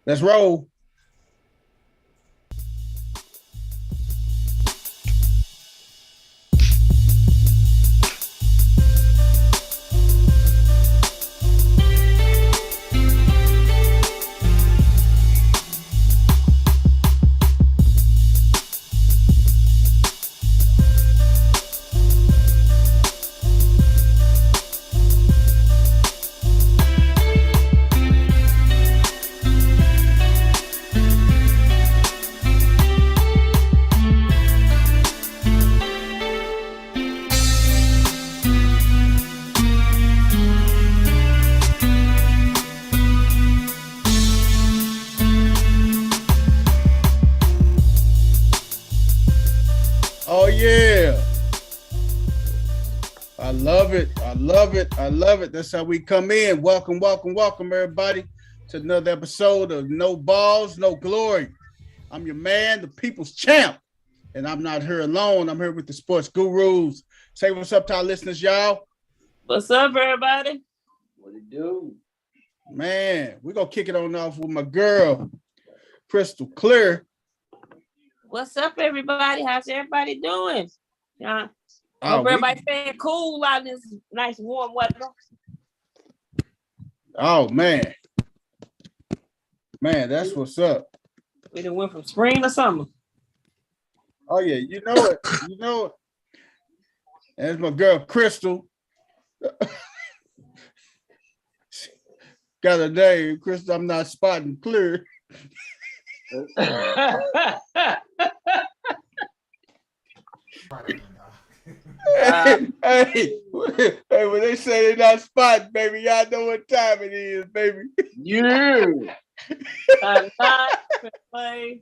Let's roll. Oh yeah. I love it. I love it. I love it. That's how we come in. Welcome, welcome, welcome, everybody, to another episode of No Balls, No Glory. I'm your man, the people's champ. And I'm not here alone. I'm here with the sports gurus. Say what's up to our listeners, y'all. What's up, everybody? What it do? Man, we're going to kick it on off with my girl, Crystal Clear. What's up, everybody? How's everybody doing? Yeah. Hope everybody staying cool out in this nice warm weather. Oh, man. Man, that's what's up. We done went from spring to summer. Oh, yeah. You know it. You know it. And it's my girl, Crystal. Got a name, Crystal. I'm not spotting clear. Hey, when they say they're not spotting, baby, y'all know what time it is, baby. Yeah. I'm not play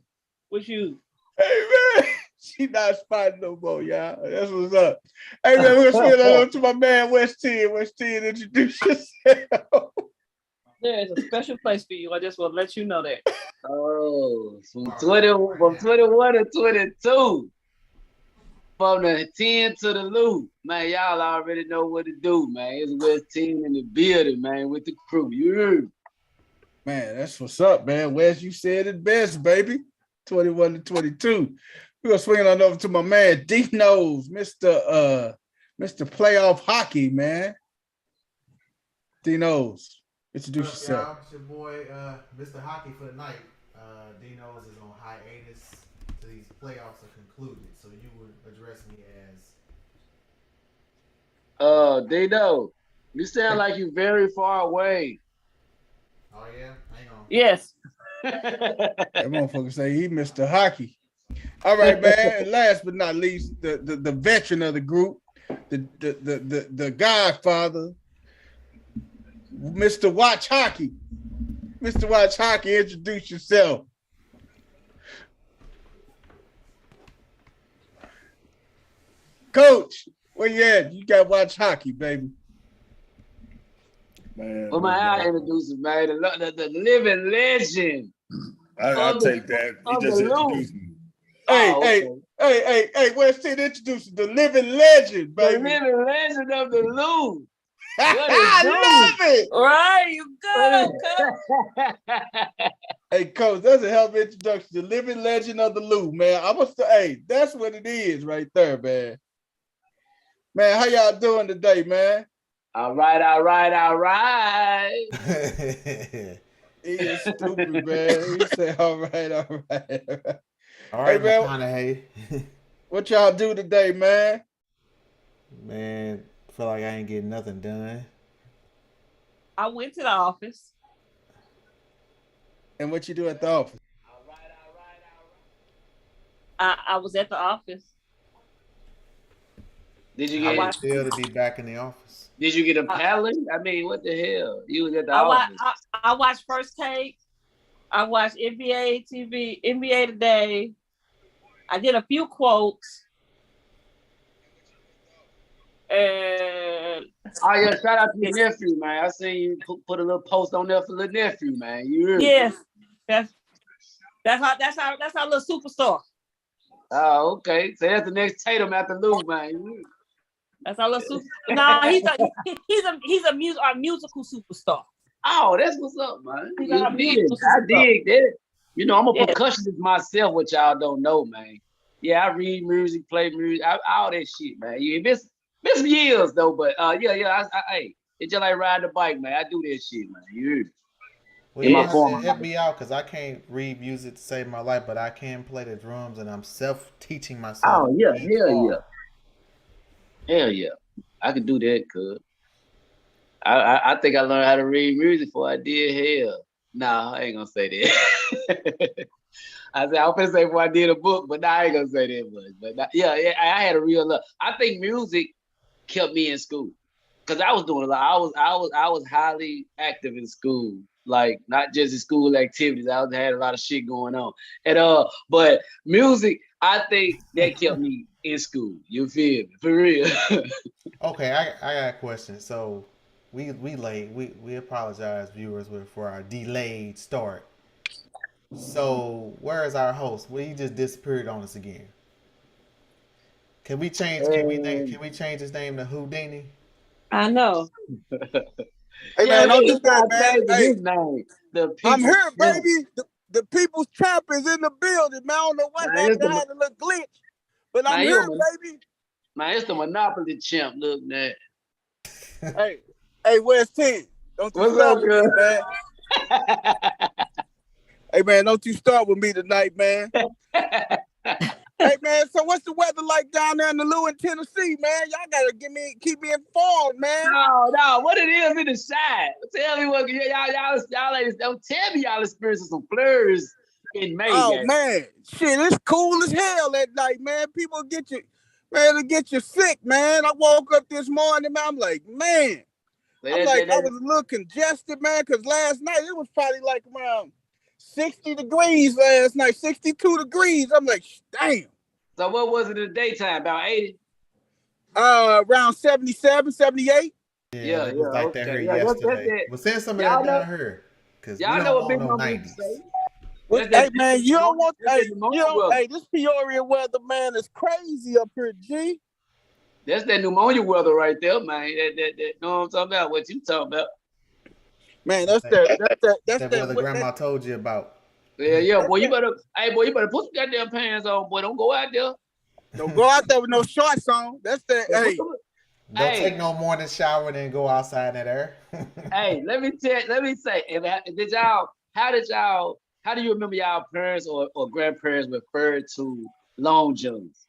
with you. Hey, man, she not spotting no more, y'all. That's what's up. Hey, man, we're going to swing on to my man, West 10. West 10, introduce yourself. There is a special place for you. I just want to let you know that. Oh, from 21 to 22. From the 10 to the loop. Man, y'all already know what to do, man. It's West 10 in the building, man, with the crew. You Man, that's what's up, man. Wes, you said it best, baby. 21 to 22. We're gonna swing it on over to my man, D-Nose, Mr. Playoff Hockey, man. D-Nose, introduce yourself. Y'all? It's your boy, Mr. Hockey for the night. D-Nose is on hiatus till these playoffs are concluded. So you would address me as... Dino, you sound like you're very far away. Oh, yeah? Hang on. Yes. That motherfucker say he Mr. Hockey. All right, man. And last but not least, the veteran of the group, the Godfather, Mr. Watch Hockey. Mr. Watch Hockey, introduce yourself. Coach, where you at? You got to watch hockey, baby. Man, well, I introduce him, man. The living legend. I'll take that. He just introduced me. Hey, where's Sid introducing the living legend, baby? The living legend of the Lou. I love it. All right, you go. Hey, Coach, that's a hell of an introduction. The living legend of the Lou, man. Hey, that's what it is right there, man. Man, how y'all doing today, man? All right. He is stupid, man. He said, all right. All right, man. What y'all do today, man? Man, feel like I ain't getting nothing done. I went to the office. And what you do at the office? I was at the office. Did you get still to be back in the office? Did you get a pallet? I mean, what the hell? You was at the office. I watched First Take. I watched NBA TV, NBA Today. I did a few quotes. And yeah, shout out to your nephew, man. I seen you put a little post on there for the nephew, man. Yes, that's our little superstar. Oh, okay. So that's the next Tatum after Lou, man. That's our little super. No, he's our musical superstar. Oh, that's what's up, man. You You got dig. beautiful I dig that. You know, I'm a Yeah. percussionist myself, which y'all don't know, man. Yeah, I read music, play music, all that shit, man. You miss years though, but yeah. Hey, it's just like riding a bike, man. I do that shit, man. You hear me? Well, In you my gonna have to form. help me out because I can't read music to save my life, but I can play the drums, and I'm self-teaching myself. Oh yeah, guitar. hell yeah. I can do that, cuz. I think I learned how to read music before I did hell. Nah, I ain't gonna say that. I said I was gonna say before I did a book, but nah, I ain't gonna say that much. But yeah, I had a real love. I think music kept me in school because I was doing a lot. I was highly active in school, like not just in school activities. I had a lot of shit going on, and but music, I think that kept me in school. You feel me? For real. Okay, I got a question. So we late. We apologize, viewers, for our delayed start. So where is our host? Well, he just disappeared on us again. Can we change? Can we change his name to Houdini? I know. Hey Yeah, man, don't look, do it's that, not man. changing Hey, his name. The I'm people here, champ. baby. The people's champ is in the building, man. I don't know what Man, happened. I had a little glitch, but I'm man, here, baby. man, it's the Monopoly champ. Look, man. Hey, where's 10? Don't you What's start up, with girl? me, man. Hey man, don't you start with me tonight, man. Hey man, so what's the weather like down there in the Lou in Tennessee, man? Y'all gotta keep me informed, man. No, what it is in the side. Tell me what y'all ladies don't tell me y'all experiencing some flurries in May. Oh Guys. man, shit, it's cool as hell at night, man. People get you, man, it'll get you sick, man. I woke up this morning, man. I'm like, man. I was a little congested, man, because last night it was probably like around 60 degrees last night, 62 degrees. I'm like, damn. So what was it in the daytime? About 80? Around 77, 78. Yeah, it was like that okay. here Yeah, yesterday. that's Well, send some of y'all that know, down here, cause we y'all don't know what want Big no Mama used to 90s. say. Hey man, you don't want hey, this Peoria weather, man, is crazy up here, G. That's that pneumonia weather right there, man. That know what I'm talking about? What you talking about? Man, that's that weather grandma told you about. Yeah, boy, you better put some goddamn pants on, boy. Don't go out there. Don't go out there with no shorts on. That's that. Hey, Don't take no morning shower and then go outside in that air. Hey, let me say, how do you remember y'all parents or grandparents referred to long johns?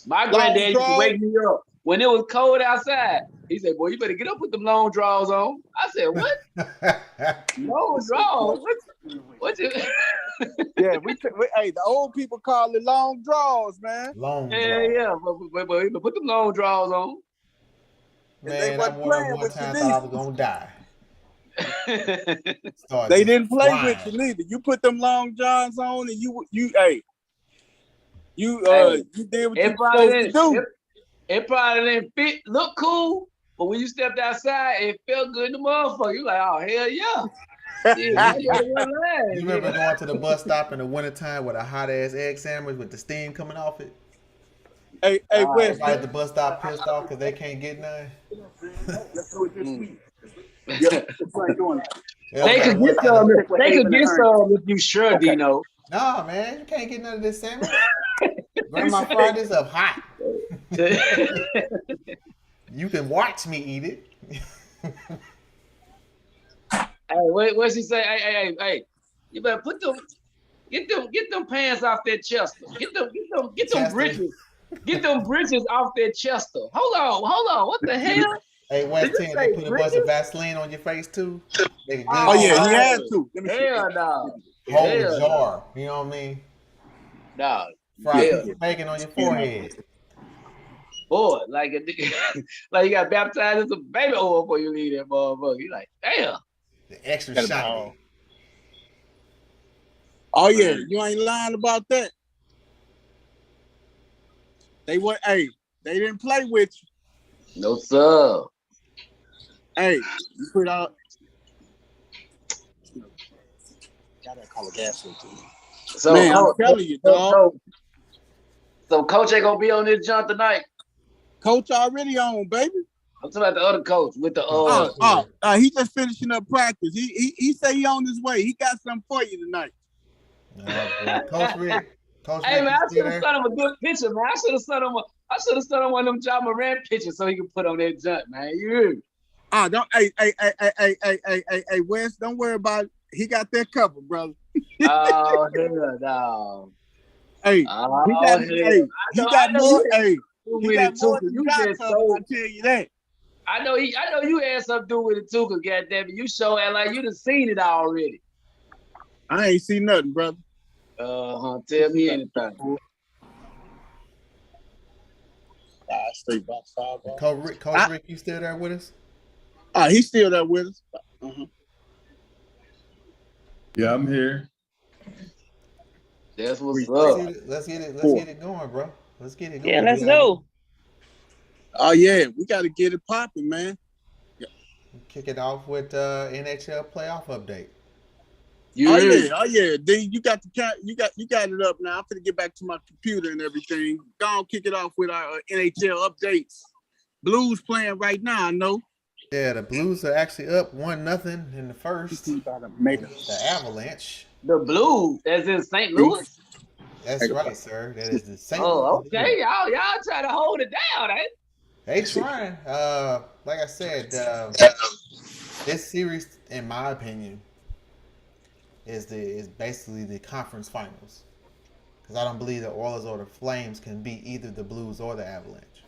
My granddad used to wake me up when it was cold outside. He said, boy, you better get up with them long drawers on. I said, what? Long drawers? What you? yeah, hey, the old people call it long draws, man. Long draws. Yeah, but put them long drawers on. Man, I wore them one time, thought I was gonna die. They didn't play with you neither. You put them long johns on, and you did what you supposed to do. It probably didn't look cool, but when you stepped outside, it felt good in the motherfucker. You like, oh hell yeah. You remember going to the bus stop in the wintertime with a hot ass egg sandwich with the steam coming off it? Hey, Wes. Everybody at the bus stop pissed off because they can't get none. They could get some. They could get some if you sure, okay. Dino. Nah, man, you can't get none of this sandwich. Grandma fried this up hot. You can watch me eat it. Hey, what she say? Hey, you better get them pants off that Chester. Get them britches. Get them britches off that Chester. Hold on. What the hell? Hey, West 10, they put a bunch of Vaseline on your face too? Oh yeah, he had to. Hell no. Whole jar. You know what I mean? No. Fried bacon on your forehead. Boy, like you got baptized in some baby oil before you leave that motherfucker. You like, damn. The extra shiny. Oh yeah, you ain't lying about that. They didn't play with you. No sir. Hey, you put out. Gotta call a gas station. So man, I'm telling you, dog. So Coach ain't gonna be on this jump tonight. Coach already on, baby. I'm talking about the other coach with the He just finishing up practice. He said he on his way. He got something for you tonight. Coach Rick. Hey man, I should have sent him a good picture, man. I should have sent him one of them John Moran pictures so he can put on that junk, man. You hear me? Don't Wes, don't worry about it. He got that covered, brother. Oh hell no. He got more. He got more than I'll tell you that. I know you had something to do with it too, cause goddamn it, you show it like you done seen it already. I ain't seen nothing, brother. Tell me anything. Straight by 5. Coach Rick, you still there with us? He's still there with us. Yeah, I'm here. That's what's up. Let's get it going, bro. Let's get it going. Yeah, let's go. Oh yeah, we got to get it popping, man. Kick it off with NHL playoff update. Oh yeah, D, you got it up now. I'm gonna get back to my computer and everything. Go on, kick it off with our NHL updates. Blues playing right now, I know. Yeah, the Blues are actually up 1-0 in the first. The Avalanche. The Blues, as in St. Louis. That's right, sir. That is the St. Louis. Oh, okay. Y'all try to hold it down, eh? They trying. Like I said, this series, in my opinion, is basically the conference finals. Because I don't believe the Oilers or the Flames can beat either the Blues or the Avalanche.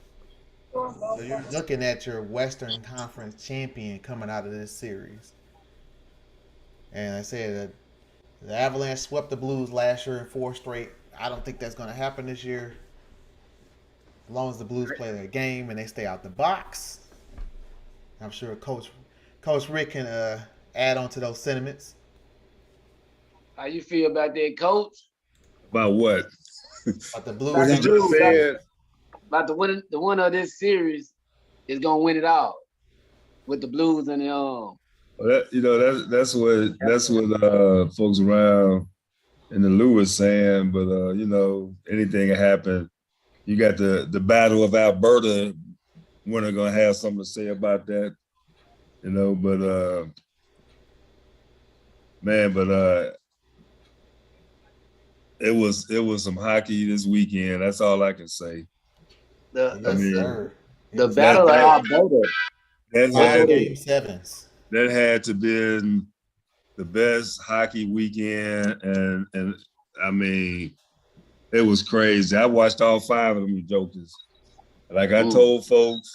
So you're looking at your Western Conference champion coming out of this series. And I said the Avalanche swept the Blues last year in 4 straight. I don't think that's going to happen this year. As long as the Blues play their game and they stay out the box. I'm sure Coach Rick can add on to those sentiments. How you feel about that, Coach? About what? About the Blues. What he just said. About the winner of this series is gonna win it all with the Blues and the Well, that's what folks around in the Lewis saying, but anything can happen. You got the Battle of Alberta winner gonna have something to say about that, but it was some hockey this weekend. That's all I can say. The Battle of Alberta. Game 7s. That had to be the best hockey weekend, and I mean, it was crazy. I watched all 5 of them jokers. Like I told folks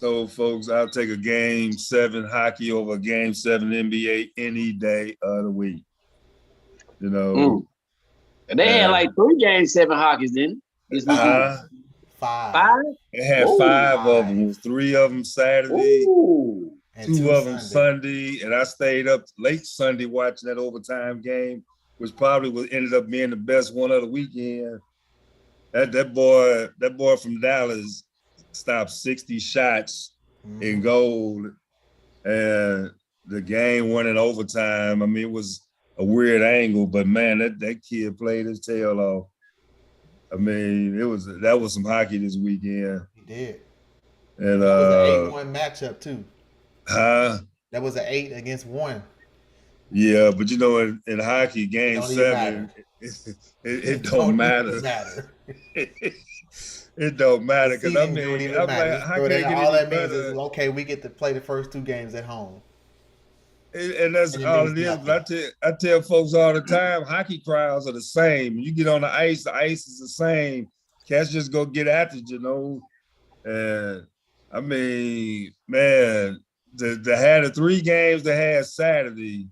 I'll take a game 7 hockey over a game 7 NBA any day of the week. And they had like 3 game 7 hockeys, didn't they? 5. They had 5 of them. 3 of them Saturday, and 2 of them Sunday, and I stayed up late Sunday watching that overtime game, which probably ended up being the best one of the weekend. That boy from Dallas stopped 60 shots in goal, and the game went in overtime. I mean, it was a weird angle, but man, that kid played his tail off. I mean, that was some hockey this weekend. He did. And that was an 8-1 matchup too. That was an 8 against 1. Yeah, but in hockey, game 7, it don't matter. It don't matter because I mean, all that means is okay. We get to play the first 2 games at home. And that's all it is. But I tell folks all the time, hockey crowds are the same. You get on the ice is the same. Cats just go get after it, And I mean, man, to have the 3 games they had Saturday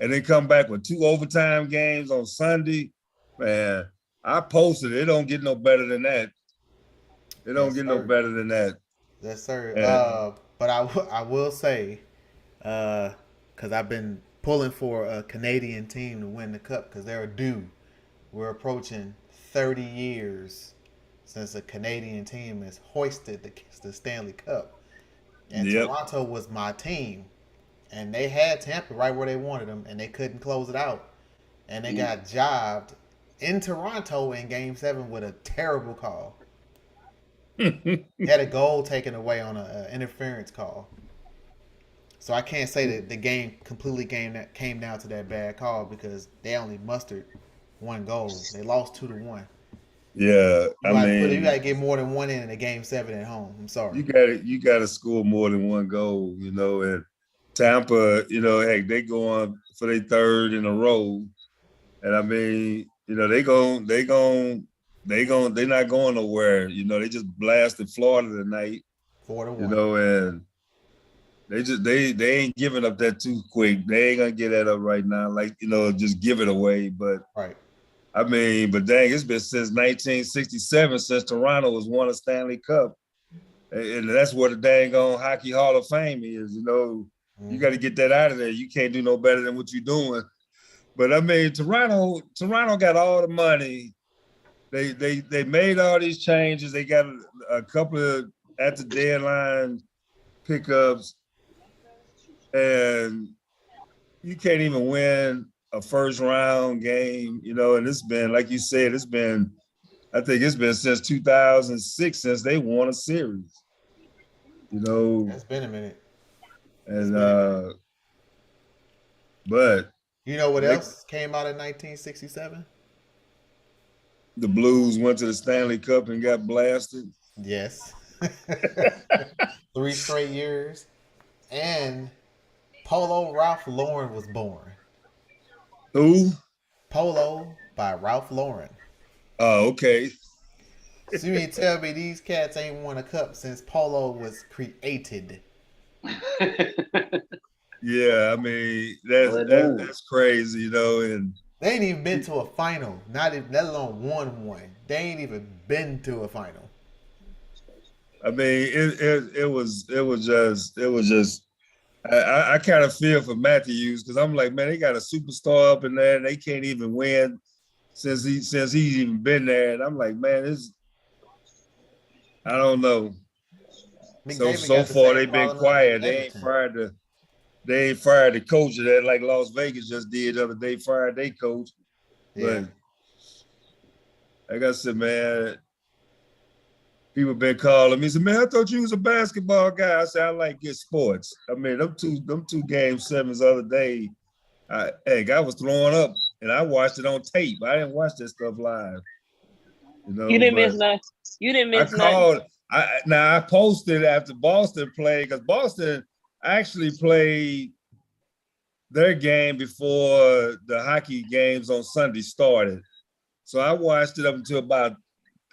and then come back with 2 overtime games on Sunday, man, I posted it. It don't get no better than that. It don't get no better than that. Yes, sir. But I will say, because I've been pulling for a Canadian team to win the cup because they're due. We're approaching 30 years since a Canadian team has hoisted the Stanley Cup. And Toronto was my team. And they had Tampa right where they wanted them, and they couldn't close it out. And they got jobbed in Toronto in Game 7 with a terrible call. He had a goal taken away on an interference call. So I can't say that the game completely came down to that bad call because they only mustered one goal. They lost 2-1. Yeah, You gotta get more than one in a game 7 at home. I'm sorry. You gotta score more than one goal, and Tampa, heck, they going for their third in a row. And I mean, they're not going nowhere. They just blasted Florida tonight. 4-1. And they ain't giving up that too quick. They ain't gonna get that up right now. Just give it away. But right. I mean, but dang, it's been since 1967 since Toronto has won a Stanley Cup. And that's where the dang on Hockey Hall of Fame is. You got to get that out of there. You can't do no better than what you're doing. But I mean, Toronto got all the money. They made all these changes. They got a couple of at the deadline pickups, and you can't even win a first round game. And it's been, like you said, I think it's been since 2006 since they won a series. It's been a minute. And but you know what else came out in 1967? The Blues went to the Stanley Cup and got blasted. Yes. 3 straight years. And Polo Ralph Lauren was born. Who? Polo by Ralph Lauren. Oh, okay. So you mean tell me these cats ain't won a cup since Polo was created? Yeah, I mean that's crazy, and they ain't even been to a final, let alone won one. They ain't even been to a final. I mean, it was just. I kind of feel for Matthews because I'm like, man, they got a superstar up in there and they can't even win since he's even been there, and I'm like, man, I don't know. So far they've been quiet. They ain't fired the coach of that like Las Vegas just did the other day, fired their coach. Yeah. But like I said, man, people been calling me. Said, man, I thought you was a basketball guy. I said, I like good sports. I mean, them two game 7s the other day, I was throwing up and I watched it on tape. I didn't watch that stuff live. You didn't miss nothing. You didn't miss nothing. I posted after Boston played because Boston actually played their game before the hockey games on Sunday started. So I watched it up until about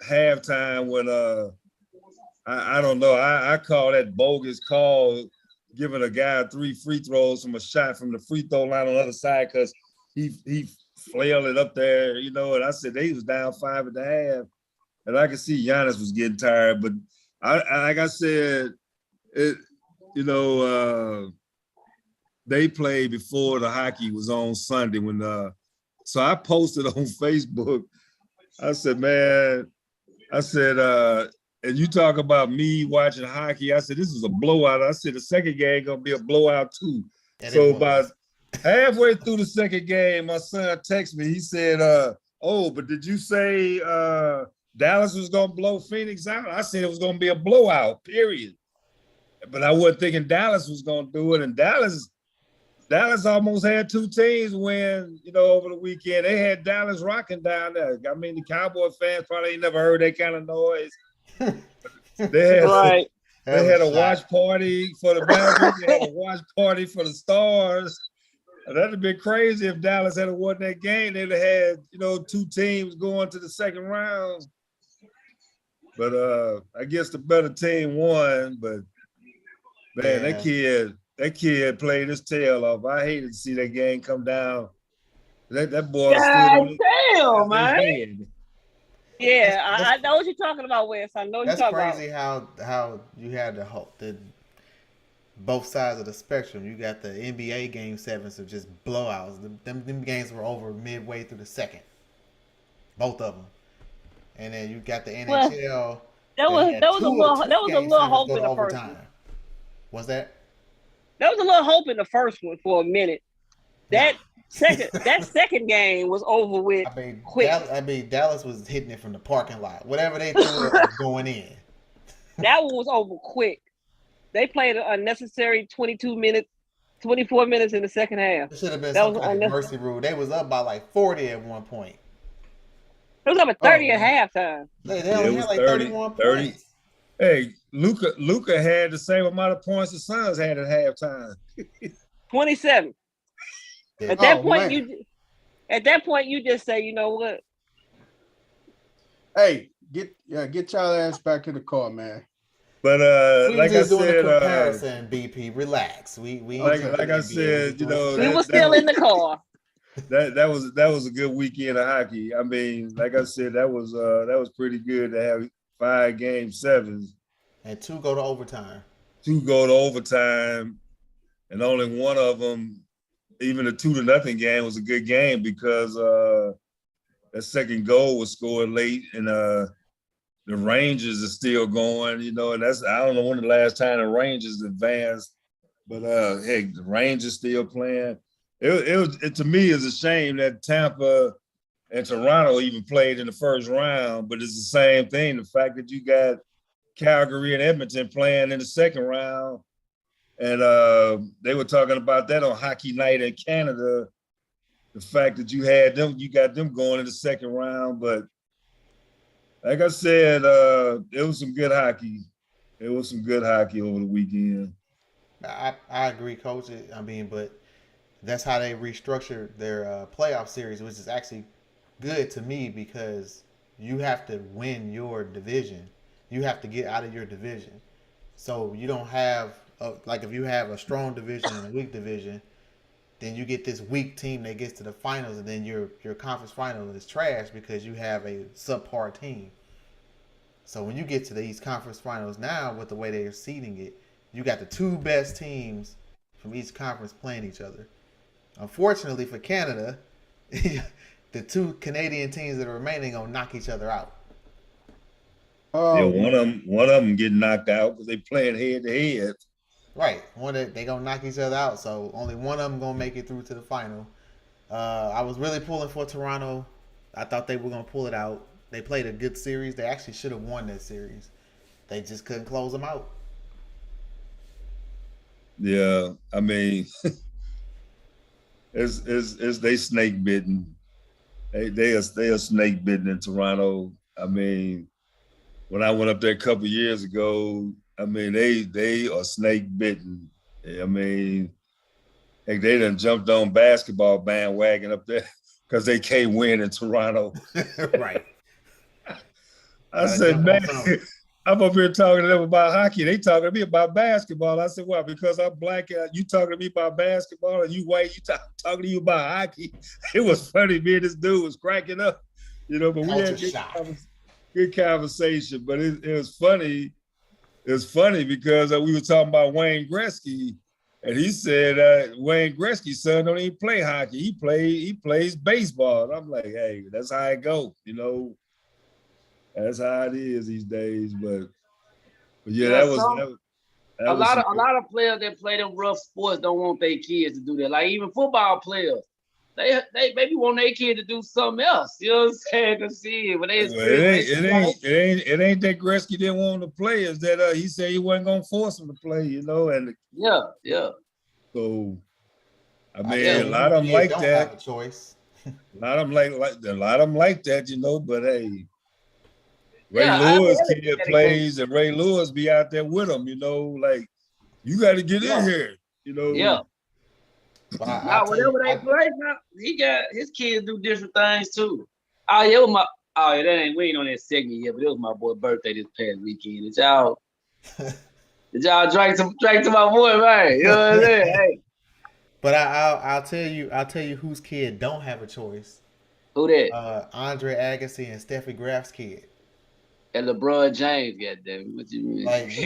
halftime when I don't know. I call that bogus call, giving a guy 3 free throws from a shot from the free throw line on the other side because he flailed it up there, and I said they was down 5 at the half. And I could see Giannis was getting tired, but like I said, they played before the hockey was on Sunday so I posted on Facebook. I said, man, and you talk about me watching hockey. I said, this is a blowout. I said, the second game gonna be a blowout too. And so about halfway through the second game, my son texted me. He said, oh, but did you say Dallas was going to blow Phoenix out? I said it was going to be a blowout, period. But I wasn't thinking Dallas was going to do it. And Dallas almost had 2 teams win, over the weekend. They had Dallas rocking down there. I mean, the Cowboy fans probably ain't never heard that kind of noise. They had a watch party for the Mavericks. They had a watch party for the Stars. That'd have been crazy if Dallas had won that game. They'd have had, 2 teams going to the second round. But I guess the better team won. But man, that kid played his tail off. I hated to see that game come down. That boy. God damn, man. Yeah, I know what you're talking about, Wes. I know what you're talking about. That's crazy how you had the both sides of the spectrum. You got the NBA game 7s of just blowouts. Them games were over midway through the second. Both of them. And then you got the NHL. There was a little hope in the first one. What's that? There was a little hope in the first one for a minute. That second game was over with. Quick. Dallas was hitting it from the parking lot. Whatever they threw was going in. That one was over quick. They played an unnecessary 24 minutes in the second half. It should have been That some was kind of unnecessary. mercy rule. They was up by like 40 at one point. It was up at 30 at halftime. They only had like 31 points. Hey, Luka had the same amount of points the Suns had at halftime. 27. Yeah. At that point, you just say, you know what? Hey, get y'all ass back in the car, man. But we like just I doing said, a comparison, BP. Relax. We like I said, you know, we were still in the car. That was a good weekend of hockey. I mean, like I said, that was pretty good to have 5 game 7s. And 2 go to overtime. 2 go to overtime, and only one of them, even the 2-0 game, was a good game because that second goal was scored late, and the Rangers are still going. You know, and I don't know when the last time the Rangers advanced, but hey, the Rangers still playing. It to me is a shame that Tampa and Toronto even played in the first round, but it's the same thing. The fact that you got Calgary and Edmonton playing in the second round, and they were talking about that on Hockey Night in Canada. The fact that you got them going in the second round, but like I said, it was some good hockey. It was some good hockey over the weekend. I agree, Coach. I mean, but that's how they restructured their playoff series, which is actually good to me because you have to win your division. You have to get out of your division. So you don't have, like if you have a strong division and a weak division, then you get this weak team that gets to the finals, and then your conference final is trash because you have a subpar team. So when you get to these conference finals now, with the way they're seeding it, you got the 2 best teams from each conference playing each other. Unfortunately for Canada, the 2 Canadian teams that are remaining gonna knock each other out. Yeah, one of them getting knocked out because they playing head to head. Right, they gonna knock each other out. So only one of them gonna make it through to the final. I was really pulling for Toronto. I thought they were gonna pull it out. They played a good series. They actually should have won that series. They just couldn't close them out. Yeah, I mean, it's they snake bitten. They are snake bitten in Toronto. I mean, when I went up there a couple years ago, I mean they are snake bitten. I mean, like they done jumped on basketball bandwagon up there because they can't win in Toronto. Right. I said, man, I'm up here talking to them about hockey. They talking to me about basketball. I said, well, because I'm black, you talking to me about basketball, and you white, talking to you about hockey. It was funny. Me and this dude was cracking up, you know, but we had good conversation. But it was funny. It was funny because we were talking about Wayne Gretzky, and he said Wayne Gretzky's son don't even play hockey. He plays baseball. And I'm like, hey, that's how it go, you know. That's how it is these days, but yeah, that was a lot of players that play them rough sports don't want their kids to do that. Like even football players, they maybe want their kid to do something else. You know what I'm saying? To see it, but it ain't that Gretzky didn't want to play. Is that he said he wasn't gonna force him to play? You know, and yeah. So I mean, a lot of them like that. Have a choice. A lot of them like that, you know. But hey. Ray Lewis kid plays, and Ray Lewis be out there with him, you know, like, you got to get in here, you know. Yeah. Now, whatever they play, he got his kids do different things too. We ain't on that segment yet, but it was my boy's birthday this past weekend. Did y'all drink to my boy, man? You know what I'm saying? Hey. But I'll tell you whose kid don't have a choice. Who that? Andre Agassi and Steffi Graf's kid. And LeBron James, goddamn, what you mean? Like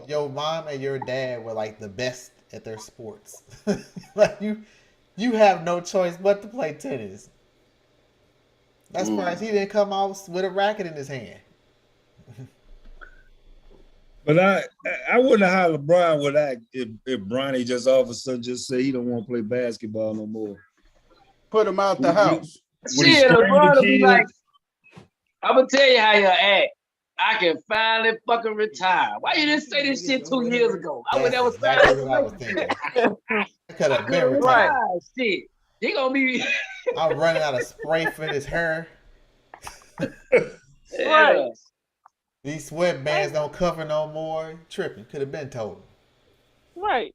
your mom and your dad were like the best at their sports. Like you have no choice but to play tennis. That's surprised he didn't come out with a racket in his hand. But I wouldn't know how LeBron would act if Bronny just all of a sudden just say he don't want to play basketball no more. Put him out the house. Shit, LeBron will be like, I'm gonna tell you how he'll act. I can finally fucking retire. Why you didn't say this shit 2 years ago? I would That's never sign exactly this what I was thinking. I could have been retire. retired. Shit. He gonna be I'm running out of spray for this hair. Right. These sweatbands don't cover no more. Tripping. Could have been told. Right.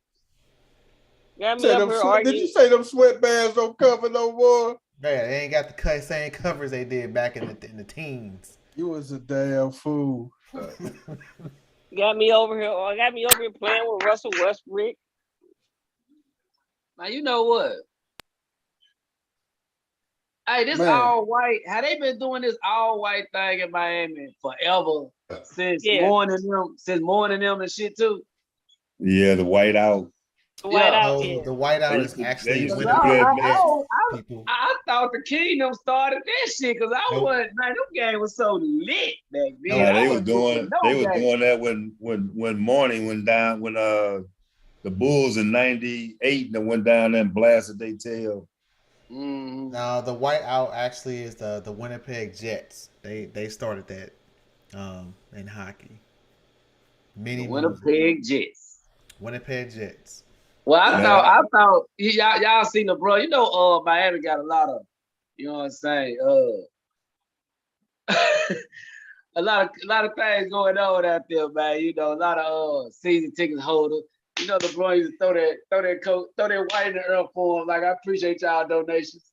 Got me up here Did arguing. you say them sweatbands don't cover no more? Man, they ain't got the same covers they did back in the teens. You was a damn fool. Got me over here playing with Russell Westbrook. now you know what? Hey, this Man. all white. Have they been doing this all white thing in Miami forever? Since Yeah. morning them and shit too. Yeah, the white out. White out No, here. the whiteout is They actually used to with do that, the people. I thought the Kingdom started this shit because I Nope. wasn't. Man, them game was so lit back then. No, they I was wasn't doing game. that when morning went down when the Bulls in '98 that went down there and blasted their tail. Mhm. No, the whiteout actually is the Winnipeg Jets. They started that in hockey. The Winnipeg Jets. Winnipeg Jets. Well, I Man. thought y'all seen the bro. You know, Miami got a lot of, you know what I'm saying, a lot of things going on out there, man. You know, a lot of season ticket holders. You know, the bro used to throw that white in the earth for him. Like, I appreciate y'all donations.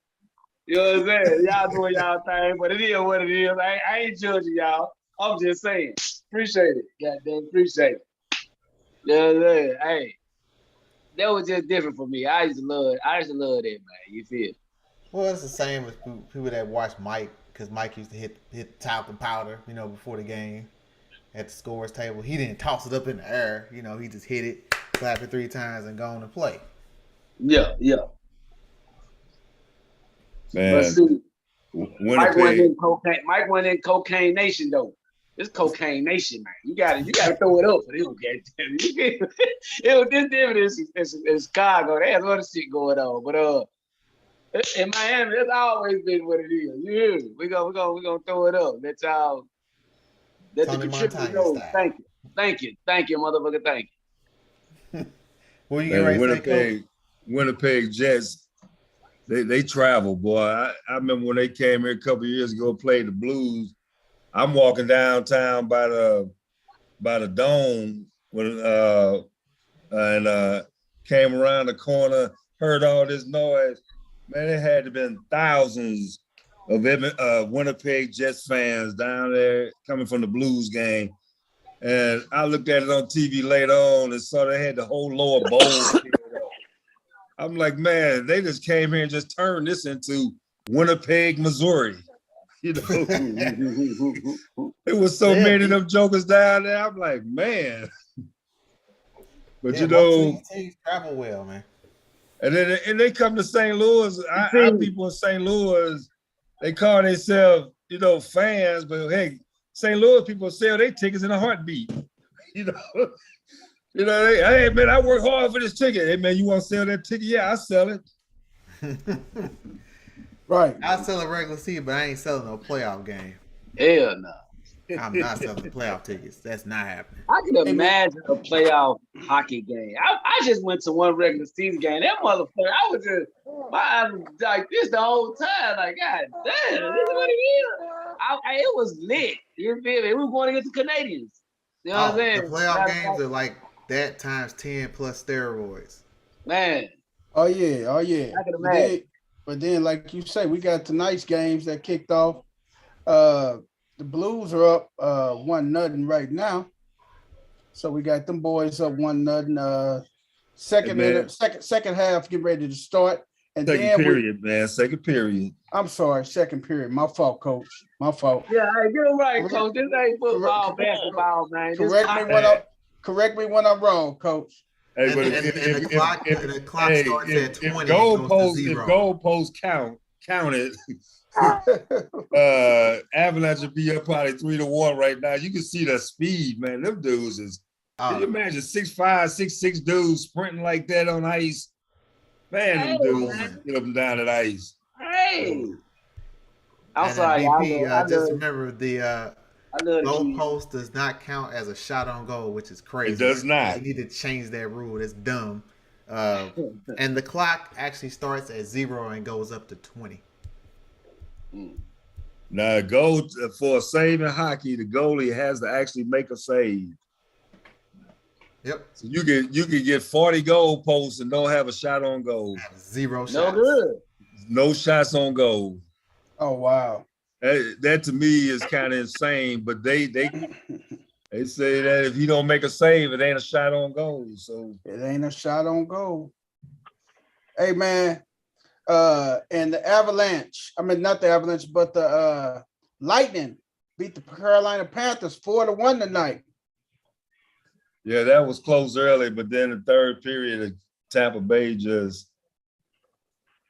You know what I'm saying? Y'all doing y'all thing, but it is what it is. I ain't judging y'all. I'm just saying, appreciate it. Goddamn, appreciate it. You know what I'm saying? Hey. That was just different for me. I used to love that, man. You feel? Well, it's the same as people that watch Mike, because Mike used to hit talcum powder, before the game at the scores table. He didn't toss it up in the air. He just hit it, clap it 3 times, and go on and play. Yeah. Man, But see, Mike went Winnipeg. in cocaine nation though. It's cocaine nation, man. You gotta throw it up for them. It was this different in Chicago. They had other shit going on, but in Miami, it's always been what it is. You hear me? We gonna throw it up. Let the Tony contributors Montana know. style. Thank you, motherfucker. Thank you. What you ready to say, Winnipeg Jets. They travel, boy. I remember when they came here a couple of years ago, played the Blues. I'm walking downtown by the dome and came around the corner, heard all this noise. Man, it had to have been thousands of Winnipeg Jets fans down there coming from the Blues game. And I looked at it on TV later on and saw they had the whole lower bowl. I'm like, man, they just came here and just turned this into Winnipeg, Missouri. It was so many of them jokers down there. I'm like, man. But teams travel well, man. And then they come to St. Louis. Our people in St. Louis, they call themselves, fans, but hey, St. Louis people sell their tickets in a heartbeat. Hey man, I work hard for this ticket. Hey man, you want to sell that ticket? Yeah, I sell it. Right. I'll sell a regular season, but I ain't selling no playoff game. Hell no. I'm not selling the playoff tickets. That's not happening. I can imagine a playoff hockey game. I just went to one regular season game. That motherfucker, I was just my eyes was like this the whole time. Like, God damn, this is what it is. It was lit. You feel me? We were going against the Canadians. You know what I'm saying? The playoff games are like that times 10 plus steroids. Man. Oh yeah. I can imagine. But then, like you say, we got tonight's games that kicked off. The Blues are up 1-0 right now. So we got them boys up 1-0. Second half getting ready to start. And Second period. I'm sorry, second period. My fault, coach. My fault. Yeah, hey, get it right, coach. This ain't football, basketball, man. Correct me when I'm wrong, coach. Hey, but the clock starts at 20. If goalposts counted, Avalanche would be up probably 3-1 right now. You can see the speed, man. Them dudes is. Can you imagine 6'5", 6'6" dudes sprinting like that on ice? Man, them dudes get up and down that ice. Hey, I'm sorry. I just remember I love Low the post does not count as a shot on goal, which is crazy. It does not. You need to change that rule. That's dumb. And the clock actually starts at 0 and goes up to 20. Now, goal for a save in hockey, the goalie has to actually make a save. Yep. So you can get 40 goal posts and don't have a shot on goal. 0 shots. no good. No shots on goal. Oh wow. That to me is kind of insane. But they say that if you don't make a save, it ain't a shot on goal. So It ain't a shot on goal. Hey man, and the Avalanche. I mean, not the Avalanche, but the Lightning beat the Carolina Panthers 4-1 tonight. yeah, that was close early, but then the third period, Tampa Bay just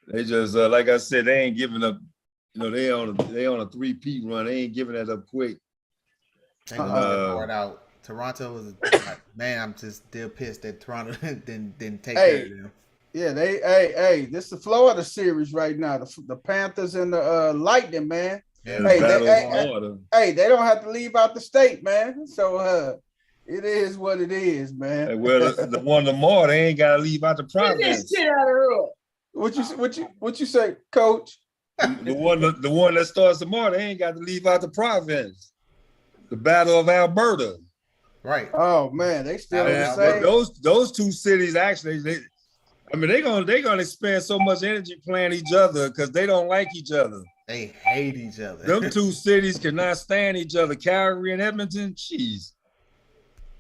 like I said, they ain't giving up. You know, they on a 3-peat run. They ain't giving that up quick. They gonna hard out. Toronto was man. I'm just still pissed that Toronto didn't take care of them. Yeah, this is the Florida series right now. The Panthers and the Lightning, man. Yeah, Hey, they don't have to leave out the state, man. So it is what it is, man. Hey, well, the one tomorrow, they ain't gotta leave out the Get province. this shit out of here. What you say, Coach? The one that starts tomorrow, they ain't got to leave out the province. The Battle of Alberta. Right. Oh man, they still in the same. Those two cities actually, they're gonna expend so much energy playing each other because they don't like each other. They hate each other. Them two cities cannot stand each other. Calgary and Edmonton, jeez.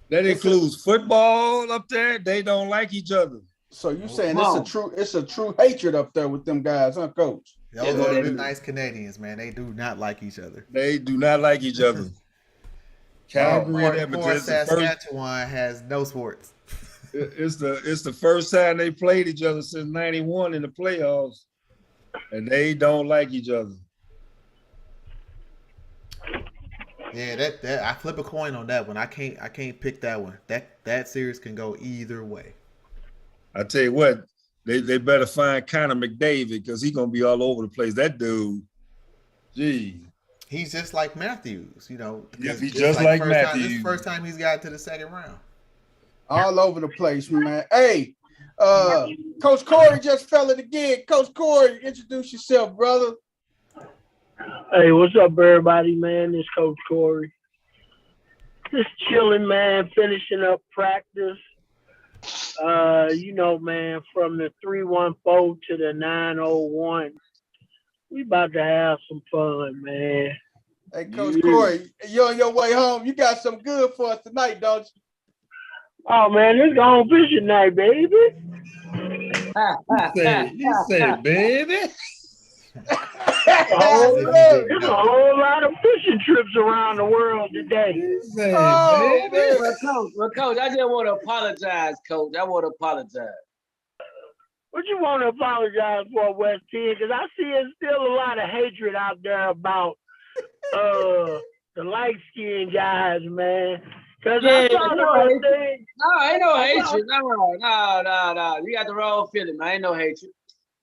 That includes football up there. They don't like each other. So you saying it's a true hatred up there with them guys, huh, Coach? Those are the nice Canadians, man. They do not like each other. They do not like each other. Calgary and Edmonton. Saskatchewan has no sports. It's the first time they played each other since '91 in the playoffs, and they don't like each other. Yeah, that I flip a coin on that one. I can't pick that one. That series can go either way. I tell you what, they better find Connor McDavid because he's gonna be all over the place. That dude, gee. He's just like Matthews, you know. Yes, he's just like Matthews. This is the first time he's got to the second round. All over the place, man. Hey, Coach Corey just fell it again. Coach Corey, introduce yourself, brother. Hey, what's up, everybody, man? It's Coach Corey. Just chilling, man, finishing up practice. You know, man, from the 314 to the 901. We about to have some fun, man. Hey, Coach Corey, you on your way home. You got some good for us tonight, don't you? Oh, man, it's going fishing night, baby. He said, baby. There's a whole lot of fishing trips around the world today. Well, Coach, I just want to apologize, Coach. I want to apologize. What you want to apologize for, West 10? Because I see there's still a lot of hatred out there about the light-skinned guys, man. Because I saw the whole thing. No, ain't no hatred. No. You got the wrong feeling, man. Ain't no hatred.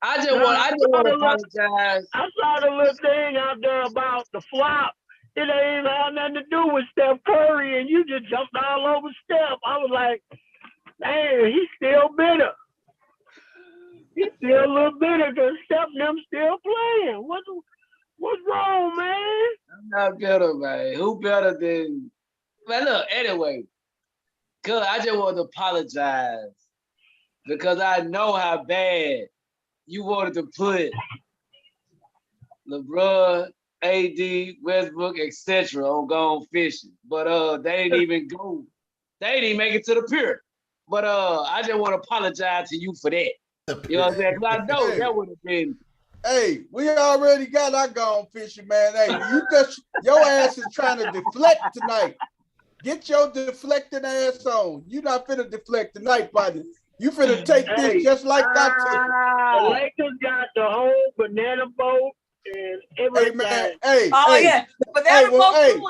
I just want to apologize. I saw the little thing out there about the flop. It ain't had nothing to do with Steph Curry, and you just jumped all over Steph. I was like, man, he's still bitter. He's still a little bitter because Steph and them still playing. What's wrong, man? I'm not bitter, man. Who better than... Man, look, anyway, cuz I just want to apologize because I know how bad you wanted to put LeBron, AD, Westbrook, etc. on Gone Fishing. But they didn't even go. They didn't even make it to the pier. But I just want to apologize to you for that. You know what I'm saying? Because I know that would have been. Hey, we already got our Gone Fishing, man. Hey, your ass is trying to deflect tonight. Get your deflecting ass on. You not finna deflect tonight, buddy. You finna take this just like that. The Lakers got the whole banana boat and everything. Hey, man. Yeah. The banana boat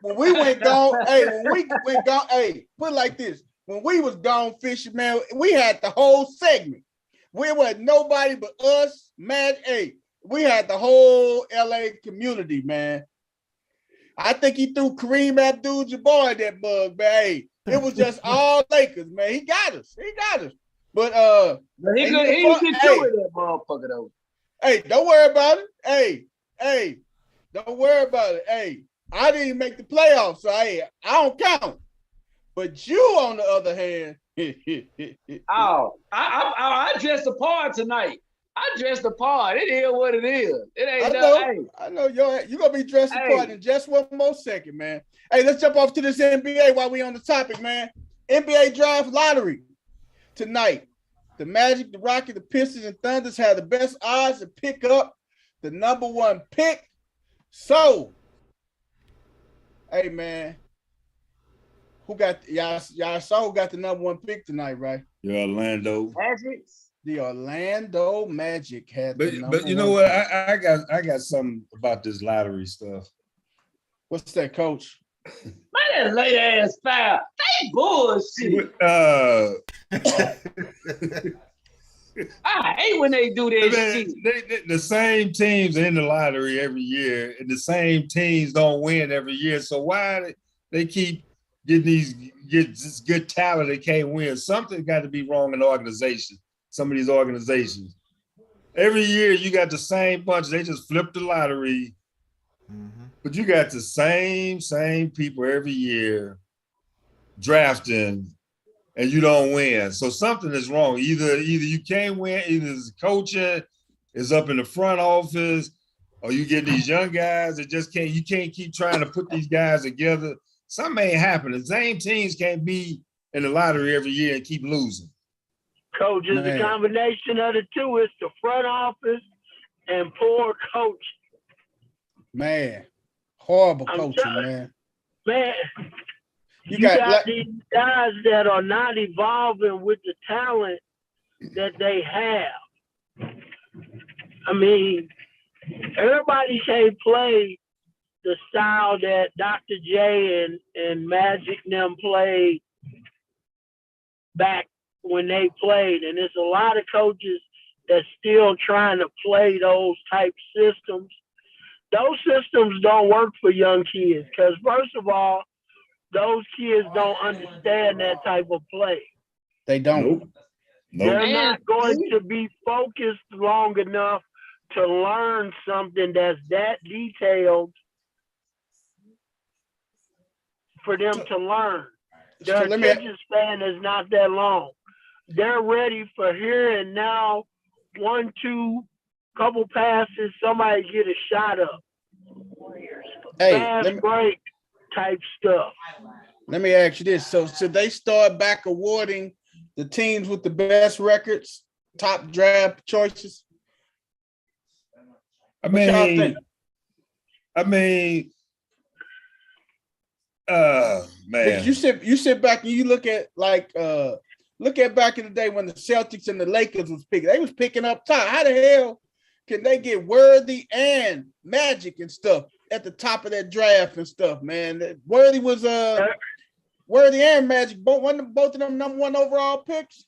when we went gone, put it like this. When we was gone fishing, man, we had the whole segment. We wasn't nobody but us, man. Hey, we had the whole LA community, man. I think he threw Kareem Abdul-Jabbar in that mug, man. Hey, it was just all Lakers, man. He got us. But he get two with that motherfucker though. Hey, don't worry about it. Hey, don't worry about it. Hey, I didn't make the playoffs, so I don't count. But you, on the other hand, I dressed the part tonight. I dressed the part. It is what it is. It ain't I know you're gonna be dressed the part in just one more second, man. Hey, let's jump off to this NBA while we on the topic, man. NBA draft lottery tonight. The Magic, the Rockets, the Pistons, and Thunders have the best odds to pick up the number one pick. So, hey, man, who got y'all saw who got the number one pick tonight, right? The Orlando Magic. The Orlando Magic had but you know what? I got something about this lottery stuff. What's that, Coach? Man, that late ass foul. They bullshit. I hate when they do that shit. The same teams are in the lottery every year, and the same teams don't win every year. So why they keep getting this good talent they can't win? Something got to be wrong in the organization. Some of these organizations. Every year you got the same bunch. They just flip the lottery. Mm-hmm. But you got the same people every year drafting, and you don't win. So something is wrong. Either you can't win, either the coaching is up in the front office, or you get these young guys that just can't keep trying to put these guys together. Something ain't happening. The same teams can't be in the lottery every year and keep losing. Coach, is a combination of the two. It's the front office and poor coaching. Man, horrible coaching, man. Man, you got these guys that are not evolving with the talent that they have. I mean, everybody can't play the style that Dr. J and Magic and them played back when they played. And there's a lot of coaches that's still trying to play those type systems. Those systems don't work for young kids because, first of all, those kids don't understand that type of play. They don't. Nope. They're not going to be focused long enough to learn something that's that detailed for them to learn. Their attention span is not that long. They're ready for here and now, 1, 2, couple passes, somebody get a shot up. Hey, fast break type stuff. Let me ask you this. So should they start back awarding the teams with the best records, top draft choices? Man. Because you sit back and you look at back in the day when the Celtics and the Lakers was picking. They was picking up top. How the hell can they get Worthy and Magic and stuff at the top of that draft and stuff, man? Worthy was Worthy and Magic, both of them number one overall picks.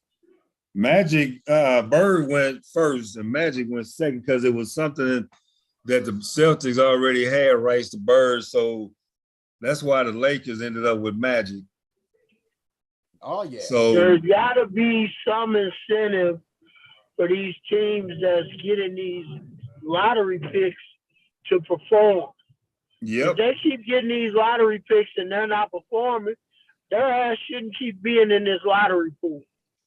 Magic, Bird went first and Magic went second because it was something that the Celtics already had rights to Bird, so that's why the Lakers ended up with Magic. Oh yeah. So there's got to be some incentive for these teams that's getting these lottery picks to perform. Yep. If they keep getting these lottery picks and they're not performing, their ass shouldn't keep being in this lottery pool.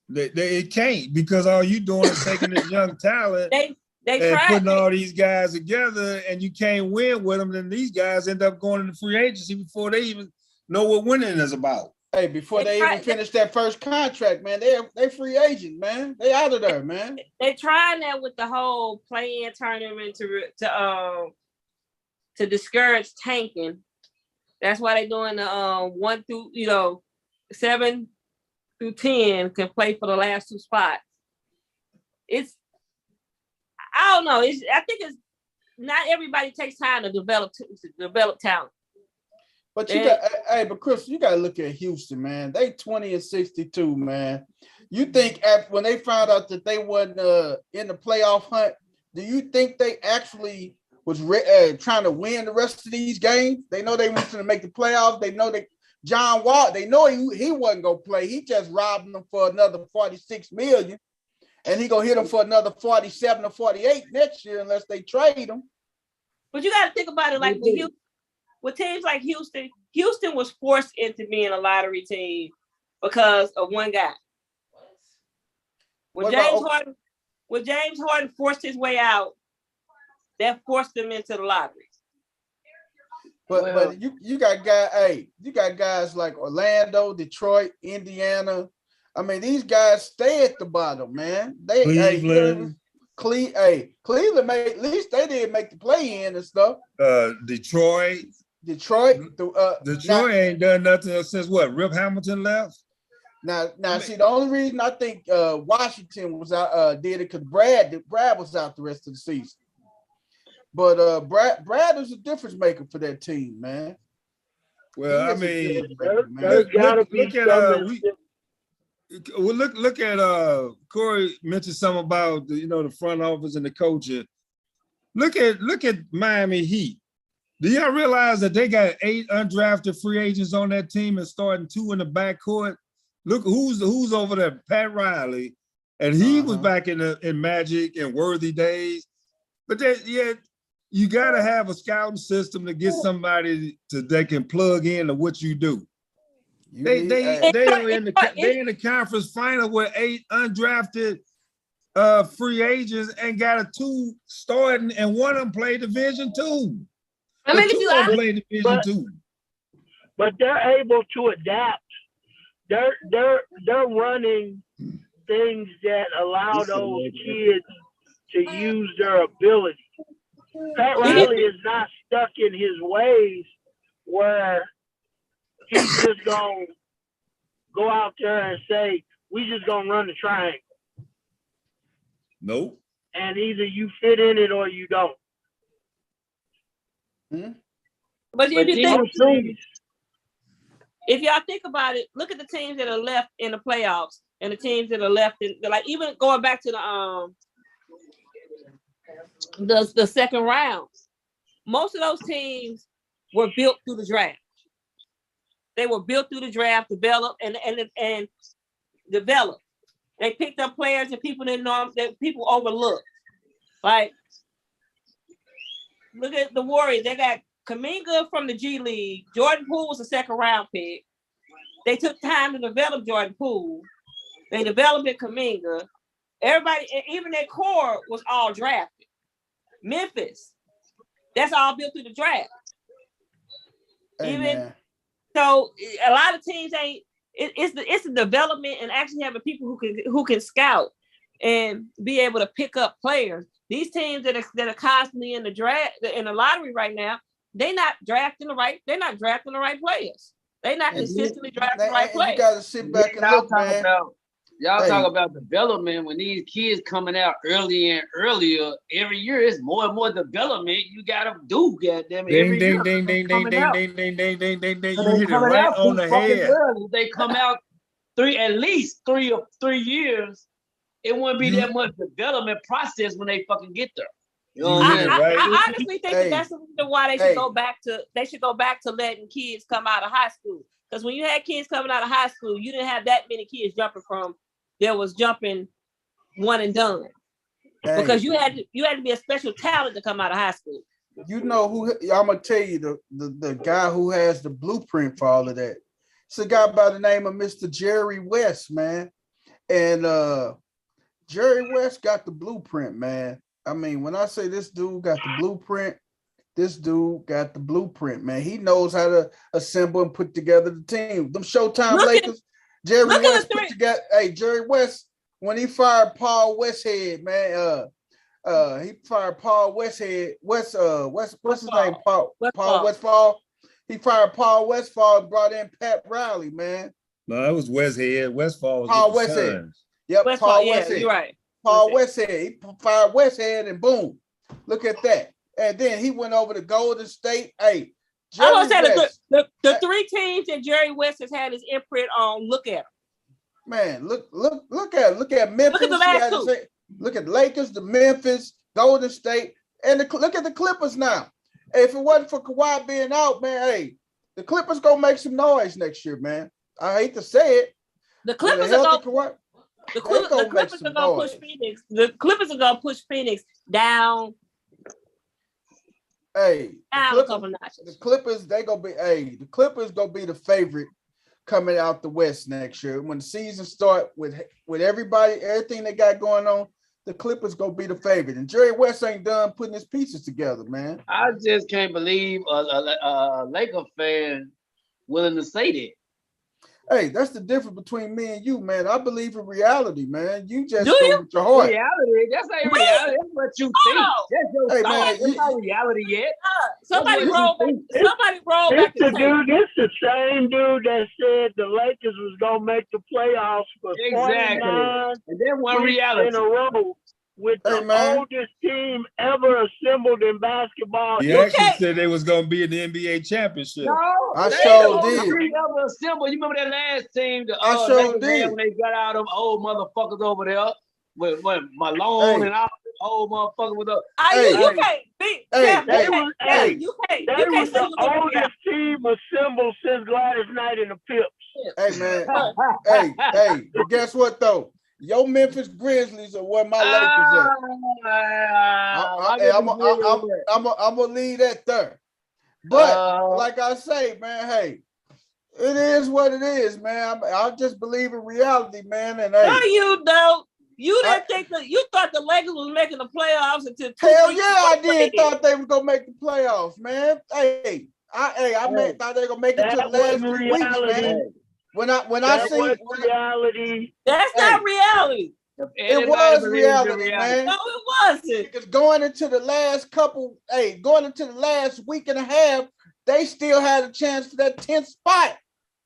It can't, because all you doing is taking this young talent they and putting all these guys together, and you can't win with them. Then these guys end up going into free agency before they even know what winning is about. Hey, before they even finish that first contract, man, they free agent, man. They out of there, man. They trying that with the whole play-in tournament to discourage tanking. That's why they doing the 1 through 7 through 10 can play for the last 2 spots. I don't know. I think it's not everybody takes time to develop talent. But but Chris, you gotta look at Houston, man. They 20-62, man. You think when they found out that they wasn't in the playoff hunt, do you think they actually trying to win the rest of these games. They know they want to make the playoffs. They know that John Wall, they know he wasn't going to play. He just robbed them for another $46 million. And he going to hit them for another 47 or 48 next year unless they trade him. But you got to think about it like with teams like Houston. Houston was forced into being a lottery team because of one guy. When James Harden forced his way out, that forced him into the lottery. But you got guys like Orlando, Detroit, Indiana. I mean, these guys stay at the bottom, man. Cleveland. Cleveland made, at least they didn't make the play in and stuff. Detroit. Detroit Ain't done nothing since what? Rip Hamilton left. Now, see, the only reason I think Washington was out did it because Brad was out the rest of the season. But Brad is a difference maker for that team, man. Well, I mean, look at Corey mentioned something about the front office and the coaching. Look at Miami Heat. Do y'all realize that they got 8 undrafted free agents on that team and starting 2 in the backcourt? Look who's over there, Pat Riley, and he was back in Magic and Worthy days. But you got to have a scouting system to get somebody they can plug in to what you do. They in the conference final with 8 undrafted free agents and got a 2 starting, and one of them played Division II. I mean, if you play Division II. But they're able to adapt. They're running things that allow those kids to use their ability. Pat Riley is not stuck in his ways where he's just going to go out there and say, we just going to run the triangle. Nope. And either you fit in it or you don't. But if y'all think about it, look at the teams that are left in the playoffs and the teams that are left in, like, even going back to the second round. Most of those teams were built through the draft. They were built through the draft, developed and developed. They picked up players that people didn't know, that people overlooked. Like, look at the Warriors. They got Kuminga from the G League. Jordan Poole was a second round pick. They took time to develop Jordan Poole. They developed Kuminga. Everybody, even their core was all drafted. Memphis, that's all built through the draft. So a lot of teams ain't. It's the development and actually having people who can scout and be able to pick up players. These teams that are constantly in the draft, in the lottery right now, they're not drafting the right players. They're not consistently drafting the right players. You gotta sit back and look, man. Y'all talk about development. When these kids coming out earlier and earlier, every year it's more and more development you gotta do, goddamn it. Ding, ding, ding, ding, ding, ding, ding, ding, ding, ding, ding, ding. You hit it right on the head. They come out at least three years. It wouldn't be that much development process when they fucking get there. You know what I mean? I honestly think that's the reason why they should go back to letting kids come out of high school. Because when you had kids coming out of high school, you didn't have that many kids jumping one and done. Because you had to be a special talent to come out of high school. You know who I'm gonna tell you the guy who has the blueprint for all of that. It's a guy by the name of Mr. Jerry West, man. And Jerry West got the blueprint, man. I mean, when I say this dude got the blueprint, man. He knows how to assemble and put together the team. Them Showtime Lakers, Jerry West put together. Hey, Jerry West, when he fired Paul Westhead, man, he fired Paul Westhead. What's his name? Paul Westphal. He fired Paul Westphal and brought in Pat Riley, man. No, that was Westhead. Westphal was Paul Westhead. Yep, Westphal, Paul Westhead. You're right. Paul Westhead. He fired Westhead and boom. Look at that. And then he went over to Golden State. Hey, I want to say the 3 teams that Jerry West has had his imprint on. Look at them. Man, look at Memphis. Look at the last 2. Look at the Lakers, the Memphis, Golden State. And look at the Clippers now. Hey, if it wasn't for Kawhi being out, man, hey, the Clippers gonna make some noise next year, man. I hate to say it. The Clippers are gonna push Phoenix. The Clippers are gonna push Phoenix down. Hey, down a couple notches. The Clippers, they gonna be. Hey, the Clippers gonna be the favorite coming out the West next year. When the season start with everybody, everything they got going on, the Clippers gonna be the favorite. And Jerry West ain't done putting his pieces together, man. I just can't believe a Laker fan willing to say that. Hey, that's the difference between me and you, man. I believe in reality, man. You just go with your heart. Reality, that's not reality. That's what you think. That's your thought. Man, that's not reality yet. Somebody roll back. This the same dude that said the Lakers was gonna make the playoffs for 29 and then one reality in a row. With the oldest team ever assembled in basketball. He actually said they was going to be in the NBA championship. No, I sure did. Ever assembled. You remember that last team? I sure did. When they got out them old motherfuckers over there with Malone and all the old motherfuckers with the. You can't beat. They was the oldest team assembled since Gladys Knight and the Pips. Hey man, hey, but guess what though? Your Memphis Grizzlies are where my Lakers at. I'm gonna leave that there. But like I say, man, hey, it is what it is, man. I just believe in reality, man. And hey, no, you don't. You didn't think that you thought the Lakers was making the playoffs until hell yeah, I did thought they was gonna make the playoffs, man. Hey, I thought they were gonna make it to the last 3 weeks, man. When I see reality, that's not reality. It was reality, man. No, it wasn't. Because going into the last week and a half, they still had a chance for that 10th spot.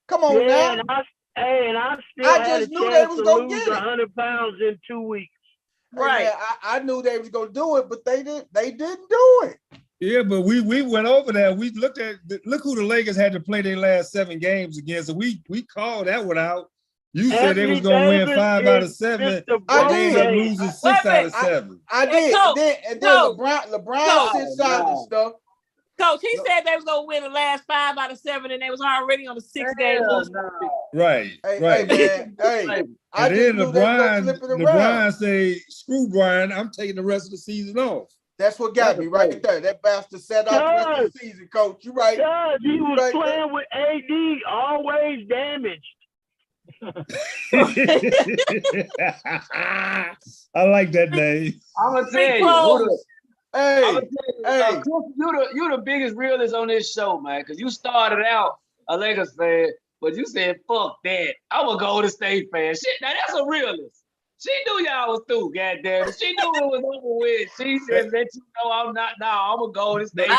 Come on now. I just knew they was gonna get 100 pounds in 2 weeks. Right. Hey, I knew they was gonna do it, but they didn't do it. Yeah, but we went over that. We look who the Lakers had to play their last 7 games against. So we called that one out. You said they was gonna win 5 out of 7. I did. Ended up losing 6 out of 7. I did. And then LeBron sits out and stuff. Coach, he said they was gonna win the last 5 out of 7, and they was already on the 6-game losing streak. Right, right. Man, hey. And then LeBron say, "Screw Brian, I'm taking the rest of the season off." That's what got me right there. That bastard set out the rest of the season, Coach. You right. He was playing with AD, always damaged. I like that name. I'm gonna tell you, you're the biggest realist on this show, man. Because you started out a Lakers fan, but you said, "Fuck that, I'm a Golden State fan." Shit, now that's a realist. She knew y'all was through, goddamn. She knew it was over with. She said, "Let you know I'm not. Now I'm a Golden State fan."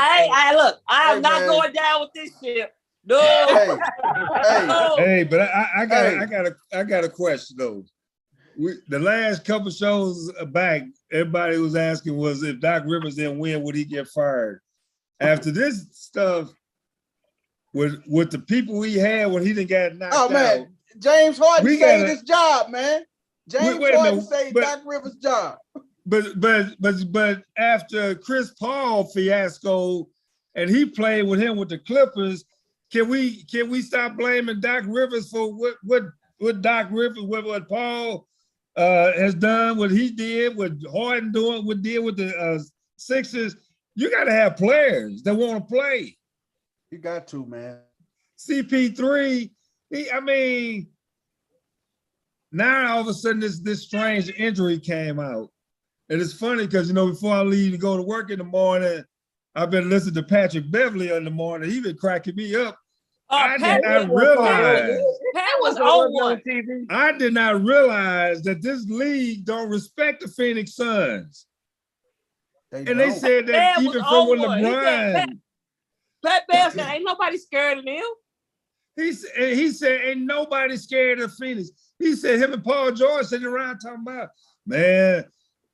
I'm not going down with this shit. No. Hey, but I got a question though. The last couple shows back, everybody was asking was if Doc Rivers didn't win, would he get fired? After this stuff, with the people he had when he didn't get knocked out. Oh man, James Harden saved his job, man. James Harden saved Doc Rivers' job. But after Chris Paul fiasco, and he played with him with the Clippers. Can we stop blaming Doc Rivers for what Doc Rivers, what Paul has done, what he did, what Harden doing, what did with the Sixers? You got to have players that want to play. You got to, man. CP3, now all of a sudden this strange injury came out. And it's funny because, before I leave to go to work in the morning, I've been listening to Patrick Beverly in the morning. He been cracking me up. I did not realize that this league don't respect the Phoenix Suns. They said that even from when LeBron. Pat Bev said, "Ain't nobody scared of them." He said, "Ain't nobody scared of Phoenix." He said, him and Paul George sitting around talking about, man,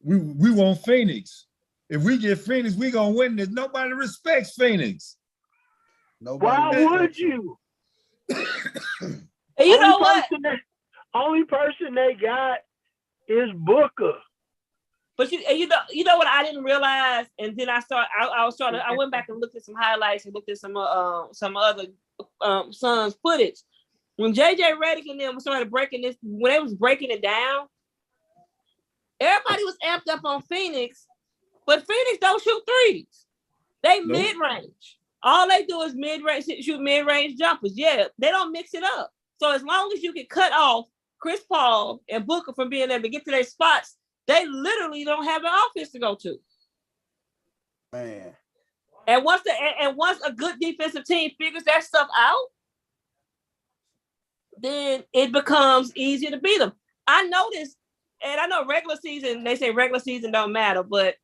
we want Phoenix. If we get Phoenix, we gonna win this. Nobody respects Phoenix. Why would you? You know what? Only person they got is Booker. But you know what I didn't realize, and then I went back and looked at some highlights and looked at some other Suns footage. When JJ Redick and them started breaking this, when they was breaking it down, everybody was amped up on Phoenix, but Phoenix don't shoot threes. They mid-range. All they do is shoot mid-range jumpers. Yeah, they don't mix it up. So as long as you can cut off Chris Paul and Booker from being able to get to their spots, they literally don't have an offense to go to. Man. And once a good defensive team figures that stuff out, then it becomes easier to beat them. I noticed, and I know regular season, they say regular season don't matter, but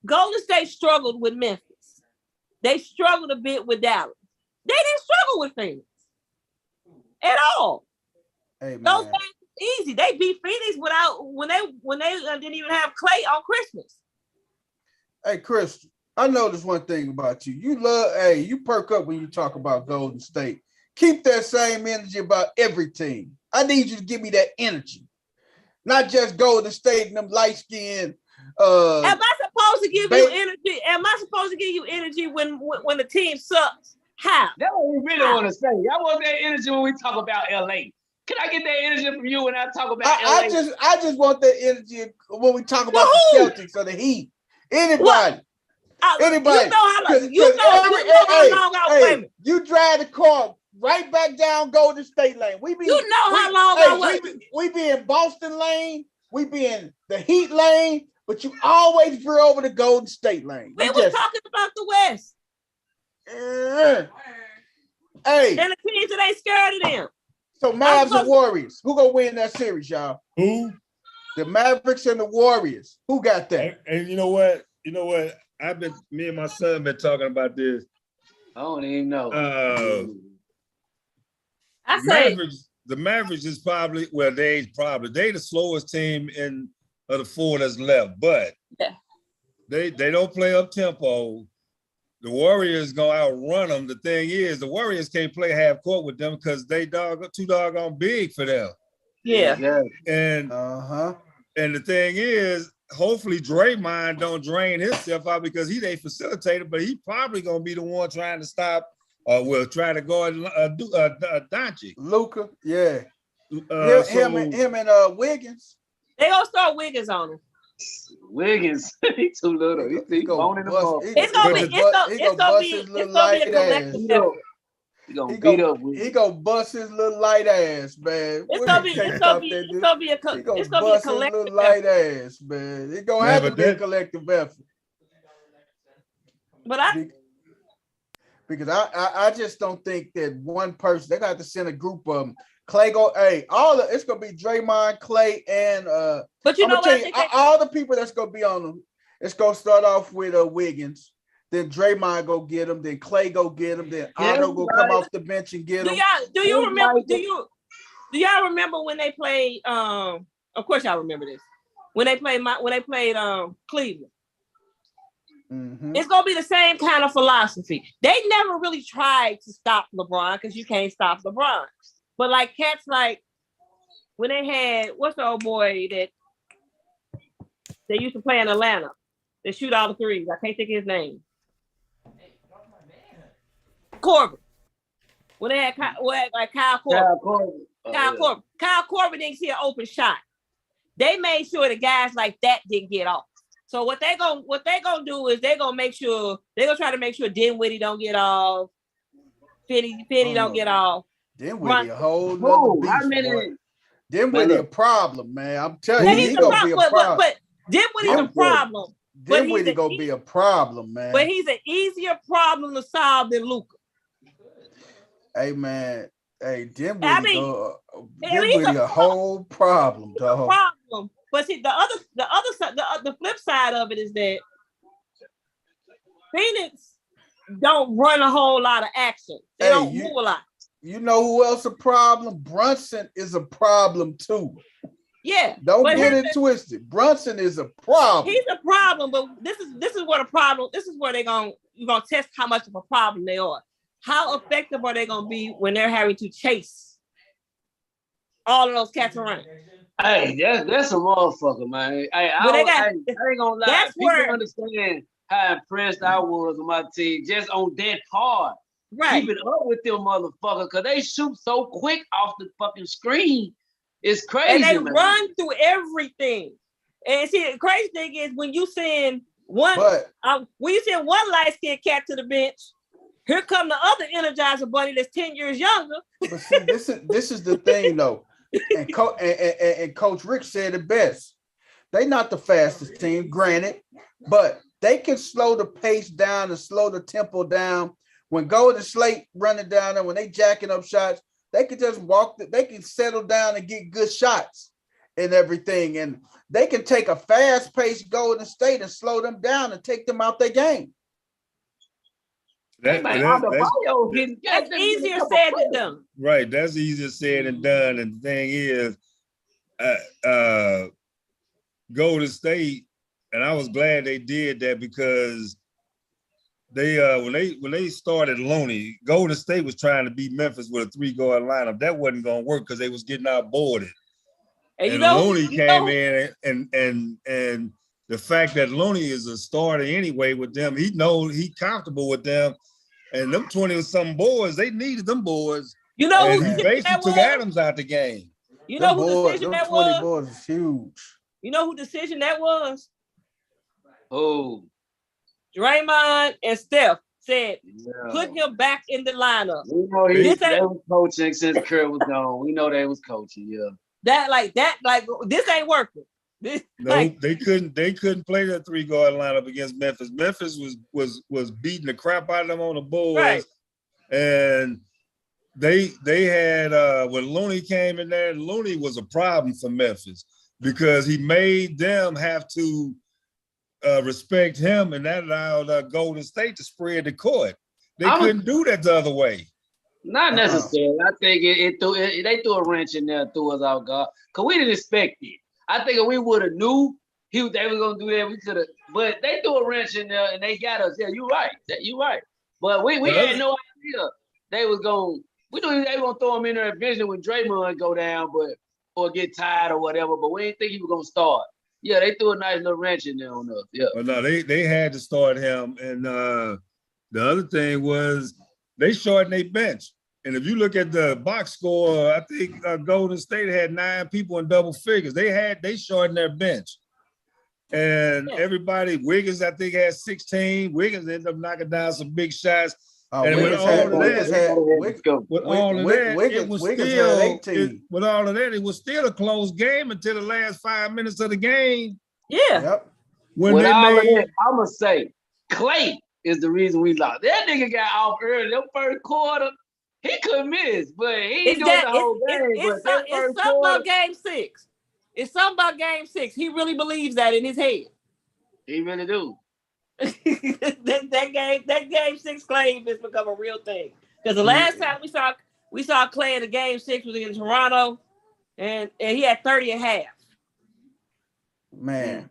Golden State struggled with Memphis. They struggled a bit with Dallas. They didn't struggle with Phoenix at all. Hey, man. Those games easy. They beat Phoenix when they didn't even have Clay on Christmas. Hey, Chris, I noticed one thing about you. You perk up when you talk about Golden State. Keep that same energy about every team. I need you to give me that energy. Not just Golden State and them light-skinned. Am I supposed to give you energy? Am I supposed to give you energy when the team sucks? How? That's what we really want to say. I want that energy when we talk about LA. Can I get that energy from you when I talk about LA? I just want that energy when we talk about the Celtics or the Heat. Anybody. Anybody. You know how long you drive the car right back down Golden State lane. How long I wait. We be in Boston lane. We be in the Heat lane. But you always veer over the Golden State lane. We were talking about the West. Hey. And the teams that ain't scared of them. So Mavs and Warriors. Who gonna win that series, y'all? Who? The Mavericks and the Warriors. Who got that? And you know what? Me and my son been talking about this. I don't even know. The Mavericks is probably they the slowest team of the four that's left, but they don't play up tempo. The Warriors gonna outrun them. The thing is, the Warriors can't play half court with them because they too doggone big for them. Yeah. And and the thing is, hopefully Draymond don't drain himself out because he ain't facilitator, but he probably gonna be the one trying to stop or try to guard Doncic. Luka, yeah. Him and Wiggins. They gonna start Wiggins on him. Wiggins, he's too little. He's boning the ball. It's gonna be a collective effort. He gonna beat up with. He gonna bust his little light ass, man. It's gonna be a collective little light ass, man. It's gonna have to be a collective effort. But because I just don't think that one person. They got to send a group of them. Clay it's gonna be Draymond, Clay, and but you know what? All the people that's gonna be on them. It's gonna start off with Wiggins, then Draymond go get him, then Clay go get him, then Otto go come off the bench and get him. Do y'all remember when they played? Of course, y'all remember this. When they played Cleveland. Mm-hmm. It's gonna be the same kind of philosophy. They never really tried to stop LeBron because you can't stop LeBron. But like cats, like when they had what's the old boy that they used to play in Atlanta, they shoot all the threes. I can't think of his name. Corbin. When they had Kyle Corbin. Kyle Corbin didn't see an open shot. They made sure the guys like that didn't get off. So what they gonna do is they're gonna try to make sure Dinwiddie don't get off, Penny don't get off. Dinwiddie a whole nother beast. Dinwiddie a problem, man. I'm telling you, he's gonna be a problem. But Dinwiddie's a problem. Dinwiddie gonna be a problem, man. But he's an easier problem to solve than Luka. Hey, man. Hey, Dinwiddie a whole problem, dog. Problem. But see, the flip side of it is that Phoenix don't run a whole lot of action. They don't move a lot. You know who else a problem? Brunson is a problem too. Yeah. Don't get it twisted. Brunson is a problem. He's a problem, but this is what a problem. This is where you're gonna test how much of a problem they are. How effective are they gonna be when they're having to chase all of those cats around? Hey, that's a motherfucker, man. Hey, When they got, I ain't gonna lie. that's People where, understand how impressed I was with my team just on that part. right. Keep it up with them motherfuckers, because they shoot so quick off the fucking screen. It's crazy, And they man. run through everything. And see, the crazy thing is when you send one light-skinned cat to the bench, here come the other Energizer Bunny that's 10 years younger. But see, this is the thing though. And Coach Rick said it best. They not the fastest team, granted, but they can slow the pace down and slow the tempo down. When Golden State running down there, when they jacking up shots, they can just they can settle down and get good shots and everything. And they can take a fast-paced Golden State and slow them down and take them out their game. That's easier said than done. Right, that's easier said than done. And the thing is, Golden State, and I was glad they did that, because they when they started Looney, Golden State was trying to beat Memphis with a 3-guard lineup. That wasn't gonna work because they was getting outboarded. And Looney came in and the fact that Looney is a starter anyway with them, he knows he comfortable with them. And them 20-something boys, they needed them boys. You know, and he basically took Adams out the game. You know who decision that was? Boys is huge. You know who decision that was? Oh, Draymond and Steph said, put him back in the lineup. We know they was coaching since Kerr was gone. We know they was coaching, yeah. This ain't working. They couldn't play that 3-guard lineup against Memphis. Memphis was beating the crap out of them on the boards, right. And they had when Looney came in there, Looney was a problem for Memphis because he made them have to respect him, and that allowed Golden State to spread the court. They couldn't do that the other way. Not necessarily. I think they threw a wrench in there and threw us out guard because we didn't expect it. I think if we would have knew they were gonna do that, we could have. But they threw a wrench in there and they got us. Yeah, you're right. But we had no idea they was going. We knew they were gonna throw him in there eventually when Draymond go down, or get tired or whatever. But we didn't think he was gonna start. Yeah, they threw a nice little wrench in there on us. Yeah. But no, they had to start him, and the other thing was they shortened their bench. And if you look at the box score, I think Golden State had 9 people in double figures. They shortened their bench. And everybody, Wiggins, I think, had 16. Wiggins ended up knocking down some big shots. And with all of that, it was still a close game until the last 5 minutes of the game. Yeah. Yep. I'm gonna say Clay is the reason we lost. That nigga got off early. That first quarter, he couldn't miss, but he ain't doing the whole game. It's something about game 6. It's something about game 6. He really believes that in his head. He really do. that game 6 Clay has become a real thing. Because the last time we saw Clay in the game 6 was in Toronto, and he had 30 and a half. Man,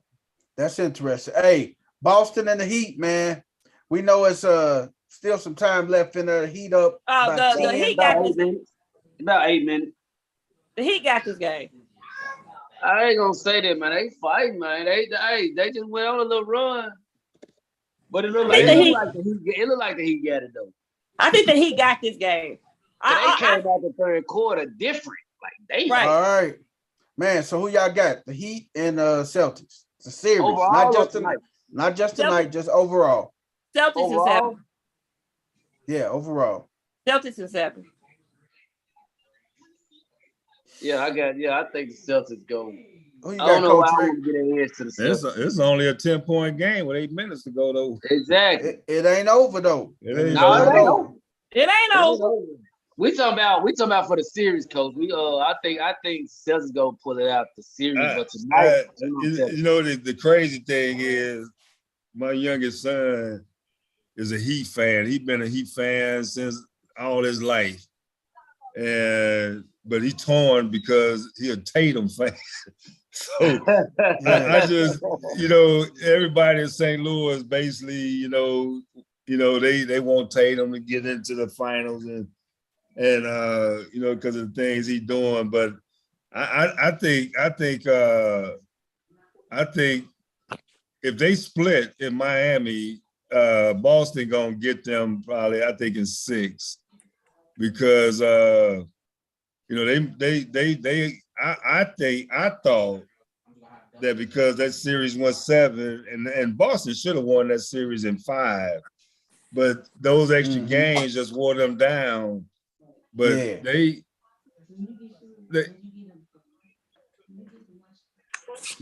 that's interesting. Hey, Boston and the Heat, man. We know it's still some time left in there to heat up. The Heat got this. About 8 minutes. The Heat got this game. I ain't gonna say that, man. They fight, man. They just went on a little run. But it looked like the Heat got it though. I think the Heat got this game. They came out the third quarter different. Like they right. All right. Man, so who y'all got? The Heat and Celtics. It's a series. Overall, not just tonight, just overall. Celtics and 7. Yeah, overall. Celtics and 7. Yeah, I think the Celtics go. Who you I don't got, know why Coach I Rick? want to get their edge to the Celtics. It's only a 10-point game with 8 minutes to go, though. Exactly. It ain't over though. It ain't over. It ain't over. We talking about for the series, Coach. I think Celtics gonna pull it out the series, but tonight. The crazy thing is, my youngest son is a Heat fan. He's been a Heat fan since all his life, but he's torn because he's a Tatum fan. So I just, everybody in St. Louis basically, they want Tatum to get into the finals and because of the things he's doing. But I think if they split in Miami, Boston gonna get them probably, I think, in 6, because I thought that because that series went 7 and Boston should have won that series in 5, but those extra games just wore them down. But they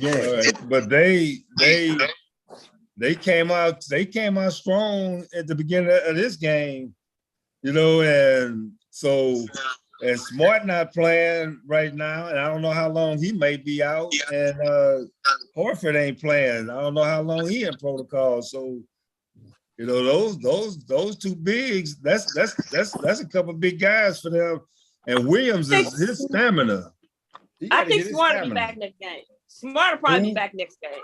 all right, but they came out strong at the beginning of this game, and so, and Smart not playing right now, and I don't know how long he may be out, and Horford ain't playing. I don't know how long he in protocol. So, those two bigs, that's a couple of big guys for them. And Williams is his stamina. I think Smart will be back next game. Smart will probably be back next game.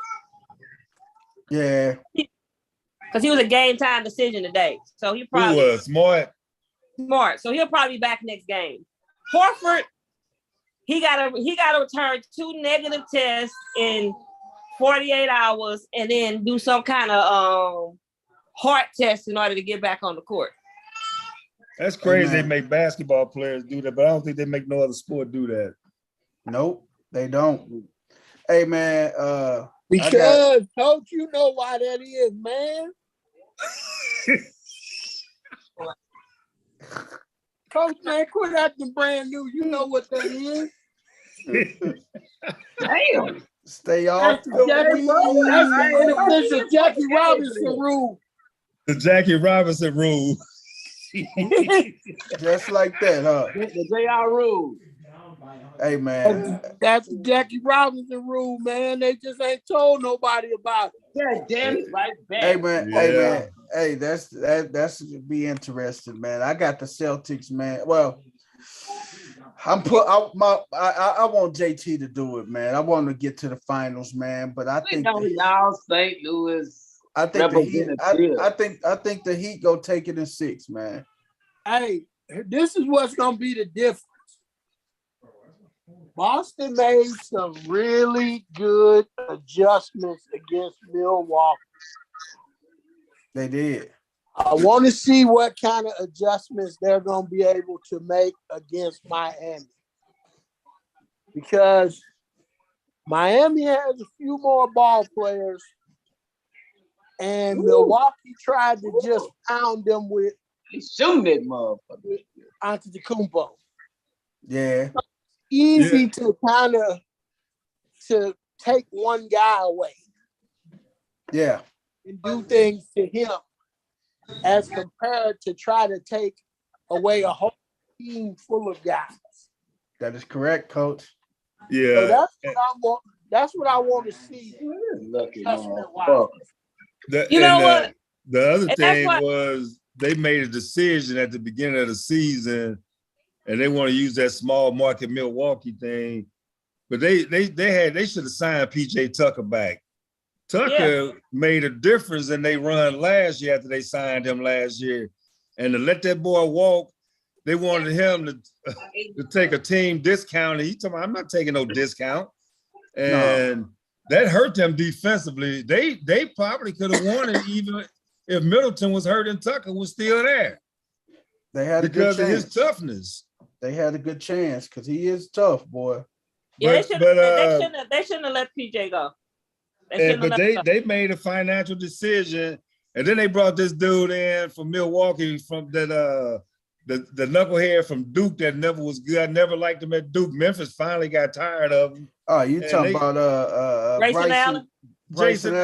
Yeah. Because he was a game time decision today. So he probably Who was Smart? So he'll probably be back next game. Horford, he gotta return 2 negative tests in 48 hours and then do some kind of heart test in order to get back on the court. That's crazy. They make basketball players do that, but I don't think they make no other sport do that. Nope, they don't. Hey man, because Coach, you know why that is, man. Coach, man, quit acting brand new. You know what that is. Damn. Stay off. That's the Jackie Robinson rule. The Jackie Robinson rule. Just like that, huh? The JR rule. Hey man, that's the Jackie Robinson rule, man. They just ain't told nobody about it. Yeah, damn it, right back. Hey man, hey, that's be interesting, man. I got the Celtics, man. Well, I want JT to do it, man. I want to get to the finals, man. But I think y'all St. Louis. I think the Heat. I think the Heat go take it in 6, man. Hey, this is what's gonna be the difference. Boston made some really good adjustments against Milwaukee. They did. I want to see what kind of adjustments they're going to be able to make against Miami. Because Miami has a few more ball players, and Milwaukee tried to just pound them with shooting that motherfucker. Antetokounmpo. Yeah. Easy to kind of to take one guy away. Yeah. And do things to him as compared to try to take away a whole team full of guys. That is correct, Coach. Yeah. So that's what I want to see. Lucky what? The other thing was they made a decision at the beginning of the season, and they want to use that small market Milwaukee thing, but they should have signed PJ Tucker back. Tucker made a difference in they run last year after they signed him last year, and to let that boy walk, they wanted him to take a team discount. And he told me, "I'm not taking no discount," and that hurt them defensively. They probably could have won it even if Middleton was hurt and Tucker was still there. They had because of his toughness. They had a good chance because he is tough, boy. Yeah, they shouldn't have let PJ go. They made a financial decision, and then they brought this dude in from Milwaukee, from that the knucklehead from Duke that never was good. I never liked him at Duke. Memphis finally got tired of him. Oh, you talking about Grayson Allen? Bryson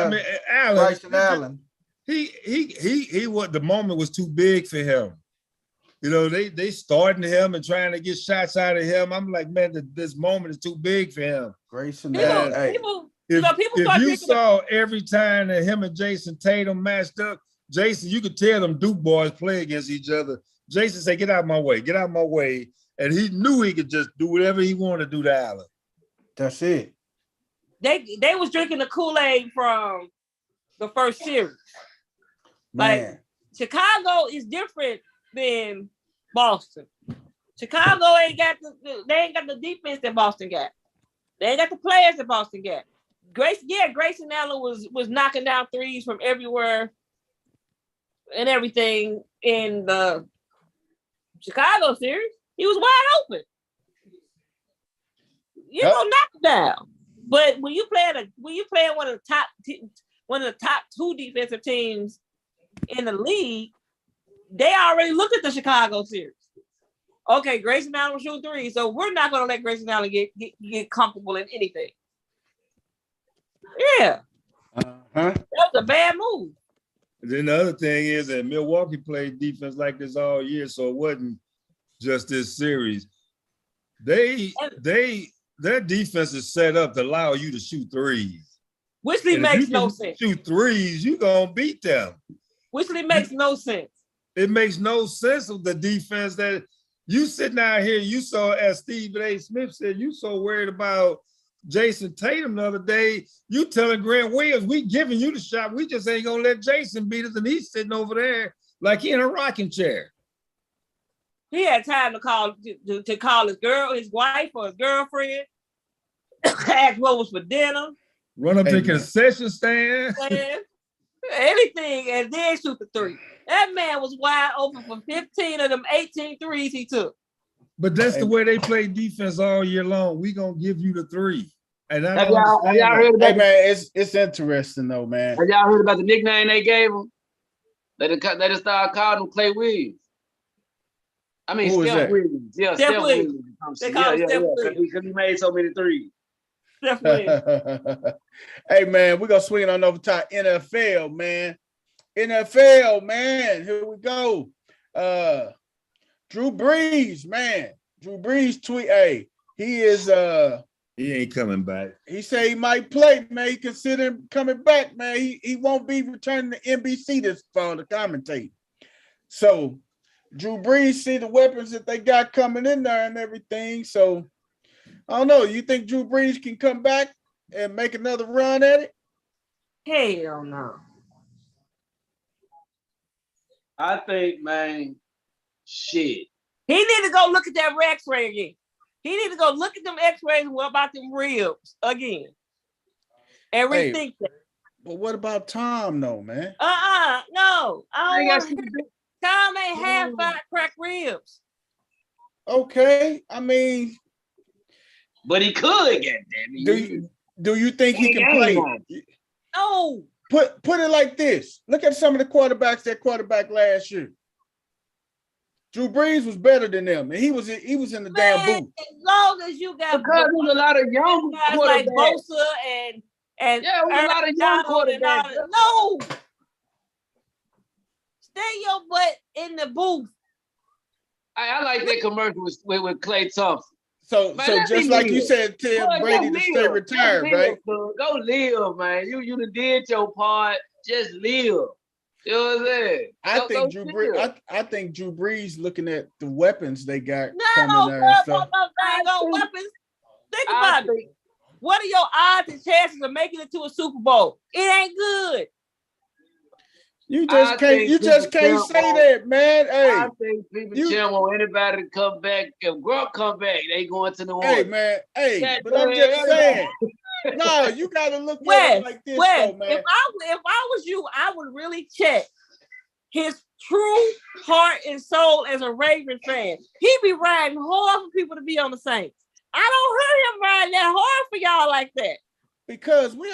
Allen. He what the moment was too big for him. They starting him and trying to get shots out of him. I'm like, man, this moment is too big for him. Grayson Allen. If you saw every time that him and Jason Tatum matched up, Jason, you could tell them Duke boys play against each other. Jason said, get out of my way, get out of my way. And he knew he could just do whatever he wanted to do to Allen. That's it. They was drinking the Kool-Aid from the first series. Man. Like, Chicago is different than Boston. Chicago ain't got the defense that Boston got. They ain't got the players that Boston got. Grayson Allen was knocking down threes from everywhere and everything in the Chicago series. He was wide open. You gonna knock it down. But when you play one of the top two defensive teams in the league, they already looked at the Chicago series. Okay, Grayson Allen will shoot three, so we're not gonna let Grayson Allen get comfortable in anything. Yeah. That was a bad move. Then the other thing is that Milwaukee played defense like this all year, so it wasn't just this series. Their defense is set up to allow you to shoot threes. Which makes no sense. Shoot threes, you're gonna beat them. Which makes no sense. It makes no sense of the defense that you sitting out here. You saw, as Stephen A. Smith said, you so worried about Jason Tatum the other day. You telling Grant Williams, we giving you the shot. We just ain't gonna let Jason beat us, and he's sitting over there like he in a rocking chair. He had time to call his wife or his girlfriend, ask what was for dinner, run up to the concession stand, anything, and then shoot the three. That man was wide open for 15 of them 18 threes he took. But that's the way they play defense all year long. We gonna give you the three. And have y'all heard about it's interesting though, man. Have y'all heard about the nickname they gave him? They just started calling him Clay Williams. I mean, Steph Williams. Yeah, Steph Williams. They call him Steph Williams. Because he made so many threes. Steph Williams. Hey, man, we're going to swing on over to NFL, man. NFL, man. Here we go. Drew Brees, man. Drew Brees tweet, hey, he ain't coming back. He said he might play, man. He consider coming back, man. He won't be returning to NBC this fall to commentate. So Drew Brees see the weapons that they got coming in there and everything. So I don't know. You think Drew Brees can come back and make another run at it? Hell no. I think, man, shit. He need to go look at that X-ray again. He need to go look at them X-rays and what about them ribs again and rethink that. But what about Tom, though, man? No. I don't want to. Tom ain't have 5 cracked ribs. Okay, I mean, but he could get them. Do you think he can play? No. Put it like this. Look at some of the quarterbacks that quarterback last year. Drew Brees was better than them, and he was in the damn booth. As long as you got because there's a lot of young guys like Bosa and yeah, a lot of young quarterbacks. No. Stay your butt in the booth. I like that commercial with Klay Thompson. So just like you said, tell Brady to stay retired, right? Go live, man. You done did your part. Just live. You know what I'm saying? I think Drew Brees looking at the weapons they got coming there. Weapons. Think about it. What are your odds and chances of making it to a Super Bowl? It ain't good. You just can't say that, man. Hey, I think people chill want anybody to come back. If Grubb come back, they going to New Orleans. Hey, man. Hey, but I'm just saying. No, you got to look at it like this, though, man. If I was you, I would really check his true heart and soul as a Raven fan. He be riding hard for people to be on the Saints. I don't hear him riding that hard for y'all like that. Because we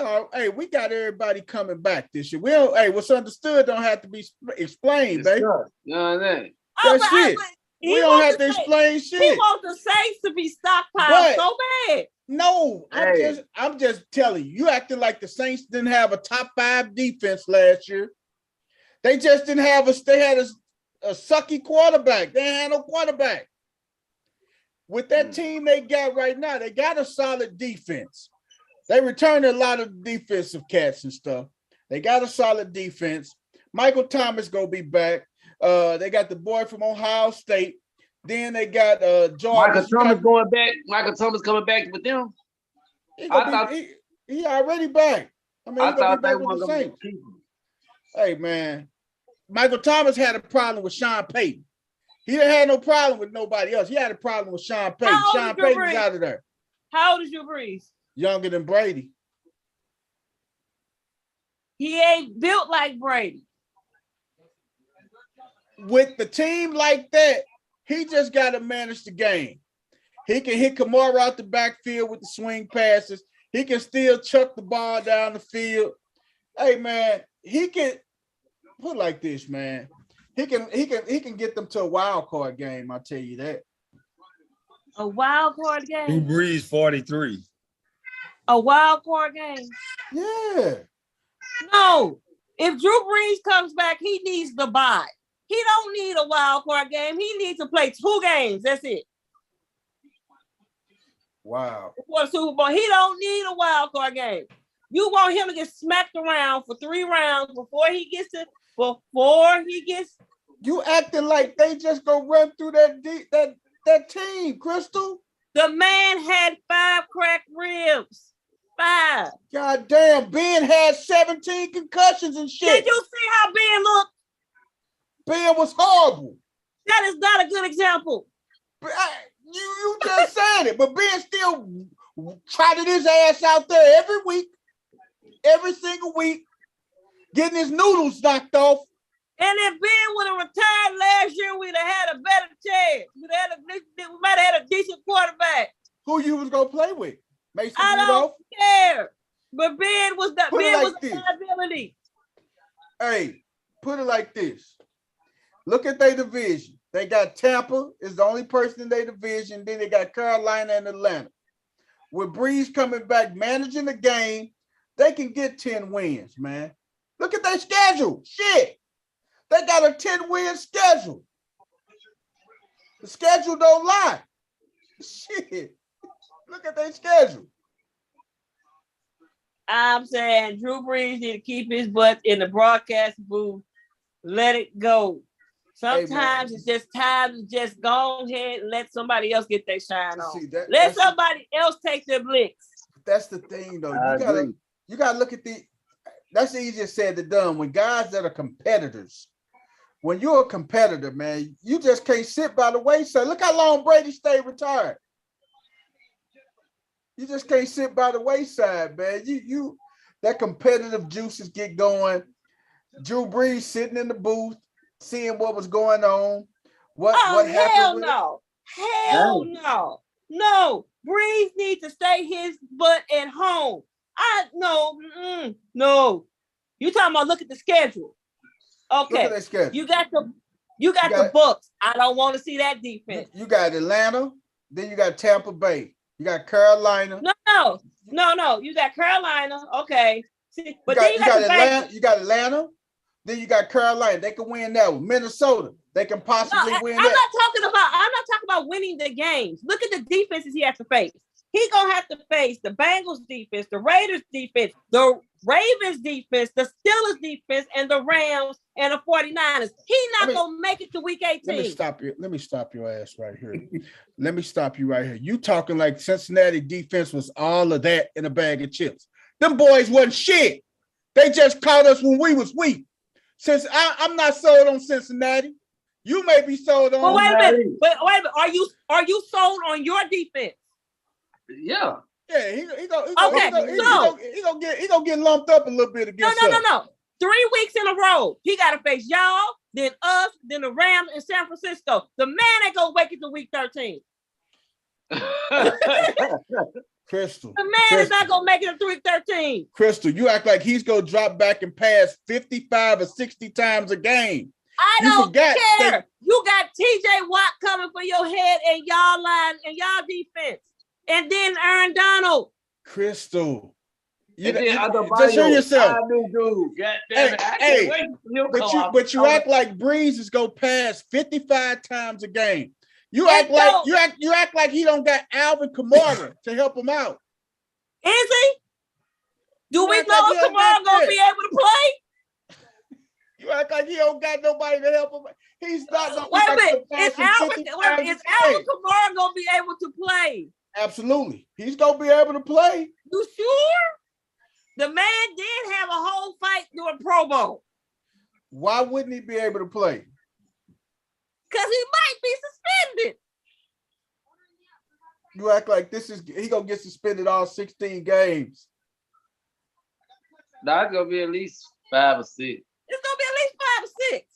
got everybody coming back this year. What's understood don't have to be explained, baby. You know what I mean? That's it. We don't have to explain shit. He wants the Saints to be stockpiled so bad. No, I'm just telling you. You acting like the Saints didn't have a top 5 defense last year. They just didn't have they had a sucky quarterback. They ain't had no quarterback. With that team they got right now, they got a solid defense. They returned a lot of defensive cats and stuff. They got a solid defense. Michael Thomas gonna be back. They got the boy from Ohio State. Then they got Jordan. Michael Thomas going back. Michael Thomas coming back with them. He already back. I mean, he's gonna be back with the Saints. Hey, man. Michael Thomas had a problem with Sean Payton. He didn't have no problem with nobody else. He had a problem with Sean Payton. Sean Payton was out of there. How old is Drew Brees? Younger than Brady. He ain't built like Brady. With the team like that, he just got to manage the game. He can hit Kamara out the backfield with the swing passes. He can still chuck the ball down the field. Hey man, he can put it like this, man. He can get them to a wild card game. I'll tell you that. A wild card Drew game. Brees 43. A wild card game. Yeah. No. If Drew Brees comes back, he needs the bye. He don't need a wild card game. He needs to play 2 games. That's it. Wow. For the Super Bowl, he don't need a wild card game. You want him to get smacked around for 3 rounds before he gets. You acting like they just go run through that team, Crystal. The man had 5 cracked ribs. 5. God damn, Ben had 17 concussions and shit. Did you see how Ben looked? Ben was horrible. That is not a good example. You just said it, but Ben still trotted his ass out there every week, every single week, getting his noodles knocked off. And if Ben would have retired last year, we'd have had a better chance. We might have had a decent quarterback. Who you was gonna play with? Mason I Rudolph? don't care. But Ben was the this. liability. Hey, put it like this. Look at their division. They got Tampa is the only person in their division. Then they got Carolina and Atlanta. With Brees coming back, managing the game, they can get 10 wins, man. Look at their schedule. Shit. They got a 10-win schedule. The schedule don't lie. Shit. Look at their schedule. I'm saying Drew Brees need to keep his butt in the broadcast booth. Let it go. Sometimes it's just time to just go ahead and let somebody else get their shine on. See, let somebody else take their licks. That's the thing, though. You gotta look at that's easier said than done. When guys that are competitors, when you're a competitor, man, you just can't sit by the wayside. Look how long Brady stayed retired. You just can't sit by the wayside, man. You that competitive juices get going. Drew Brees sitting in the booth, seeing what was going on. What happened? Hell no. Hell no. No. Brees needs to stay his butt at home. No. You talking about look at the schedule. Okay. Look at that schedule. You got the Bucks. I don't want to see that defense. You got Atlanta, then you got Tampa Bay. You got Carolina. No. You got Carolina. Okay. See, but you got Atlanta. Then you got Carolina. They can win that one. Minnesota. They can possibly win that. I'm not talking about winning the games. Look at the defenses he has to face. He's gonna have to face the Bengals defense, the Raiders defense, the Ravens defense, the Steelers defense, and the Rams and the 49ers. He's not gonna make it to week 18. Let me stop your ass right here. Let me stop you right here. You talking like Cincinnati defense was all of that in a bag of chips. Them boys wasn't shit. They just caught us when we was weak. Since I'm not sold on Cincinnati. You may be sold on. Well, wait a minute. Are you sold on your defense? Yeah. Yeah, he gonna get lumped up a little bit against us. No. 3 weeks in a row. He gotta face y'all, then us, then the Rams in San Francisco. The man ain't gonna wake it to week 13. Crystal. The man is not gonna make it to week 13. Crystal, you act like he's gonna drop back and pass 55 or 60 times a game. I don't care. You got TJ Watt coming for your head and y'all line and y'all defense. And then Aaron Donald. Crystal. Just show yourself. But you act like Brees is gonna pass 55 times a game. You act like he don't got Alvin Kamara to help him out. Is he? Do we know if Kamara gonna be able to play? You act like he don't got nobody to help him. He's not. Wait a minute. Is Alvin Kamara gonna be able to play? Absolutely. He's gonna be able to play. You sure? The man did have a whole fight doing Pro Bowl. Why wouldn't he be able to play? Because he might be suspended. You act like he gonna get suspended all 16 games. Nah, it's gonna be at least 5 or 6. It's gonna be at least 5 or 6.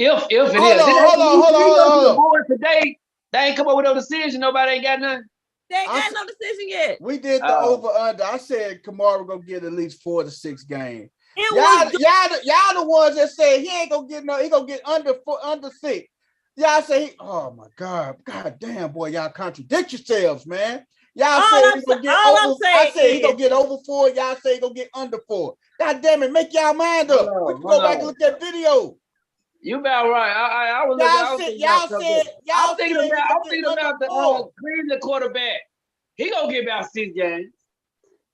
If it is. Hold on. Board today, they ain't come up with no decision. Nobody ain't got nothing. They ain't got no decision yet. We did the over-under. I said Kamara gonna get at least 4 to 6 games. Y'all the ones that said he ain't gonna get he gonna get under 6. Y'all say, oh my God damn boy, y'all contradict yourselves, man. Y'all say he gonna get over. I say he gonna get over 4. Y'all say he gonna get under 4. God damn it, make y'all mind up. We can go back and look at video. You about right. I was I'm thinking about the Cleveland quarterback. He gonna get about 6 games.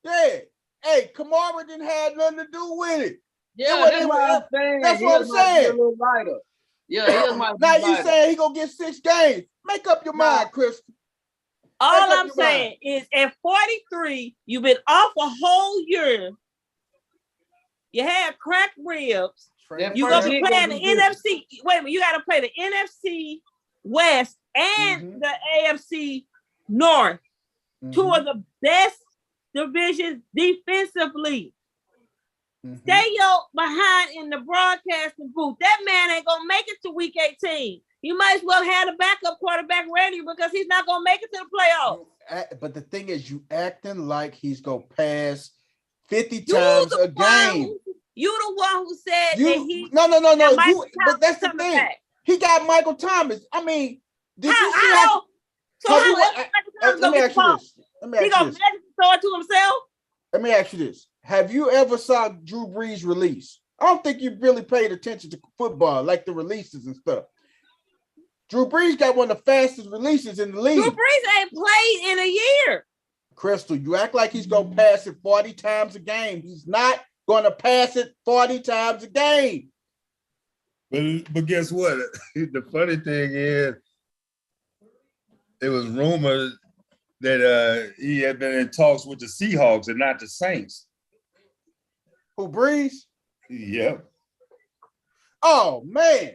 Yeah. Hey, Kamara didn't have nothing to do with it. Yeah, that's what I'm saying. That's what I'm saying. A little lighter. Yeah, now you saying he gonna get 6 games. Make up your mind, Crystal. All I'm saying is at 43, you've been off a whole year. You had cracked ribs. You're gonna be playing the NFC. Wait a minute, you gotta play the NFC West and the AFC North. 2 of the best divisions defensively. Stay your behind in the broadcasting booth. That man ain't gonna make it to week 18. You might as well have a backup quarterback ready because he's not gonna make it to the playoffs. But the thing is, you acting like he's gonna pass 50 times a game. You the one who said that he. No. But that's the thing. Back. He got Michael Thomas. I mean, did you see how? Let me ask you this. He gonna throw it to himself. Let me ask you this. Have you ever saw Drew Brees release? I don't think you really paid attention to football, like the releases and stuff. Drew Brees got one of the fastest releases in the league. Drew Brees ain't played in a year. Crystal, you act like he's going to pass it 40 times a game. He's not going to pass it 40 times a game. But guess what? The funny thing is, it was rumored that he had been in talks with the Seahawks and not the Saints. Who, Brees? Yep. Oh, man.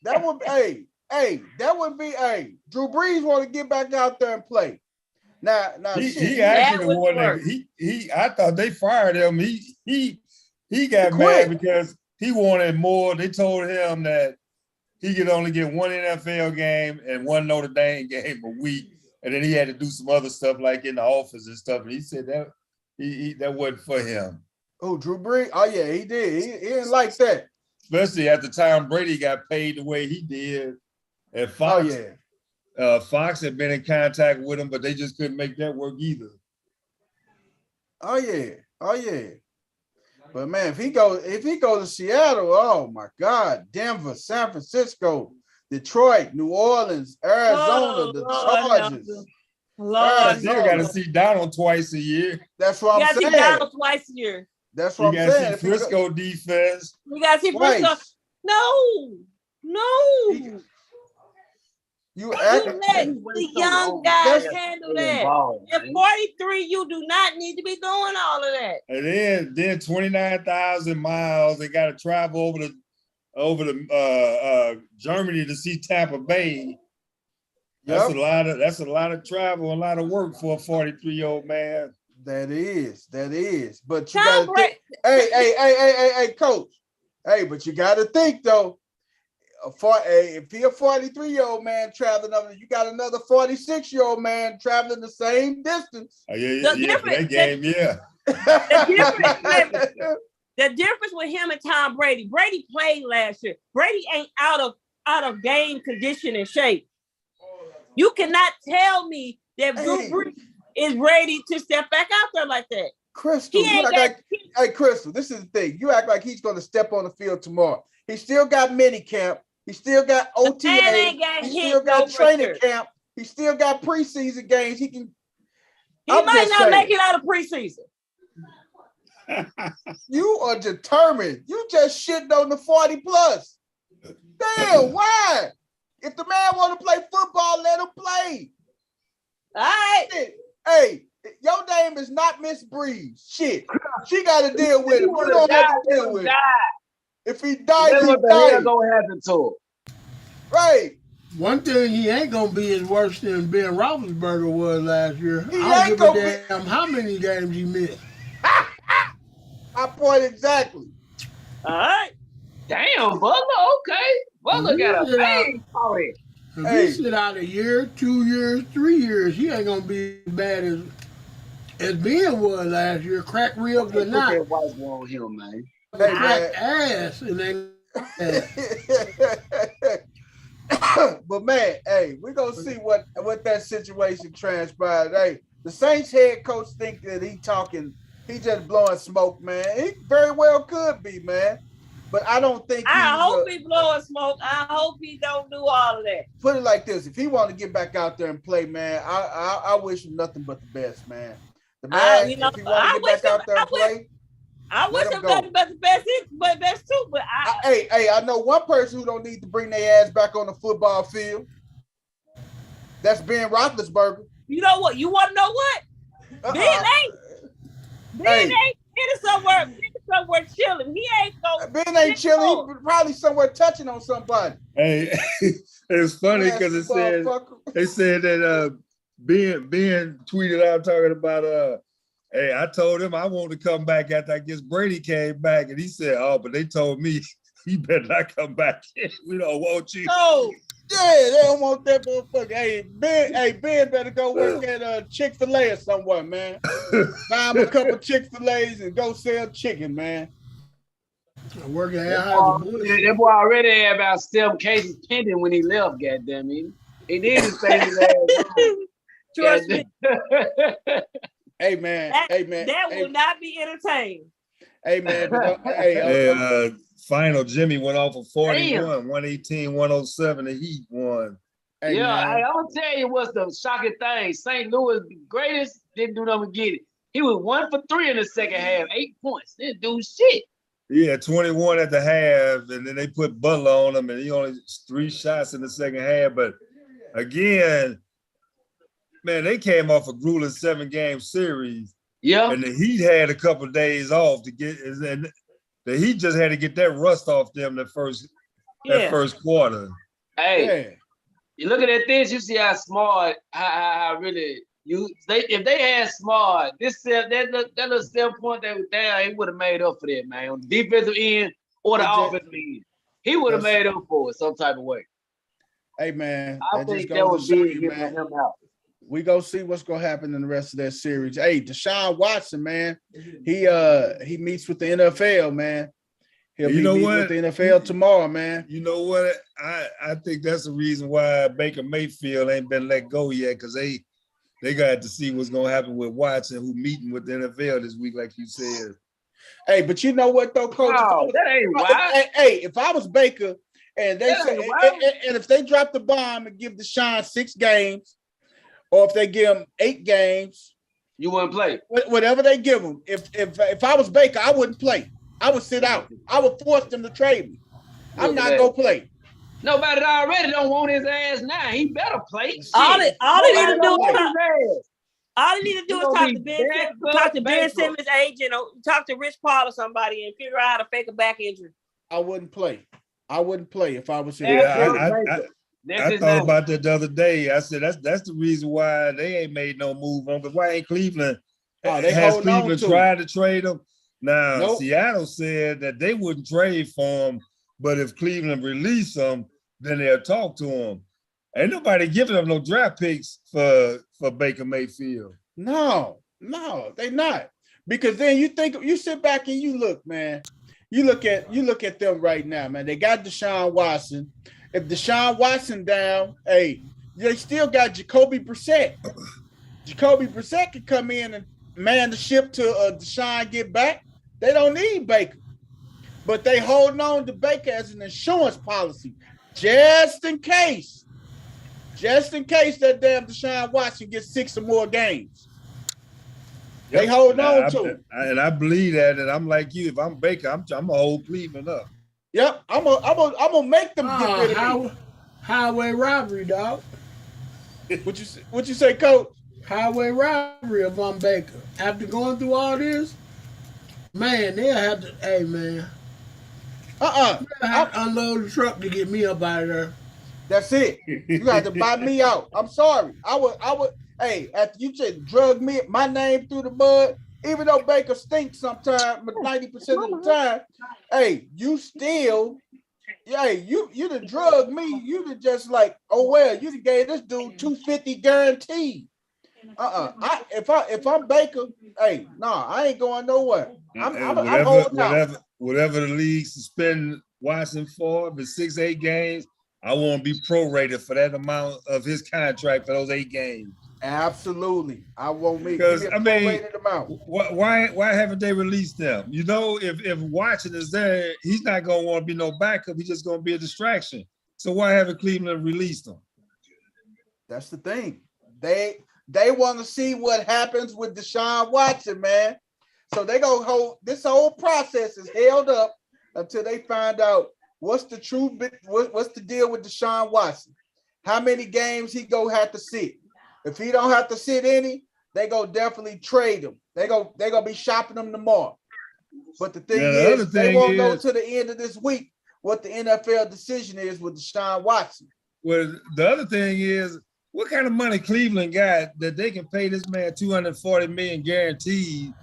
That would be Drew Brees want to get back out there and play. Now he actually the one that I thought they fired him. He got mad because he wanted more. They told him that he could only get 1 NFL game and 1 Notre Dame game a week, and then he had to do some other stuff like in the office and stuff. And he said that that wasn't for him. Oh, Drew Brees? Oh yeah, he did. He didn't like that. Especially at the time Brady got paid the way he did at Fox. Oh, yeah. Fox had been in contact with him, but they just couldn't make that work either. Oh yeah. But man, if he goes to Seattle, oh my God, Denver, San Francisco, Detroit, New Orleans, Arizona, the Chargers. Lord, still got to see Donald twice a year. That's what I'm saying. You got to see Donald twice a year. That's what I'm saying. See Frisco defense. You got to see Frisco. No. You let the young guys handle that. At 43, you do not need to be doing all of that. And then 29,000 miles. They got to travel over to Germany to see Tampa Bay. That's a lot of travel, a lot of work for a 43-year-old man. That is. But you got to think. Hey, coach. Hey, but you got to think though. If you're a 43-year-old man traveling over, you got another 46-year-old man traveling the same distance. For that game, yeah. The difference with him and Tom Brady. Brady played last year. Brady ain't out of game condition and shape. You cannot tell me that Drew Brees is ready to step back out there like that. Crystal, Crystal, this is the thing. You act like he's going to step on the field tomorrow. He still got mini camp. He still got OTA. He still got training camp. He still got preseason games. He might not make it out of preseason. You are determined. You just shitting on the 40 plus. Damn, why? If the man want to play football, let him play. All right. Hey, your name is not Miss Breeze. Shit. She got to deal with him. You don't have to deal with him. If he dies, what the hell gonna happen to him? Right. One thing he ain't gonna be is worse than Ben Roethlisberger was last year. He I ain't don't give gonna a damn how many games he missed. My point exactly. All right. Damn, Butler. Okay, Butler got a pain for it. If Hey. he sit out a year, 2 years, 3 years, he ain't gonna be as bad as Ben was last year. Crack ribs or Put not. that white boy on him, man. Hey, Crack man. ass and then But man, hey, we gonna see what that situation transpired. Hey, the Saints head coach think that he just blowing smoke, man. He very well could be, man. But I don't think I hope he blowing smoke. I hope he don't do all of that. Put it like this: if he want to get back out there and play, man, I wish him nothing but the best, man. The man, if he want to get back out there and play, I wish him nothing but the best too. But I know one person who don't need to bring their ass back on the football field. That's Ben Roethlisberger. You know what? You want to know what? Ben ain't somewhere chilling. He ain't going. Ben ain't chilling. He probably somewhere touching on somebody. Hey, it's funny because they said that Ben tweeted out talking about hey, I told him I want to come back after I guess Brady came back, and he said, "Oh, but they told me you better not come back. We don't want you." No. Yeah, they don't want that motherfucker. Hey, Ben better go work at Chick-fil-A or somewhere, man. Buy him a couple Chick-fil-A's and go sell chicken, man. Working that boy already had about 7 cases pending when he left, goddamn it. He did the same. Trust me. Hey man, that will not be entertained. Hey man, final Jimmy went off of 41, 118, 107. The Heat won. Hey, I'm gonna tell you what's the shocking thing. St. Louis greatest didn't do nothing to get it. He was 1 for 3 in the second half, 8 points. Didn't do shit. Yeah, 21 at the half, and then they put Butler on him, and he only 3 shots in the second half. But again, man, they came off a grueling 7-game series. Yeah. And the Heat had a couple of days off to get, and the Heat just had to get that rust off them that first quarter. Hey, you looking at this, you see how smart, how really if they had Smart, that little 7 point that was down, he would have made up for that, man. On the defensive end or the offensive end, he would have made up for it some type of way. Hey man, I think that was big getting him out. We go see what's gonna happen in the rest of that series. Hey, Deshaun Watson, man, he meets with the NFL, man. He'll be meeting with the NFL tomorrow, man. You know what? I think that's the reason why Baker Mayfield ain't been let go yet, because they got to see what's gonna happen with Watson, who meeting with the NFL this week, like you said. Hey, but you know what though, Coach? That ain't wild. Hey, if I was Baker and they say, and if they drop the bomb and give Deshaun 6 games, or if they give him 8 games, you wouldn't play. Whatever they give him. If I was Baker, I wouldn't play. I would sit out. I would force them to trade me. I'm not gonna play. Nobody already don't want his ass now. He better play. All they need to do is talk to Ben Simmons' agent, or talk to Rich Paul or somebody, and figure out how to fake a back injury. I wouldn't play if I was him. I thought about that the other day. I said that's the reason why they ain't made no move on. Because why ain't Cleveland? Has Cleveland tried to trade him? Now Seattle said that they wouldn't trade for him, but if Cleveland release him, then they'll talk to him. Ain't nobody giving them no draft picks for Baker Mayfield. No, they not. Because then you sit back and you look, man. You look at them right now, man. They got Deshaun Watson. If Deshaun Watson down, hey, they still got Jacoby Brissett. Jacoby Brissett can come in and man the ship to Deshaun get back. They don't need Baker. But they holding on to Baker as an insurance policy. Just in case that damn Deshaun Watson gets 6 or more games. Yep. They hold on to him. And I believe that, and I'm like you. If I'm Baker, I'm gonna hold Cleveland up. Yep, I'm gonna make them get rid of me. Highway robbery, dog. What you say, Coach? Highway robbery if I'm Baker. After going through all this, man, they'll have to. Hey, man. They'll have to unload the truck to get me up out of there. That's it. You got to buy me out. I'm sorry. I would. Hey, after you said drug me my name through the mud, even though Baker stinks sometimes, but 90% of the time, hey, you still, hey, you done drug me. You done just like, oh well, you done gave this dude 250 guaranteed. If I'm Baker, hey, I ain't going nowhere. I'm holding out. Whatever the league suspend Watson for, if it's 6-8 games, I want to be prorated for that amount of his contract for those 8 games. Absolutely, I won't make because a prorated amount. Why haven't they released them? You know, if Watson is there, he's not gonna want to be no backup. He's just gonna be a distraction. So why haven't Cleveland released him? That's the thing. They want to see what happens with Deshaun Watson, man. So they gonna hold this whole process is held up until they find out what's the deal with Deshaun Watson. How many games he gonna have to sit? If he don't have to sit any, they go definitely trade him. They gonna be shopping him tomorrow. But the thing is, they won't know to the end of this week what the NFL decision is with Deshaun Watson. Well, the other thing is, what kind of money Cleveland got that they can pay this man $240 million guaranteed,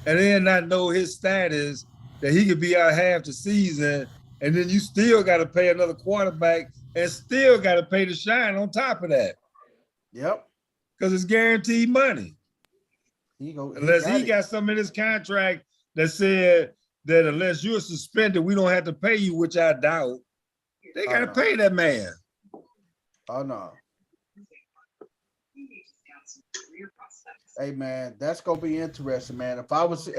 and then not know his status, that he could be out half the season, and then you still got to pay another quarterback and still got to pay the shine on top of that. Yep. Because it's guaranteed money. Unless he got something in his contract that said that unless you're suspended, we don't have to pay you, which I doubt. They got to pay that man. Oh, no. Hey, man, that's going to be interesting, man. If I was,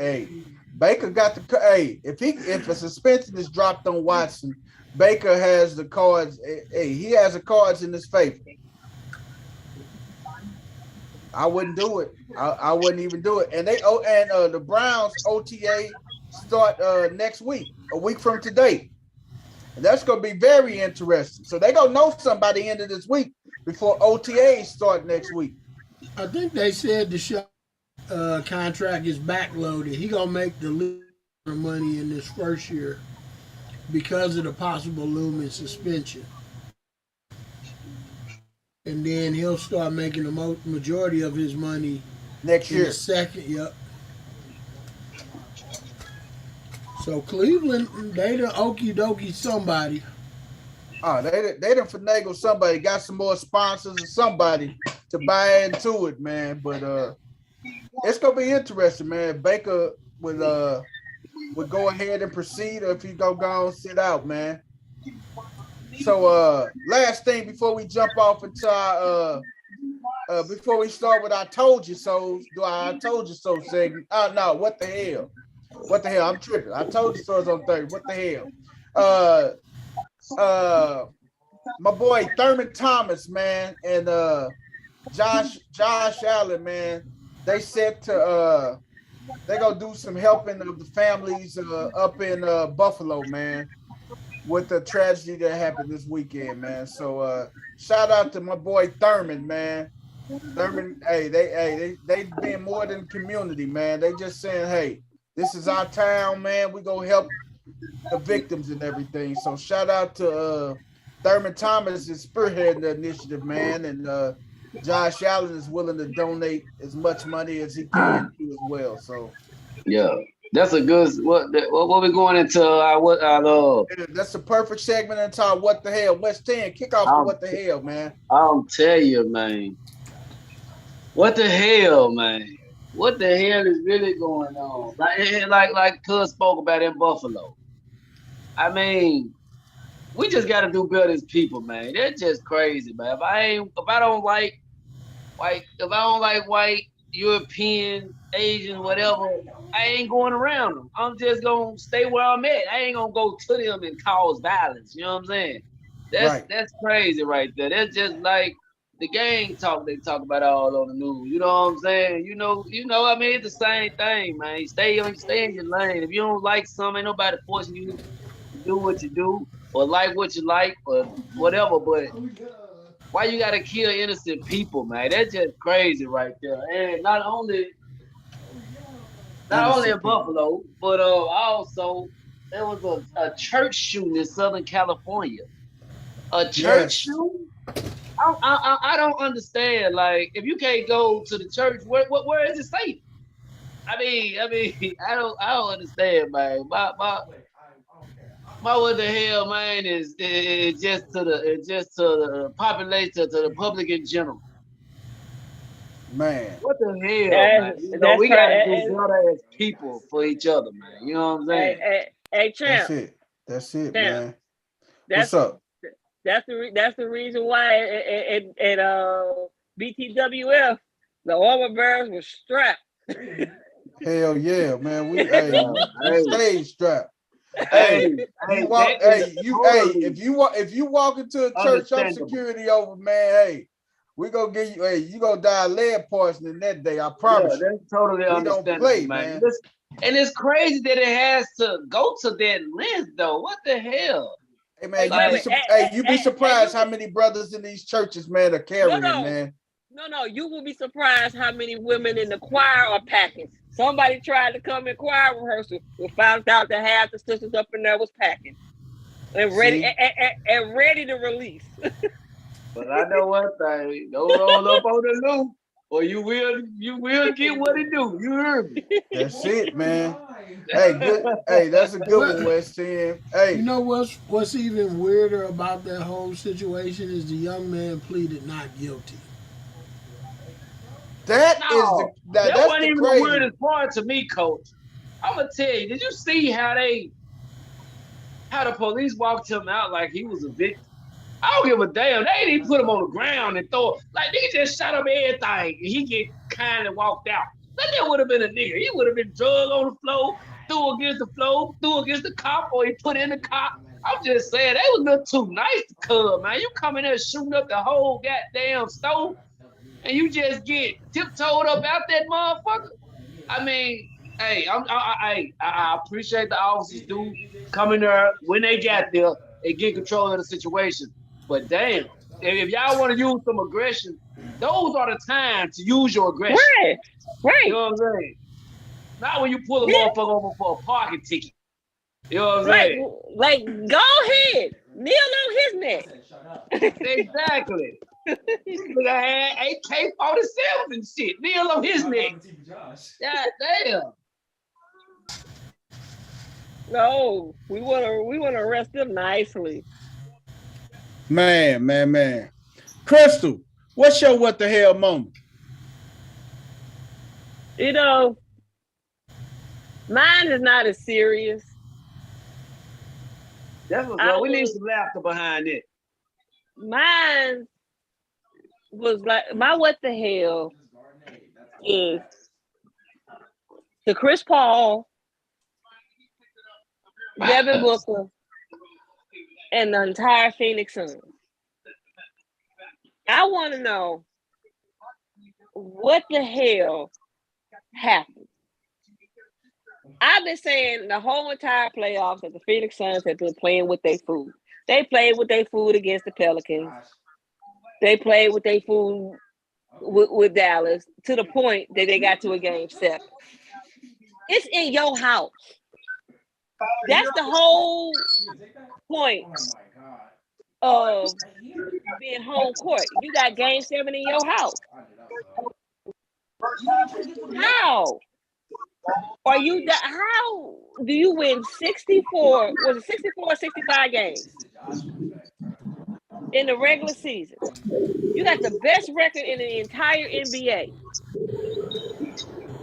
Baker got the, if a suspension is dropped on Watson, Baker has the cards, he has the cards in his favor. I wouldn't do it. I wouldn't even do it. And the Browns OTA start next week, a week from today. And that's going to be very interesting. So they're going to know something by the end of this week before OTA start next week. I think they said the contract is backloaded. He going to make the least money in this first year because of the possible looming suspension. And then he'll start making the majority of his money next year. The second, yep. So Cleveland, they done okie dokie somebody. Oh, they done finagle somebody, got some more sponsors or somebody to buy into it, man. But it's gonna be interesting, man. Baker would go ahead and proceed, or if he go and sit out, man. So last thing before we jump off into our before we start with I told you so, I told you so segment. Oh no, what the hell? What the hell? I'm tripping. I told you so is on 30. What the hell? My boy Thurman Thomas, man, and Josh Allen, man, they said to they gonna do some helping of the families up in Buffalo, man, with the tragedy that happened this weekend, man. So shout out to my boy Thurman, man. Thurman, they been more than community, man. They just saying, hey, this is our town, man. We gonna help the victims and everything. So shout out to Thurman Thomas is spearheading the initiative, man, and Josh Allen is willing to donate as much money as he can to as well. So yeah. That's a good what we're going into that's the perfect segment into our what the hell. West 10, kick off to what the hell, man. I'll tell you, man. What the hell, man? What the hell is really going on? Like Cuz spoke about in Buffalo. I mean, we just gotta do better as people, man. They're just crazy, man. If I don't like white, European, Asian, whatever, I ain't going around them. I'm just gonna stay where I'm at. I ain't gonna go to them and cause violence. You know what I'm saying? That's crazy right there. That's just like the gang talk they talk about all on the news. You know what I'm saying? You know. I mean, it's the same thing, man. Stay in your lane. If you don't like something, ain't nobody forcing you to do what you do or like what you like or whatever. But why you gotta kill innocent people, man? That's just crazy right there. And not only in Buffalo, but also there was a church shooting in Southern California. A church shoe? I don't understand. Like, if you can't go to the church, where is it safe? I mean, I don't understand, man. My what the hell, man, is just to the population, to the public in general. Man. What the hell, man? You know, we gotta do better as people for each other, man. You know what I'm saying? Hey, Champ. That's it, Champ. man. What's up? That's the reason why at BTWF the armor bearers were strapped. Hell yeah, man. We stay strapped. If you walk into a church, I'm security over, man. Hey, we gonna give you. Hey, you gonna die of lead poisoning that day. I promise you. That's totally understandable, don't play, man. And it's crazy that it has to go to that length, though. What the hell? Hey man, you'd be surprised how many brothers in these churches, man, are carrying, man. No, you will be surprised how many women in the choir are packing. Somebody tried to come in choir rehearsal. We found out that half the sisters up in there was packing and ready and ready to release. But I know one thing: don't roll up on the loop, or you will get what it do. You heard me. That's it, man. Hey, good. Hey, that's a good one, West End. Hey, you know what's even weirder about that whole situation is the young man pleaded not guilty. That wasn't even the weirdest part to me, Coach. I'm gonna tell you. Did you see how the police walked him out like he was a victim? I don't give a damn. They didn't put him on the ground and they just shot up everything. And he get kind of walked out. That would have been a nigga. He would have been drugged on the floor, threw against the cop, or he put in the cop. I'm just saying, they was a little too nice to come, man. You come in there shooting up the whole goddamn store, and you just get tiptoed up out that motherfucker. I mean, hey, I appreciate the officers do come in there when they got there and get control of the situation. But damn, if y'all want to use some aggression, those are the times to use your aggression. Right. You know what I'm saying? Not when you pull a motherfucker over for a parking ticket. You know what I'm saying? Like, go ahead. Kneel on his neck. Exactly. Nigga had AK-47 and shit. Kneel on his neck. God damn. No, we wanna arrest them nicely. Man. Crystal, what's your what the hell moment? You know, mine is not as serious. That's what's wrong. We need some laughter behind it. Mine was like, my what the hell is the Chris Paul, Devin Booker, and the entire Phoenix Suns. I want to know what the hell happened. I've been saying the whole entire playoffs that the Phoenix Suns have been playing with their food. They played with their food against the Pelicans. They played with their food with Dallas to the point that they got to a game 7. It's in your house. That's the whole point of being home court. You got game 7 in your house. How do you win 64? Was it 64 or 65 games in the regular season? You got the best record in the entire NBA.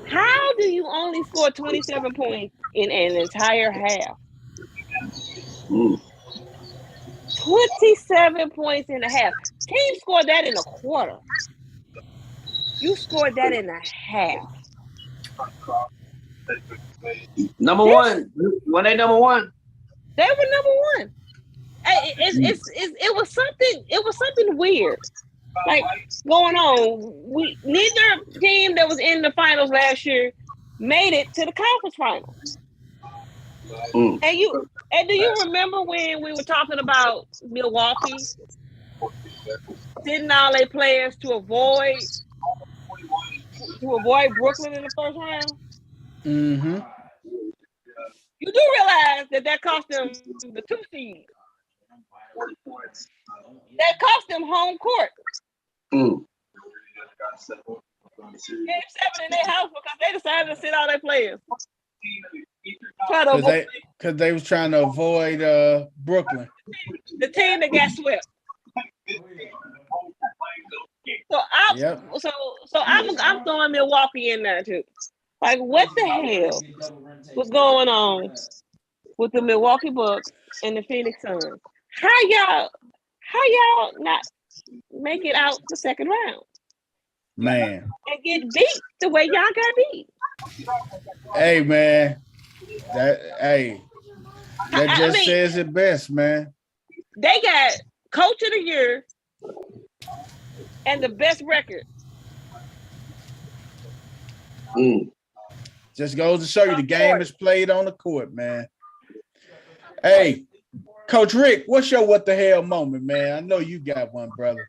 How do you only score 27 points in an entire half? 27 points in a half. Teams scored that in a quarter. You scored that in a half. Number one. When they number one? They were number one. It was something weird like going on. Neither team that was in the finals last year made it to the conference finals. And do you remember when we were talking about Milwaukee sitting all their players to avoid Brooklyn in the first round? Mm-hmm. You do realize that cost them the 2 seed. That cost them home court. Mm. Game 7 in their house because they decided to sit all their players. Because they was trying to avoid Brooklyn. The team that got swept. So I'm throwing Milwaukee in there too. Like, what the hell was going on with the Milwaukee Bucks and the Phoenix Suns? How y'all not make it out the second round? Man. And get beat the way y'all got beat. Hey, man. That just says it best, man. They got Coach of the Year and the best record. Just goes to show you the game is played on the court, man. Hey, Coach Rick, what's your what the hell moment, man? I know you got one, brother.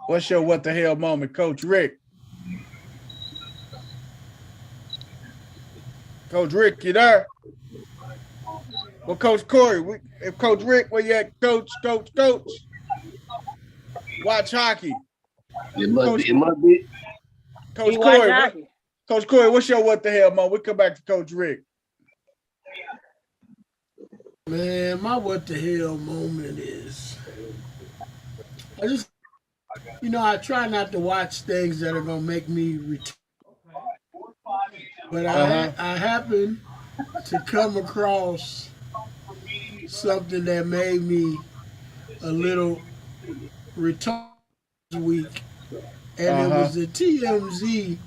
What's your what the hell moment, Coach Rick? Coach Rick, you there? Well, Coach Corey, if Coach Rick, where you at? Coach. Watch hockey. It must be. Coach Corey, what's your what the hell moment? We come back to Coach Rick. Man, my what the hell moment is I try not to watch things that are gonna make me retire. But I happen to come across something that made me a little retarded this week, and it was a TMZ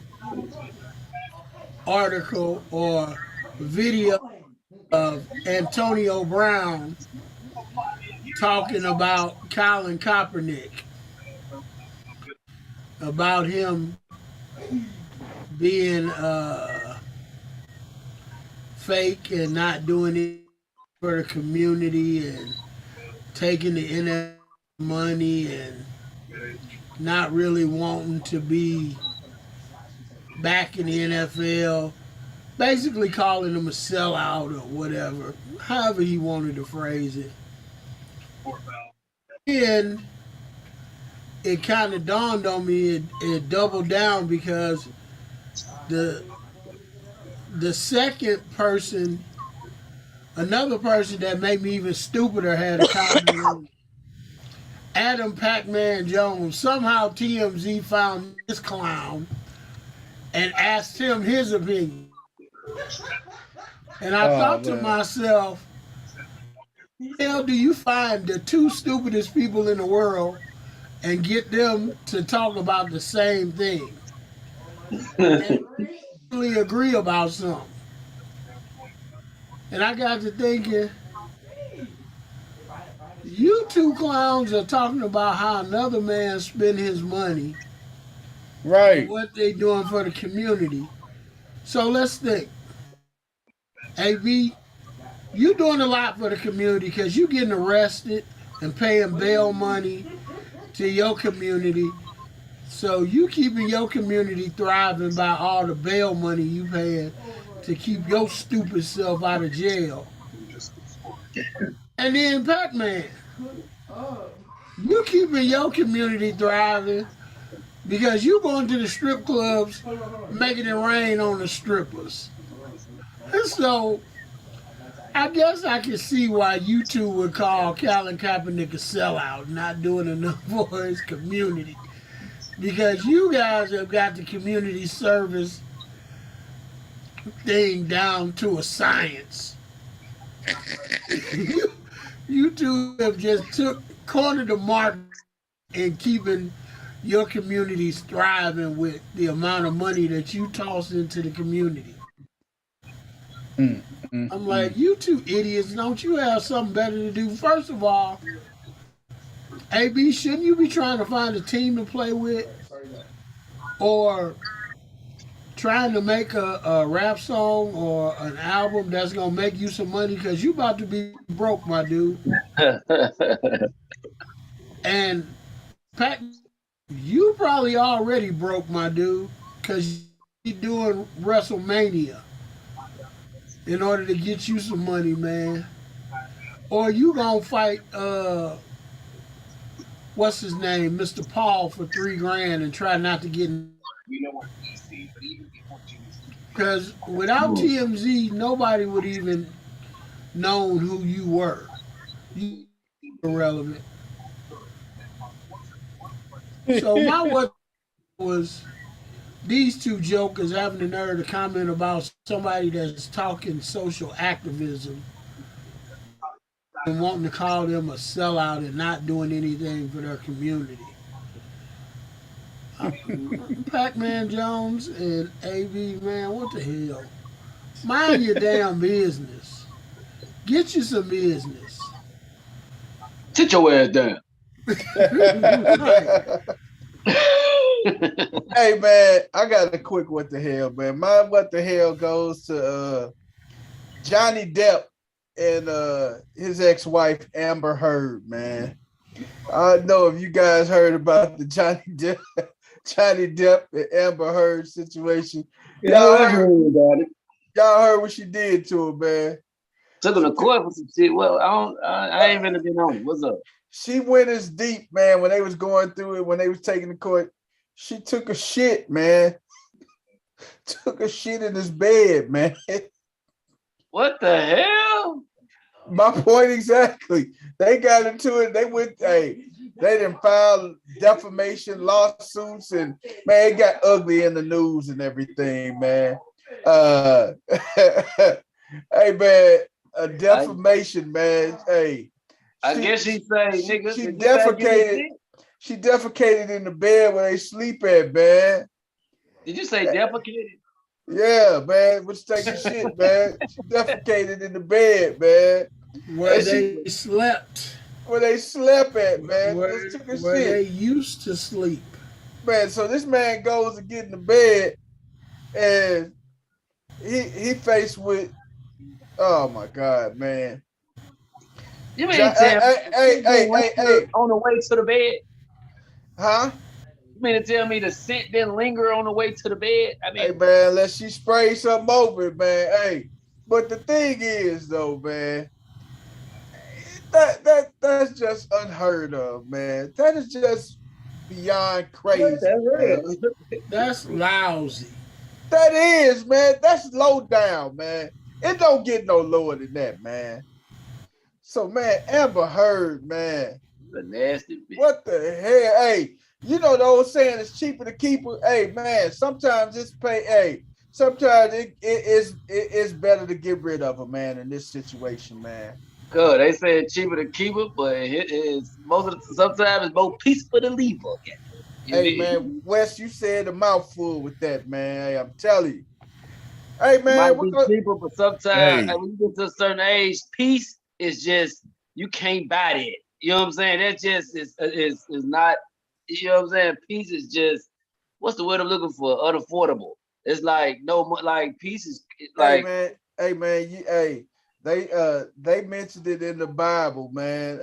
article or video of Antonio Brown talking about Colin Kaepernick, about him being fake and not doing it for the community and taking the NFL money and not really wanting to be back in the NFL, basically calling him a sellout or whatever, however he wanted to phrase it. And it kind of dawned on me, it doubled down because the second person, another person that made me even stupider, had a comment on Adam Pac-Man Jones. Somehow TMZ found this clown and asked him his opinion. And I thought to myself, hell do you find the two stupidest people in the world and get them to talk about the same thing and really agree about something? And I got to thinking, you two clowns are talking about how another man spent his money, right? And what they doing for the community. So let's think. AB, you doing a lot for the community because you getting arrested and paying bail money to your community. So you keeping your community thriving by all the bail money you paying to keep your stupid self out of jail. And then Pac-Man, you keeping your community thriving because you going to the strip clubs making it rain on the strippers. And so I guess I can see why you two would call Colin Kaepernick a sellout, not doing enough for his community. Because you guys have got the community service thing down to a science. You two have just cornered the market in keeping your communities thriving with the amount of money that you toss into the community. I'm like, you two idiots, don't you have something better to do? First of all, AB, shouldn't you be trying to find a team to play with? Or trying to make a rap song or an album that's going to make you some money? Because you about to be broke, my dude. And Pat, you probably already broke, my dude, because doing WrestleMania in order to get you some money, man. Or you gonna fight what's his name, Mr. Paul, for $3,000 and try not to get. Because without TMZ, nobody would even known who you were. You were irrelevant. So my what was these two jokers having the nerve to comment about somebody that's talking social activism and wanting to call them a sellout and not doing anything for their community. Pac-Man Jones and AB, man, what the hell? Mind your damn business. Get you some business. Sit your ass down. Hey man, I got a quick what the hell, man. My what the hell goes to Johnny Depp and his ex-wife Amber Heard, man. I don't know if you guys heard about the Johnny Depp and Amber Heard situation. Y'all heard about it. Y'all heard what she did to him, man. Took him to court for some shit. Well, I ain't really been on it. What's up? She went as deep, man, when they was going through it, when they was taking the court. She took a shit, man. Took a shit in his bed, man. What the hell? My point exactly. They got into it. They went, they didn't file defamation lawsuits, and man, it got ugly in the news and everything, man. Hey man, a defamation, man. Hey, I guess she say, nigga, she defecated. She defecated in the bed where they sleep at, man. Did you say defecated? Yeah, man. Was taking shit, man. She defecated in the bed, man. Where they slept. Where they slept at, man. Where they used to sleep. Man, so this man goes to get in the bed, and he faced with, oh my God, man. You mean hey, on the way to the bed? Huh? You mean to tell me the scent didn't linger on the way to the bed? I mean, hey man, unless she sprayed something over it, man. Hey, but the thing is though, man, that's just unheard of, man. That is just beyond crazy. That's lousy. That is, man. That's low down, man. It don't get no lower than that, man. So, man, Amber Heard, man. The nasty bitch. What the hell? Hey, you know the old saying, it's cheaper to keep her. Hey, man, sometimes it's sometimes it is better to get rid of her, man, in this situation, man. Good. They say it's cheaper to keep her, but it is sometimes it's more peaceful to leave her. Hey, man, Wes, you said a mouthful with that, man. Hey, I'm telling you. Hey, man. It might be cheaper, but sometimes when you get to a certain age, peace is just, you can't buy that. You know what I'm saying? That just is not, you know what I'm saying? Peace is just, what's the word I'm looking for? Unaffordable. It's like, no more, like, peace is like. Hey, man, they mentioned it in the Bible, man.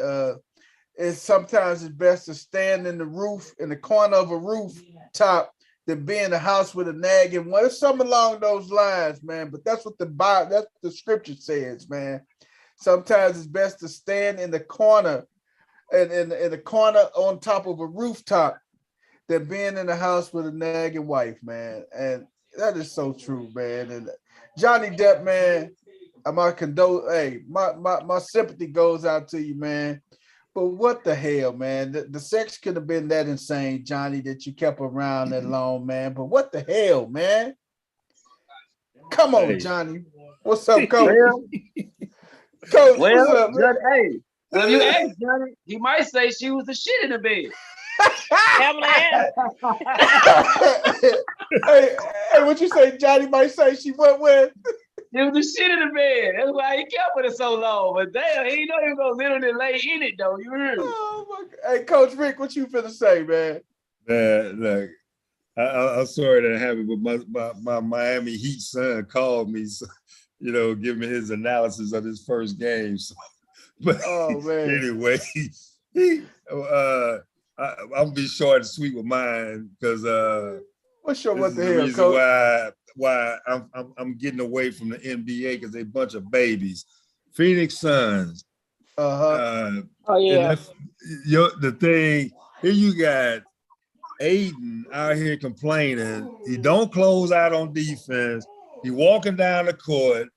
It's sometimes it's best to stand in the corner of a rooftop than be in a house with a nagging one. It's something along those lines, man. But that's what that's the scripture says, man. Sometimes it's best to stand in the corner and in the corner on top of a rooftop than being in the house with a nagging wife, man. And that is so true, man. And Johnny Depp, man, my sympathy goes out to you, man. But what the hell, man? The sex could have been that insane, Johnny, that you kept around that long, man. But what the hell, man? Come on, Johnny. What's up, Coach? Coach, what's up, man? Hey, if you ask Johnny, he might say she was the shit in the bed. hey, what you say? Johnny might say she went with. It was the shit in the bed. That's why he kept with it so long. But damn, he know he was gonna literally lay in it though. You heard me? Oh my God. Hey, Coach Rick, what you finna say, man? Man, look, I'm sorry that happened, but my Miami Heat son called me, so, you know, give me his analysis of his first game. So, but anyway, I'm gonna be short and sweet with mine because What's your This what is the the hell, reason coach? why I'm getting away from the NBA because they bunch of babies. Phoenix Suns. Uh-huh. Oh yeah. And the thing here, you got Aiden out here complaining. He don't close out on defense. He walking down the court.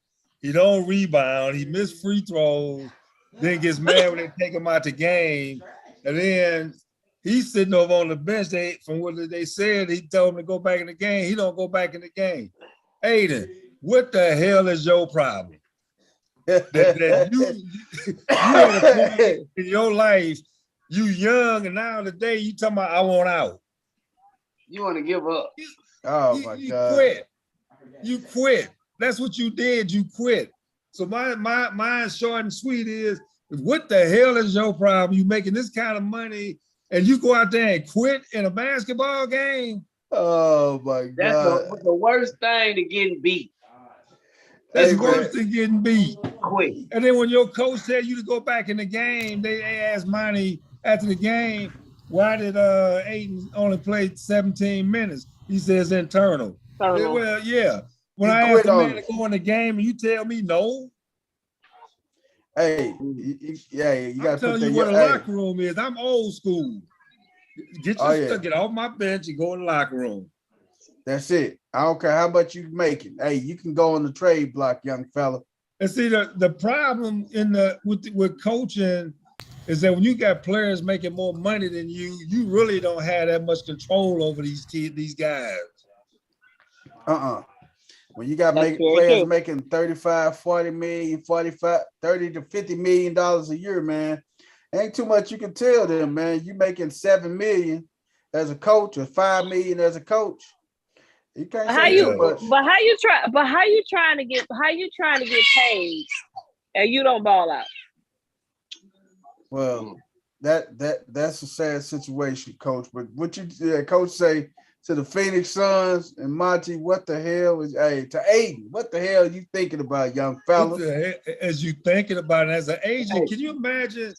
He don't rebound. He missed free throws. Then gets mad when they take him out the game. And then he's sitting over on the bench. From what they said, he told him to go back in the game. He don't go back in the game. Aiden, what the hell is your problem? that you at a point in your life, you young, and now today you talking about I want out. You want to give up. Oh my God. Quit. You quit. That's what you did. You quit. So my short and sweet is, what the hell is your problem? You making this kind of money and you go out there and quit in a basketball game? Oh my God. That's the worst thing to getting beat. That's worse than getting beat. Quit. And then when your coach tell you to go back in the game, they asked Monty after the game, why did Aiden only play 17 minutes? He says internal. Well, yeah. When I asked the man to go in the game and you tell me no. Hey, you got to tell you what a locker room is. I'm old school. Get your stuff, get off my bench and go in the locker room. That's it. I don't care how much you making. Hey, you can go on the trade block, young fella. And see, the problem with coaching is that when you got players making more money than you, you really don't have that much control over these guys. When you got players making 35, 40 million, 45, 30 to $50 million a year, man, ain't too much you can tell them, man. You making $7 million as a coach or $5 million as a coach. You can't say too much. But how you trying to get paid and you don't ball out? Well, that's a sad situation, coach. But what coach say to the Phoenix Suns and Monty, what the hell is to Aiden? What the hell are you thinking about, young fella? As you thinking about it as an agent, can you imagine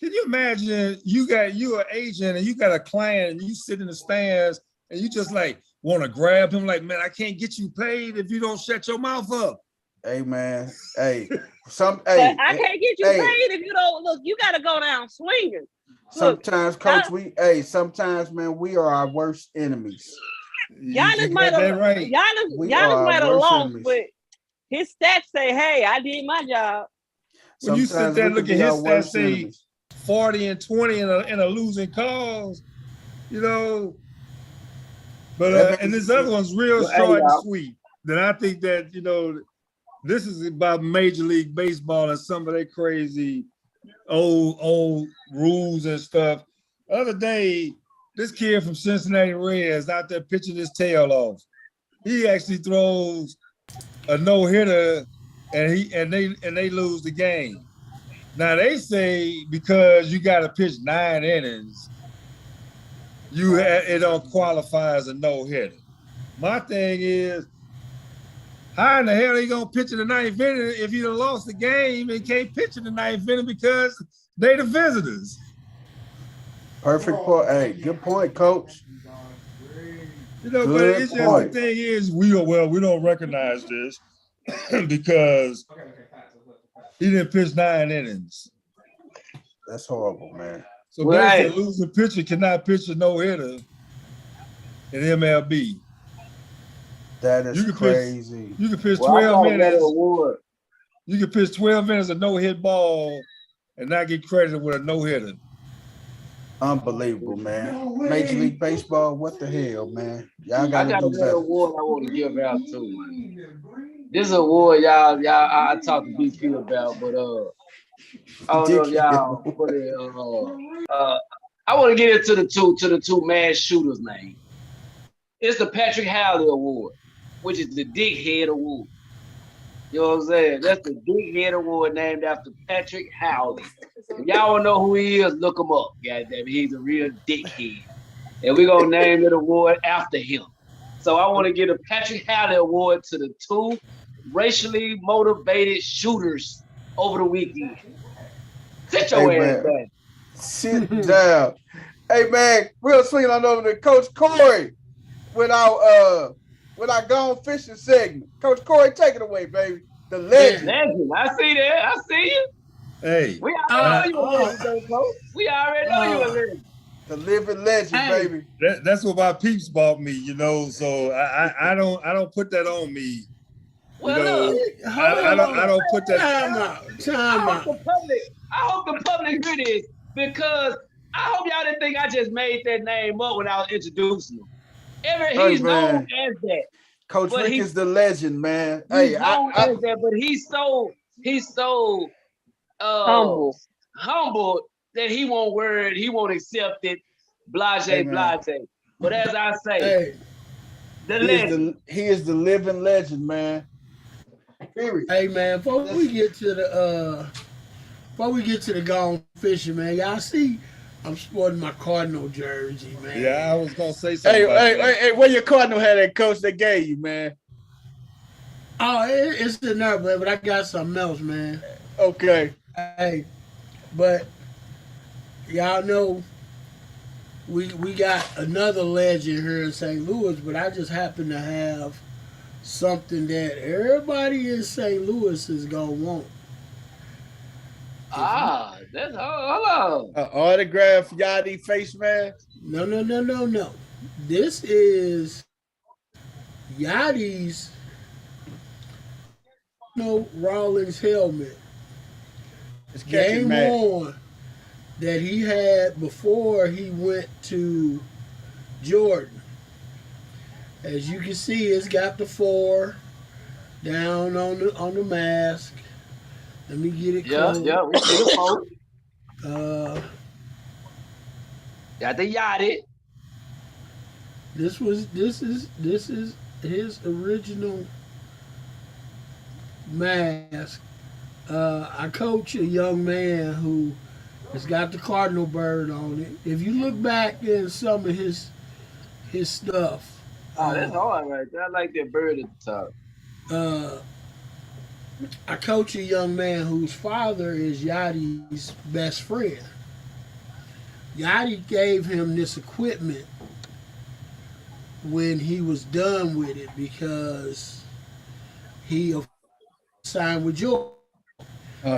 you an agent and you got a client and you sit in the stands and you just like want to grab him like, man, I can't get you paid if you don't shut your mouth up. Hey man, I can't get you paid if you don't look. You got to go down swinging. Sometimes, coach, sometimes, man, we are our worst enemies. Giannis might have lost, but his stats say, "Hey, I did my job." When you sit there, look at his stats, say 40 and 20 in a losing cause, you know. But and this other one's real short and sweet. Then I think that, you know, this is about Major League Baseball and some of their crazy old rules and stuff. The other day, this kid from Cincinnati Reds out there pitching his tail off. He actually throws a no-hitter and they lose the game. Now they say because you got to pitch 9 innings, it don't qualify as a no-hitter. My thing is, how in the hell are you gonna pitch in the 9th inning if you done lost the game and can't pitch in the 9th inning because they the visitors? Perfect point. Hey, good point, coach. You know, but it's just the thing is, we don't recognize this because he didn't pitch 9 innings. That's horrible, man. So basically, a losing pitcher cannot pitch a no-hitter in MLB. That is crazy. You can pitch 12 minutes. You can pitch 12 minutes of no-hit ball and not get credited with a no-hitter. Unbelievable, man. Major League Baseball, what the hell, man? Y'all I got another award I want to give out too, man. This award, y'all, I talked to BQ about, but I don't know if y'all put it. I want to get into the two mass shooters, man. It's the Patrick Howley Award, which is the Dickhead Award. You know what I'm saying? That's the Dickhead Award named after Patrick Howley. If y'all don't know who he is, look him up. Goddamn, he's a real dickhead. And we're going to name the award after him. So I want to give a Patrick Howley Award to the 2 racially motivated shooters over the weekend. Sit your ass back. Sit down. Hey, man, we'll swing on over to Coach Corey. with our gone fishing segment. Coach Corey, take it away, baby. The legend. Legend. I see that. I see you. Hey, We already know you a legend, though, Coach. We already know you a legend. The living legend, baby. that's what my peeps bought me, you know. So I don't put that on me. Well, You know, look, I don't put that. I hope the public hear this because I hope y'all didn't think I just made that name up when I was introducing him. He's known as that. Coach Rick is the legend, man. He's known as that, but he's so humble that he won't accept it. Blase. But as I say, the legend. He is the living legend, man. Period. Hey man, before we get to the gone fishing, man, y'all see I'm sporting my Cardinal jersey, man. Yeah, I was gonna say something. Hey, where your Cardinal hat at, Coach? They gave you, man. Oh, it's in there, but I got something else, man. Okay. Hey, but y'all know we got another legend here in St. Louis, but I just happen to have something that everybody in St. Louis is gonna want. That's hold on. Autograph Yachty face mask? No. This is Yachty's Rollins helmet. It's Game on that he had before he went to Jordan. As you can see, it's got the 4 down on the mask. Let me get it close. Yeah, we see the 4. Got the Yachty. This is his original mask. I coach a young man who has got the cardinal bird on it. If you look back in some of his stuff. Oh, that's hard right there. I like that bird at the top. I coach a young man whose father is Yachty's best friend. Yachty gave him this equipment when he was done with it because he signed with Jordan.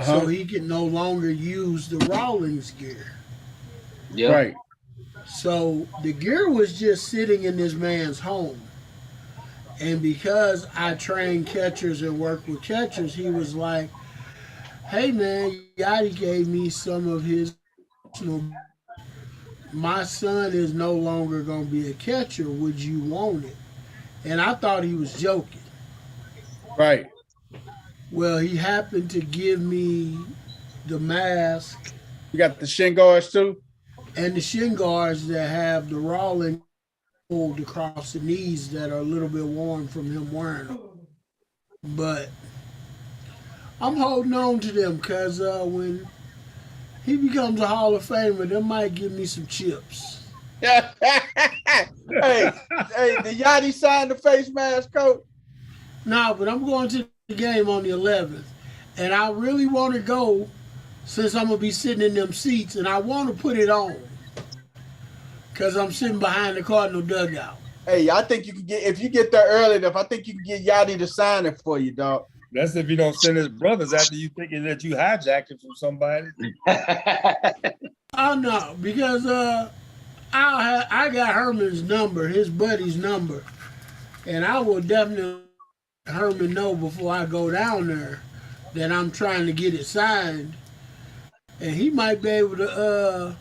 So he can no longer use the Rawlings gear. Yeah. Right. So the gear was just sitting in this man's home. And because I train catchers and work with catchers, he was like, hey man, Yachty gave me some of his, my son is no longer going to be a catcher. Would you want it? And I thought he was joking. Right. Well, he happened to give me the mask. You got the shin guards too? And the shin guards that have the Rawlings pulled across the knees that are a little bit worn from him wearing them. But I'm holding on to them because when he becomes a Hall of Famer, they might give me some chips. hey, the Yachty signed the face mask, Coach? No, but I'm going to the game on the 11th. And I really want to go since I'm going to be sitting in them seats, and I want to put it on. Because I'm sitting behind the Cardinal dugout. Hey, I think you can get, if you get there early enough, I think you can get Yachty to sign it for you, dog. That's if you don't send his brothers after you thinking that you hijacked it from somebody. Oh, no, because I got Herman's number, his buddy's number. And I will definitely let Herman know before I go down there that I'm trying to get it signed. And he might be able to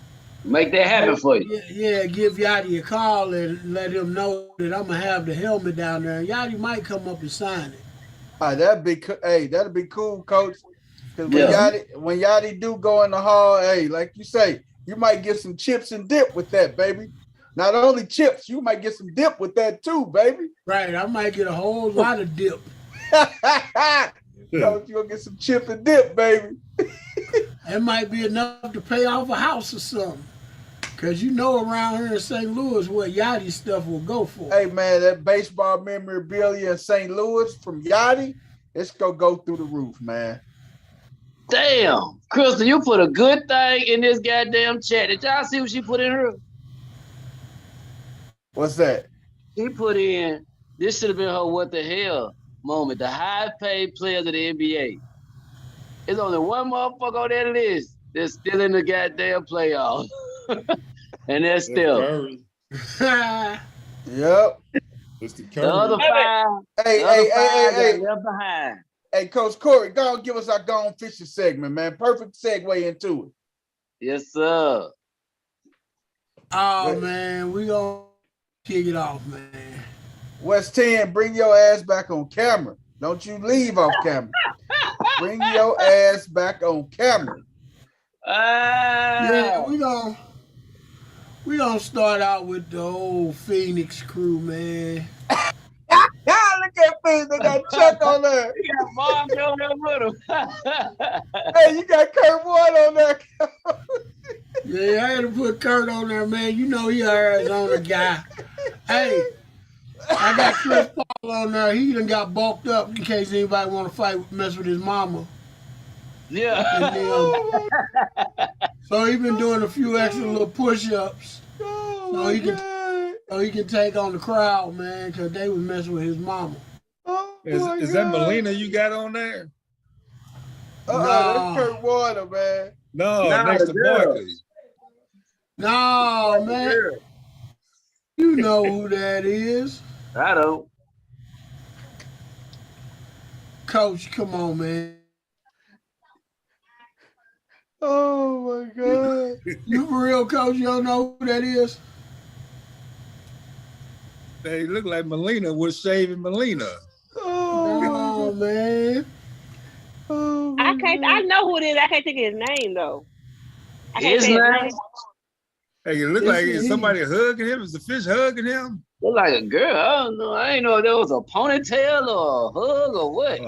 make that happen for you. Yeah, give Yachty a call and let him know that I'm gonna have the helmet down there. And Yachty might come up and sign it. That'd be cool, Coach. Because when Yachty do go in the hall, hey, like you say, you might get some chips and dip with that, baby. Not only chips, you might get some dip with that too, baby. Right, I might get a whole lot of dip. Coach, you'll get some chip and dip, baby. That might be enough to pay off a house or something. Because you know around here in St. Louis what Yachty stuff will go for. Hey, man, that baseball memorabilia in St. Louis from Yachty, it's going to go through the roof, man. Damn. Crystal, you put a good thing in this goddamn chat. Did y'all see what she put in her? What's that? he put in, this should have been her what the hell moment. The highest paid players of the NBA. There's only one motherfucker on that list that's still in the goddamn playoffs. And that's still. Curry. Yep. It's the The Curry. other five, Hey, got left behind. Hey, Coach Corey, go and give us our Gone Fishing segment, man. Perfect segue into it. Yes, sir. Oh, man, we gonna kick it off, man. West 10, bring your ass back on camera. Don't you leave off camera. Bring your ass back on camera. Yeah, we gonna start out with the old Phoenix crew, man. Look at Phoenix, they got Chuck on there. You got Bob on there with him. Hey, you got Kurt Ward on there. Yeah, I had to put Kurt on there, man. You know he a Arizona guy. Hey, I got Chris Paul on there. He done got bulked up in case anybody want to fight, mess with his mama. Yeah. And then, so he been doing a few extra little push-ups. So he can take on the crowd, man, because they was messing with his mama. Is that Melina you got on there? That's Kurt Warner, man. No, next to Barkley. No, man. You know who that is. I don't. Coach, come on, man. Oh, my God. You for real, Coach? You don't know who that is? They look like Melina was shaving Melina. Oh, man. Oh, I can't. I know who it is. I can't think of his name though. I can't His say his name? name. Hey, it look like is somebody hugging him? Is the fish hugging him? Look like a girl. I don't know. I ain't know if there was a ponytail or a hug or what.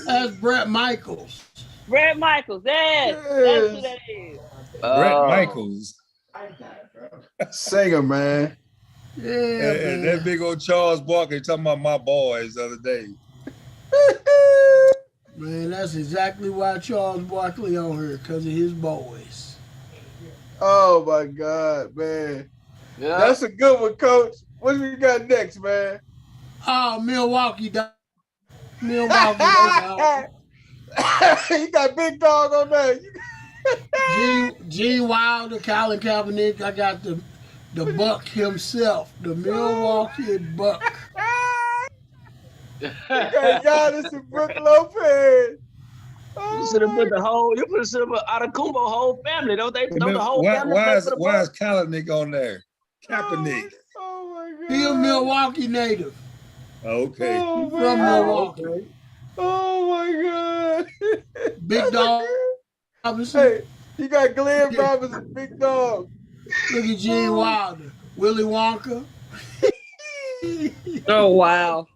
That's Brett Michaels. Brett Michaels. That's who that is. Brett Michaels. Singer, man. Yeah, And that big old Charles Barkley talking about my boys the other day. Man, that's exactly why Charles Barkley on here, because of his boys. Oh, my God, man. Yeah. That's a good one, Coach. What we got next, man? Oh, Milwaukee. Milwaukee. You got Big Dog on there. Gene Wilder, Colin Kaepernick. I got the Buck himself, the Milwaukee Buck. You got Giannis and Brook Lopez. You should have put the whole. You should have put Adacumbo whole family. Don't they? Don't the whole family? Why is Kalanick on there? Kaepernick. Oh my God. He a Milwaukee native. Okay. Oh, From Milwaukee. Okay. Oh my God. Big Dog Robinson. Hey, you got Glenn Robinson, Big Dog. Look at Gene Wilder. Willy Wonka. Oh wow.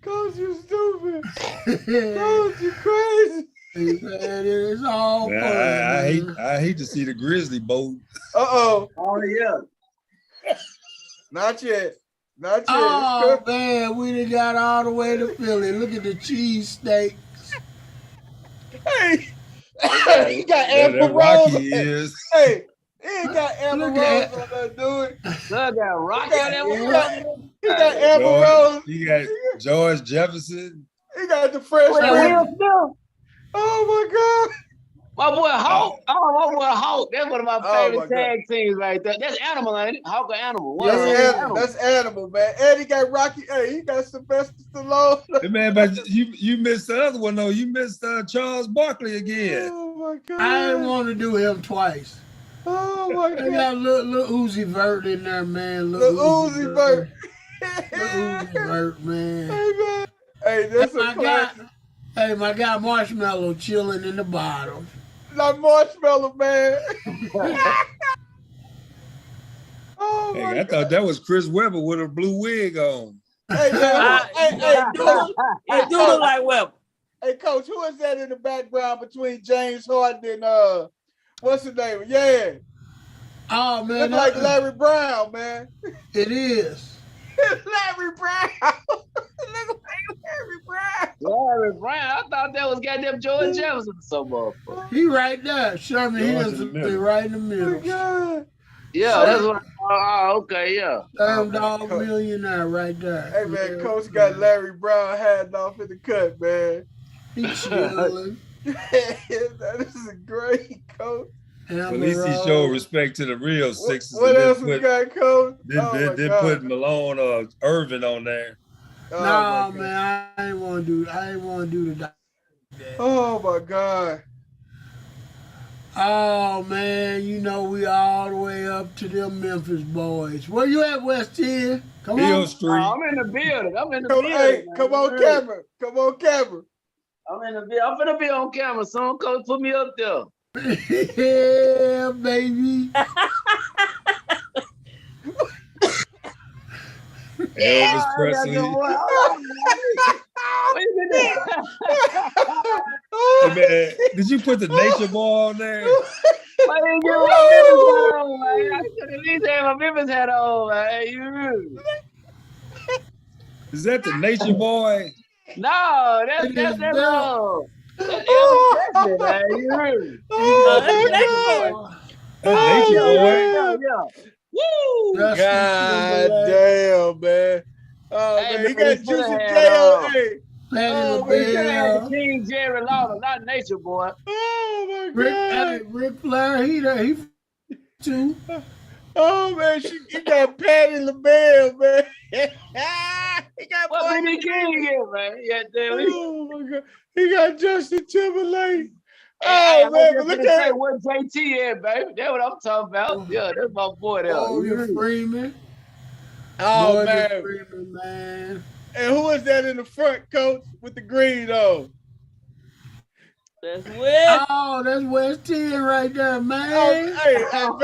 Coach, you stupid. Coach, you crazy. Man, it's all fun. I hate to see the Grizzly boat. Uh-oh. Oh yeah. Not yet. Not yet. Oh man, we done got all the way to Philly. Look at the cheese steaks. Hey, he got Amber Rose. Hey, he ain't got Amber Rose on there, dude. Son got Rocky on that one. He got Amber Rose. He got George Jefferson. He got the fresh Will Smith. Oh my God. My boy Hawk. Oh, my boy Hawk. That's one of my favorite tag teams right there. That's Animal, ain't it? Hawk or Animal? That's Animal, man. And he got Rocky. Hey, he got Sylvester Stallone. Hey, man, but you missed the other one though. You missed Charles Barkley again. Oh my God. I didn't want to do him twice. Oh my God. They got little Uzi Vert in there, man. Little Uzi Vert. Little Uzi Vert, man. Hey, man. Hey, that's a classic. Hey, my guy Marshmallow chilling in the bottom. Like Marshmallow, man. Oh Hey, my I thought that was Chris Webber with a blue wig on. Hey, man. It do look like Webber. Hey, Coach, who is that in the background between James Harden and what's his name? Yeah. Oh man, Look like Larry Brown, man. It is. Larry Brown. Look like Larry Brown. Larry Brown. I thought that was goddamn George Jefferson or some motherfucker. He right there. Sherman Hill's right in the middle. Oh, God. Yeah, that's what I Okay, yeah. Third man, dog Coach. millionaire right there. Hey man, Coach got Larry Brown hiding off in the cut, man. He chilling. That is a great Coach. At least he showed respect to the real Sixers. What else we got, Coach? Didn't put Malone or Irvin on there. Nah, man, I ain't want to do the. Oh my God. Oh man, you know we all the way up to them Memphis boys. Where you at, West 10? Come on. Street. I'm in the building. Hey, come on, camera. Come on, camera. I'm in the building. I'm finna be on camera soon. Coach, put me up there. Yeah, baby. Elvis Presley. Hey, man, did you put the nature ball on there? I didn't get my Memphis hat on, man. I should at least have my Memphis hat on, man. Is that the nature boy? No, that's Elvis Presley, man. You heard? That's nature boy. Yeah. Woo! God damn, man. Oh, Hey, man, he man, got he Juicy shoulda J had, on. Hey. Oh, We should have King Jerry Lawler, not Nature Boy. Oh my God. Rick Flair, he too. Oh man, he got Patty LaBelle, man. He got what BB King is, man? Yeah, damn. Oh my God, he got Justin Timberlake. Hey, Oh man, but look at what JT at, baby. That's what I'm talking about. Yeah, that's my boy there. Oh, you're Freeman. Oh Morgan man. Freeman, man. And who is that in the front, Coach, with the green on? That's West. Oh, that's West 10 right there, man. Oh, hey, our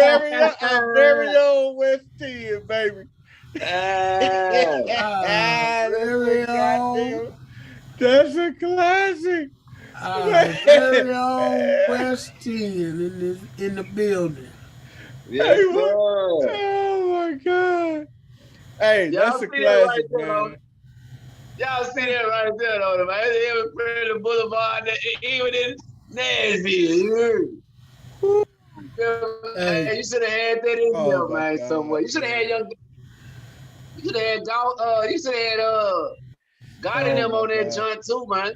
very own West 10, baby. Very own. That's a classic. Very own West 10 in the building. Yes, oh my God. Hey, that's a classic, man. Y'all see that right there, though, man. Every prayer the boulevard, even in Nashville. Hey, you should have had that in there, man, somewhere. You should have had you should have had God in them on that joint too, man.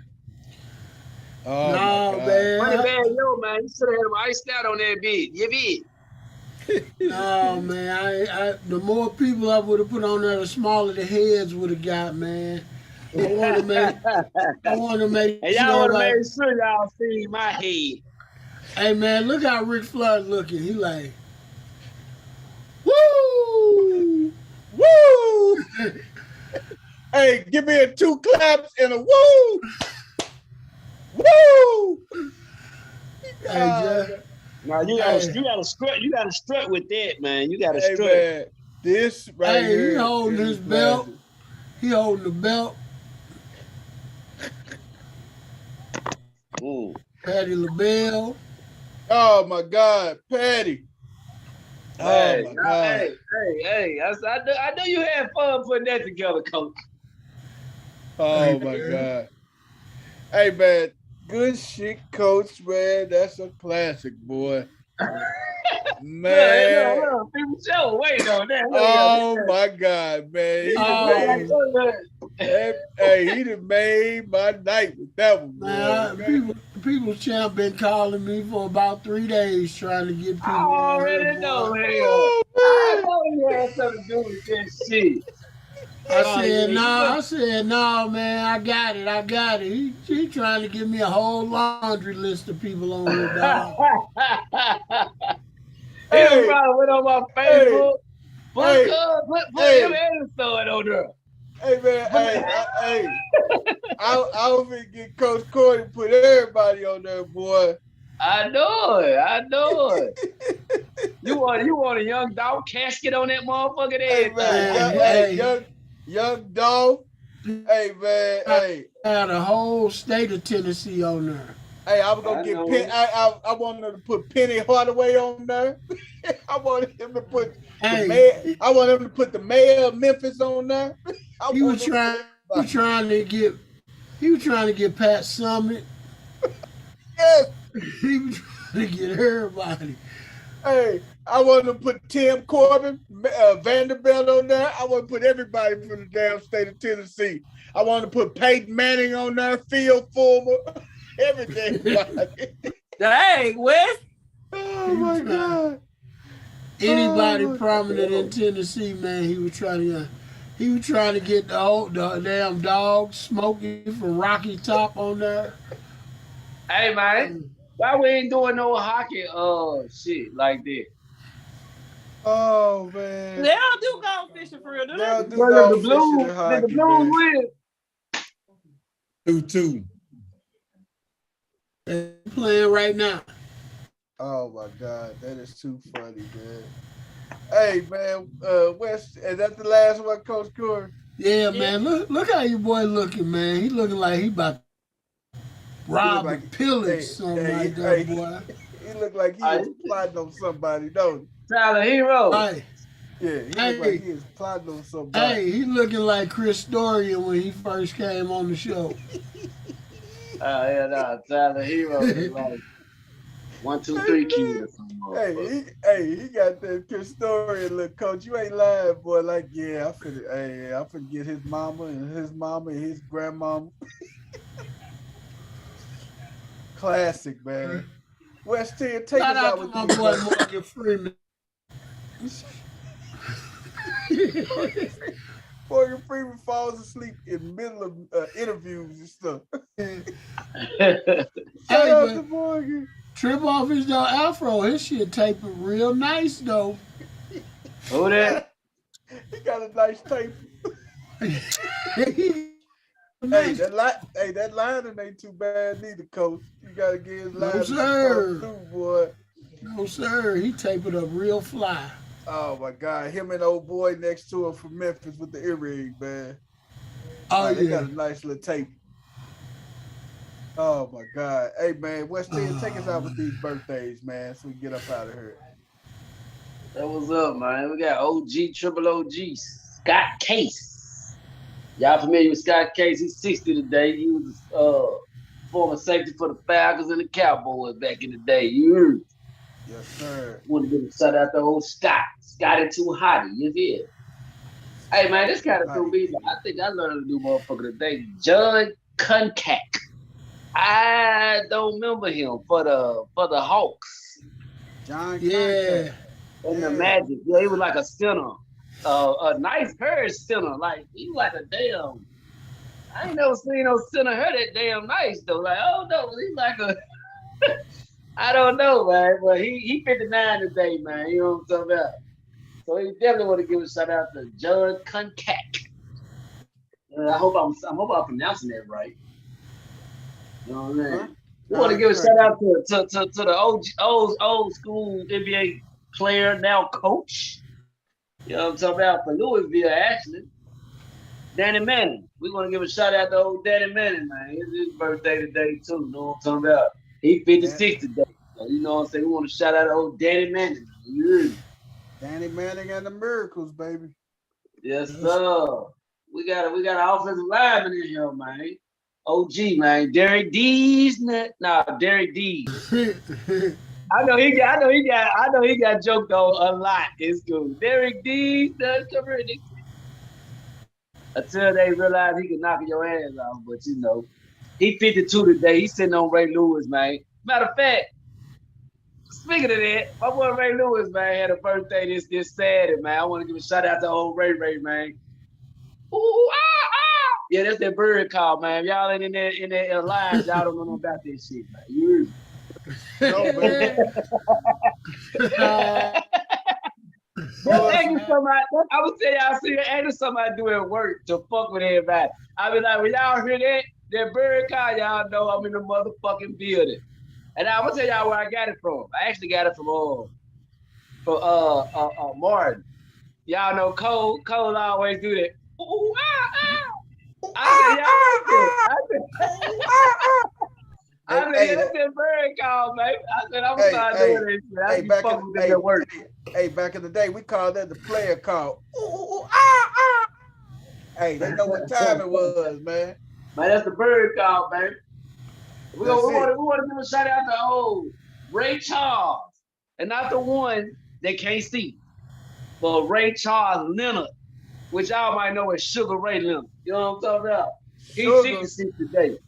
Oh no, man. Money bad, yo, man. You should have had them iced out on that beat. You beat. No, man. The more people I would have put on there, the smaller the heads would have got, man. I want to make. And y'all would have made sure y'all see my head. Hey, man, look how Ric Flair looking. He like, woo, woo. Hey, give me a 2 claps and a woo, woo. Hey, now you gotta strut with that, man. You gotta strut. Man, this right here. He holding his belt. He holding the belt. Patty LaBelle. Oh my God, Patty. Hey, my God. Hey. I know you had fun putting that together, Coach. Oh my God. Hey man, good shit, Coach, man. That's a classic, boy. Man. People show wait on that. Oh my God, man. He done made my night with that one, man. People's champ been calling me for about 3 days trying to get people. I already know, man. I know you had something to do with this shit. I said, no, man, I got it. He trying to give me a whole laundry list of people on here, dog. He probably went on my Facebook. Put him and start on there. Hey, man, I was going to get Coach Corey to put everybody on there, boy. I know it. You want a young dog casket on that motherfucker there? Young dog. Hey, man. I had a whole state of Tennessee on there. Hey, I was gonna get I wanted to put Penny Hardaway on there. I wanted him to put the mayor of Memphis on there. He was trying to get Pat Summit. Yes. He was trying to get everybody. Hey, I want to put Tim Corbin, Vanderbilt on there. I want to put everybody from the damn state of Tennessee. I want to put Peyton Manning on there, Phil Fulmer, every damn body. Dang, Wes. Oh my God. Anybody prominent in Tennessee, man, he was trying to get the damn dog Smokey from Rocky Top on there. Hey man, why we ain't doing no hockey shit like that? Oh man. They don't do gold fishing for real, do they? They'll do gold fishing and Did the hockey, Blues man. win? 2-2. They're playing right now. Oh my God, that is too funny, man. Hey man, West, is that the last one, Coach Corey? Yeah, man. Look how your boy looking, man. He looking like he about to rob and pillage something like that, boy. He look like he is plotting on somebody, don't he? Tyler Hero. Right. Yeah, he look like he is plotting on somebody. Hey, he looking like Chris Dorian when he first came on the show. Tyler Hero is like 1, 2, 3 key or something. He got that Christorian look, Coach. You ain't lying, boy. Like, yeah, I'm finna get his mama and his grandmama. Classic, man. West 10, take us out with my these boy Morgan Freeman. Morgan Freeman falls asleep in the middle of interviews and stuff. Shout out to Morgan. Trip off his afro. His shit taping real nice though. Who that? He got a nice tape. Nice. Hey, that lining ain't too bad neither, Coach. You gotta get his line sir. Boy. No, sir. He taping up real fly. Oh my God, him and old boy next to him from Memphis with the earring, man. They got a nice little tape. Oh my God. Hey man, West End, take us out with these birthdays, man, so we get up out of here. That was up, man. We got Triple OG, Scott Case. Y'all familiar with Scott Case? He's 60 today. He was former safety for the Falcons and the Cowboys back in the day. You heard? Yes, sir. Want to give a shout out to old Scott. Scotty too hotty. You hear? Hey man, this kind of threw me. I think I learned a new motherfucker today. John Kunkat. I don't remember him for the Hawks. John Yeah. And the Magic. Yeah, he was like a center. A nice hair center. Like, he was like a damn. I ain't never seen no center hair that damn nice though. Like, oh no, he's like a I don't know, man. But he 59 today, man. You know what I'm talking about? So he definitely want to give a shout out to John Kunkat. I hope I'm pronouncing that right. You know what I mean? Huh? We want to give a shout out to the old school NBA player, now coach. You know what I'm talking about? For Louisville, actually. Danny Manning. We want to give a shout out to old Danny Manning, man. It's his birthday today, too. You know what I'm talking about? He 56 today. So, you know what I'm saying? We want to shout out to old Danny Manning. Yeah. Danny Manning and the Miracles, baby. Yes, sir. We got an offensive lineman in here, man. OG, man. Derek Dees. Derek Dees. I know he got joked on a lot in school. Derek Dees does cover it. Until they realize he can knock your ass off, but you know, he 52 today. He's sitting on Ray Lewis, man. Matter of fact, speaking of that, my boy Ray Lewis, man, had a birthday this Saturday, man. I want to give a shout out to old Ray, man. Ooh, ah, ah. Yeah, that's that bird call, man. Y'all ain't in that line, y'all don't know about this shit, man. You heard me? I would tell y'all, see, ain't somebody doing work to fuck with everybody. I be like, when y'all hear that bird call, y'all know I'm in the motherfucking building. And I'm gonna tell y'all where I got it from. I actually got it from Martin. Y'all know Cole always do that. Ooh, ah, ah. I said, that's that bird call, man. I said, I'm gonna start doing this shit. Back in the day, we called that the player call. Ooh, ah, ah. Hey, they know what time it was, man. Man, that's the bird call, man. We want to give a shout out to old Ray Charles, and not the one they can't see. But Ray Charles Leonard, which y'all might know as Sugar Ray Leonard. You know what I'm talking about? He's 66 today.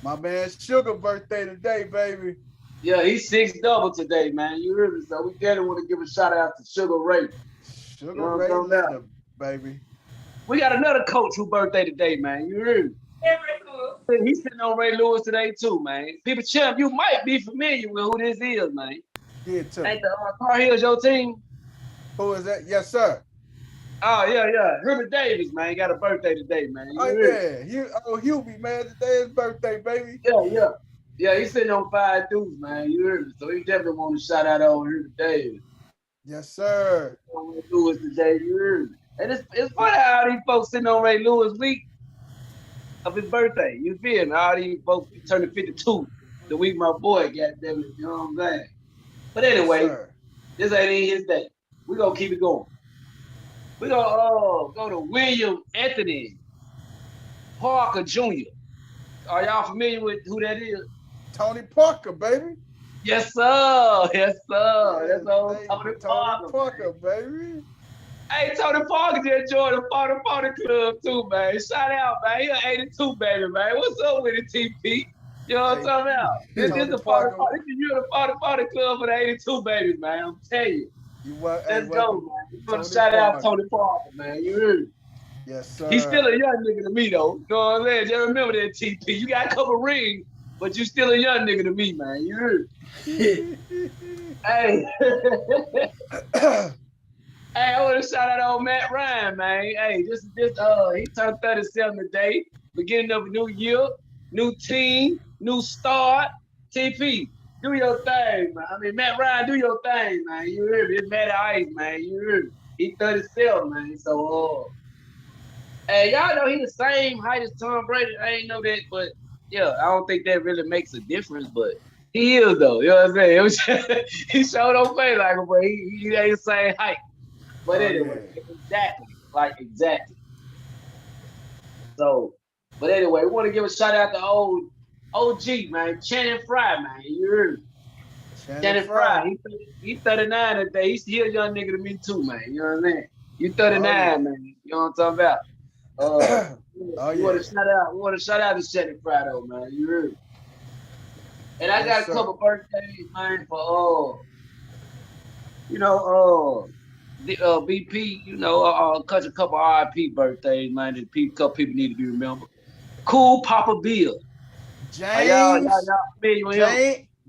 My man Sugar birthday today, baby. Yeah, he's 6-double today, man. You heard me? So we definitely want to give a shout out to Sugar Ray. Sugar you know Ray Leonard, baby. We got another coach who birthday today, man. You heard me? He's sitting on Ray Lewis today too, man. People, Champ, you might be familiar with who this is, man. Yeah, too. Ain't the Car Hills your team? Who is that? Yes, sir. Oh, yeah. Herbert Davis, man. Got a birthday today, man. Hubie, man. Today is birthday, baby. Yeah. Yeah, he's sitting on 5 dudes, man. You heard me? So he definitely want to shout out on Herbert Davis. Yes, sir. On Ray Lewis today, you heard me? And it's funny how these folks sitting on Ray Lewis week of his birthday. You feel me? All these folks turning 52 the week my boy got them. You know what I'm saying? But anyway, yes, this ain't even his day. We gonna keep it going. We gonna go to William Anthony Parker Jr. Are y'all familiar with who that is? Tony Parker, baby. Yes, sir. That's old Tony Parker, baby. Hey, Tony Parker just joined the Party Club too, man. Shout out, man. He 82, baby, man. What's up with it, TP? You know what I'm talking about? This is the Party Club for the 82 babies, man. I'm telling you. Let's go, man. You want to shout out Tony Parker, man. You heard me? Yes, sir. He's still a young nigga to me, though. You know what I'm saying? Just remember that, TP. You got a couple rings, but you still a young nigga to me, man. You heard me? Hey. Hey, I want to shout out old Matt Ryan, man. Hey, he turned 37 today. Beginning of a new year, new team, new start. TP, do your thing, man. I mean, Matt Ryan, do your thing, man. You heard me? It's Matt Ice, man. You heard me? He 37, man. So, hey, y'all know he the same height as Tom Brady. I ain't know that, but yeah, I don't think that really makes a difference, but he is, though. You know what I'm saying? He sure don't play like him, but he ain't the same height. But anyway, exactly. So, but anyway, we want to give a shout out to old OG, man, Channing Frye, man. You heard me? Channing Frye. He's 39 today. He's still a young nigga to me too, man. You know what I'm saying? You 39, man. You know what I'm talking about? We want to shout out to Channing Frye, though, man. You heard me? And I got a couple birthdays, man, for BP, catch a couple RIP birthdays, man. That couple people need to be remembered. Cool Papa Bill.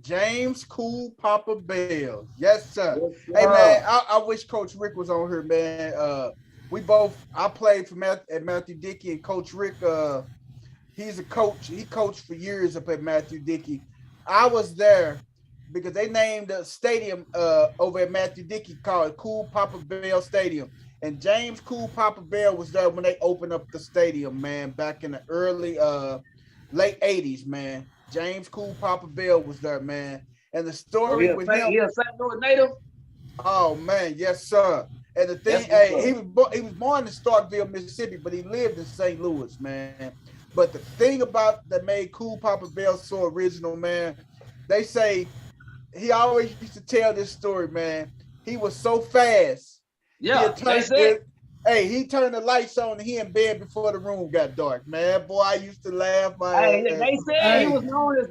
James Cool Papa Bill. Yes, sir. Hey, man, I wish Coach Rick was on here, man. I played at Matthew Dickey, and Coach Rick, he's a coach. He coached for years up at Matthew Dickey. I was there because they named a stadium over at Matthew Dickey called Cool Papa Bell Stadium. And James Cool Papa Bell was there when they opened up the stadium, man, back in the early, late 80s, man. James Cool Papa Bell was there, man. And the story with him. He a St. Louis native? Oh, man, yes, sir. And the thing, he was born in Starkville, Mississippi, but he lived in St. Louis, man. But the thing that made Cool Papa Bell so original, man, they say he always used to tell this story, man. He was so fast. Yeah, he turned the lights on and he in bed before the room got dark, man. Boy, I used to laugh my ass. They said he was known as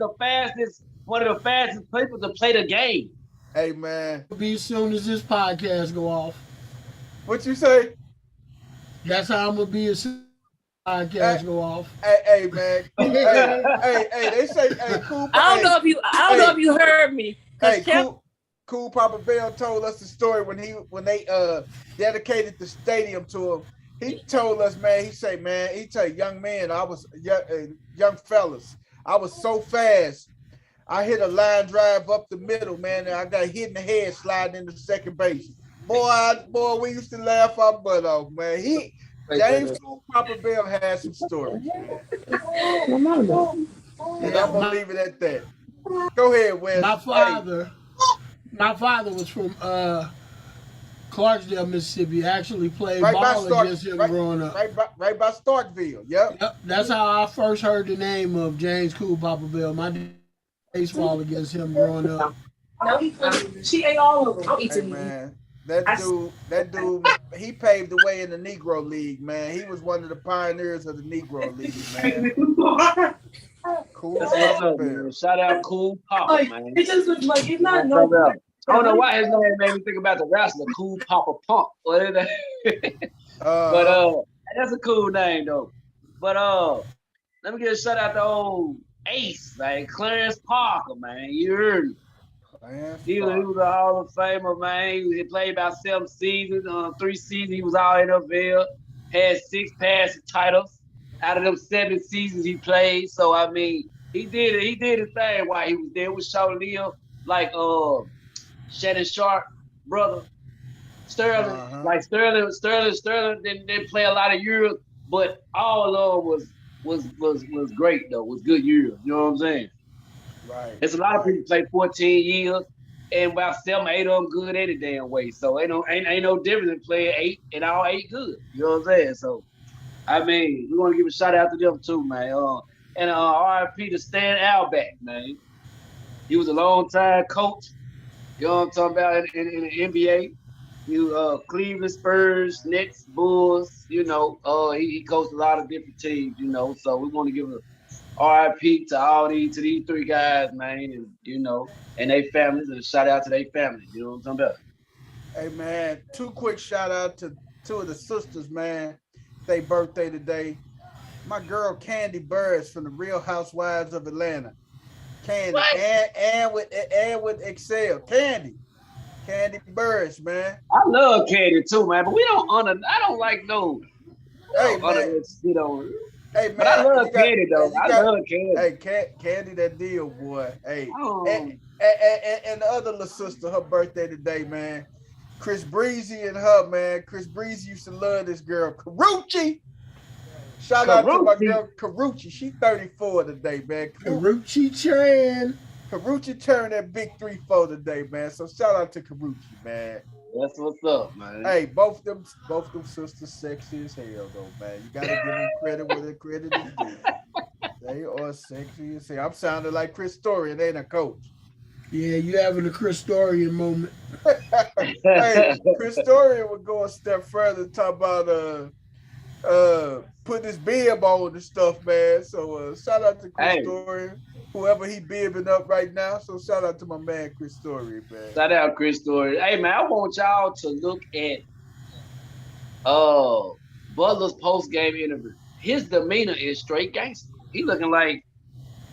one of the fastest people to play the game. Hey, man. It'll be as soon as this podcast go off. What you say? That's how I'm gonna be as soon as the podcast go off. Hey, man. hey, they say, Cool. I don't know if you heard me. Hey, Cool Papa Bell told us the story when they dedicated the stadium to him. He told us, man, he said, man, he tell young men, I was young fellas, I was so fast. I hit a line drive up the middle, man, and I got hit in the head sliding into second base. Boy, we used to laugh our butt off, man. James Cool Papa Bell had some stories. And I'm gonna leave it at that. Go ahead, Wes. My father was from Clarksdale, Mississippi. Actually played ball against him growing up. Right by Starkville. Yep. That's how I first heard the name of James Cool Papa Bell. My baseball against him growing up. No, she ate all of them. I'm Hey eating man, that dude, he paved the way in the Negro League, man. He was one of the pioneers of the Negro League, man. Cool That's what's Papa up, man. Bear. Shout out Cool Papa, like, man. it just was like, it's not I no. don't know why his name made me think about the wrestler, Cool Papa Pump. What is that? But that's a cool name though. But let me get a shout out to old Ace, like Clarence Parker, man. You heard me. He was a Hall of Famer, man. He played about 7 seasons, 3 seasons. He was all NFL. Had 6 passing titles out of them 7 seasons he played. So I mean, he did it. He did his thing while he was there with Shaw Leal, like Shannon Sharp, brother. Sterling, like Sterling didn't play a lot of years, but all of them was great though. Was good years. You know what I'm saying? Right. There's a lot of people play 14 years, and about 7, 8 of them good any damn way. So ain't no difference in playing 8 and all 8 good. You know what I'm saying? So I mean, we want to give a shout out to them too, man. And RIP to Stan Alback, man. He was a long time coach. You know what I'm talking about in the NBA. Cleveland Spurs, Knicks, Bulls, you know, he coached a lot of different teams, you know. So we want to give a RIP to these 3 guys, man, and you know, and their families, and a shout out to their families. You know what I'm talking about? Hey man, 2 quick shout out to 2 of the sisters, man. They birthday today. My girl Candy Burris from the Real Housewives of Atlanta. Candy and with Excel. Candy Burris, man. I love Candy too, man, but we don't honor. I don't like no. Hey man, hey man, but I love Candy though. I love Candy. Hey, Candy, that deal, boy. Hey, and the other little sister, her birthday today, man. Chris Breezy and her, man. Chris Breezy used to love this girl, Carucci. Shout out to my girl Carucci. She 34 today, man. Carucci Tran. Carucci turned that big 3-4 today, man. So shout out to Carucci, man. That's what's up, man. Hey, both them sisters sexy as hell, though, man. You gotta give them credit where the credit is due. They are sexy as hell. I'm sounding like Chris Storian, ain't a coach. Yeah, you having a Chris Storian moment. Hey, Chris Storian would go a step further, talk about put his bib on and stuff, man. So shout out to Chris Storian, whoever he bibbing up right now. So shout out to my man Chris Storian, man. Shout out Chris Storian. Hey man, I want y'all to look at Butler's post-game interview. His demeanor is straight gangster. He looking like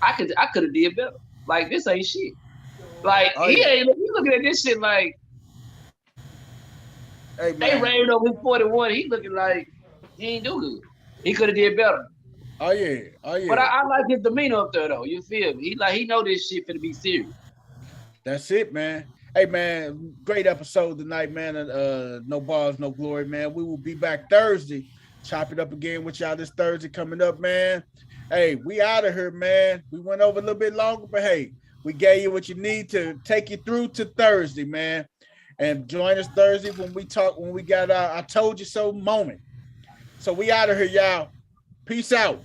I could have did better. Like this ain't shit. Like he looking at this shit like they raved over his 41. He looking like he ain't do good. He could have did better. Oh yeah. But I like his demeanor up there though. You feel me? He know this shit finna be serious. That's it, man. Hey man, great episode tonight, man. No Balls, No Glory, man. We will be back Thursday. Chop it up again with y'all this Thursday coming up, man. Hey, we out of here, man. We went over a little bit longer, but hey, we gave you what you need to take you through to Thursday, man. And join us Thursday when we got our I told you so moment. So we out of here, y'all. Peace out.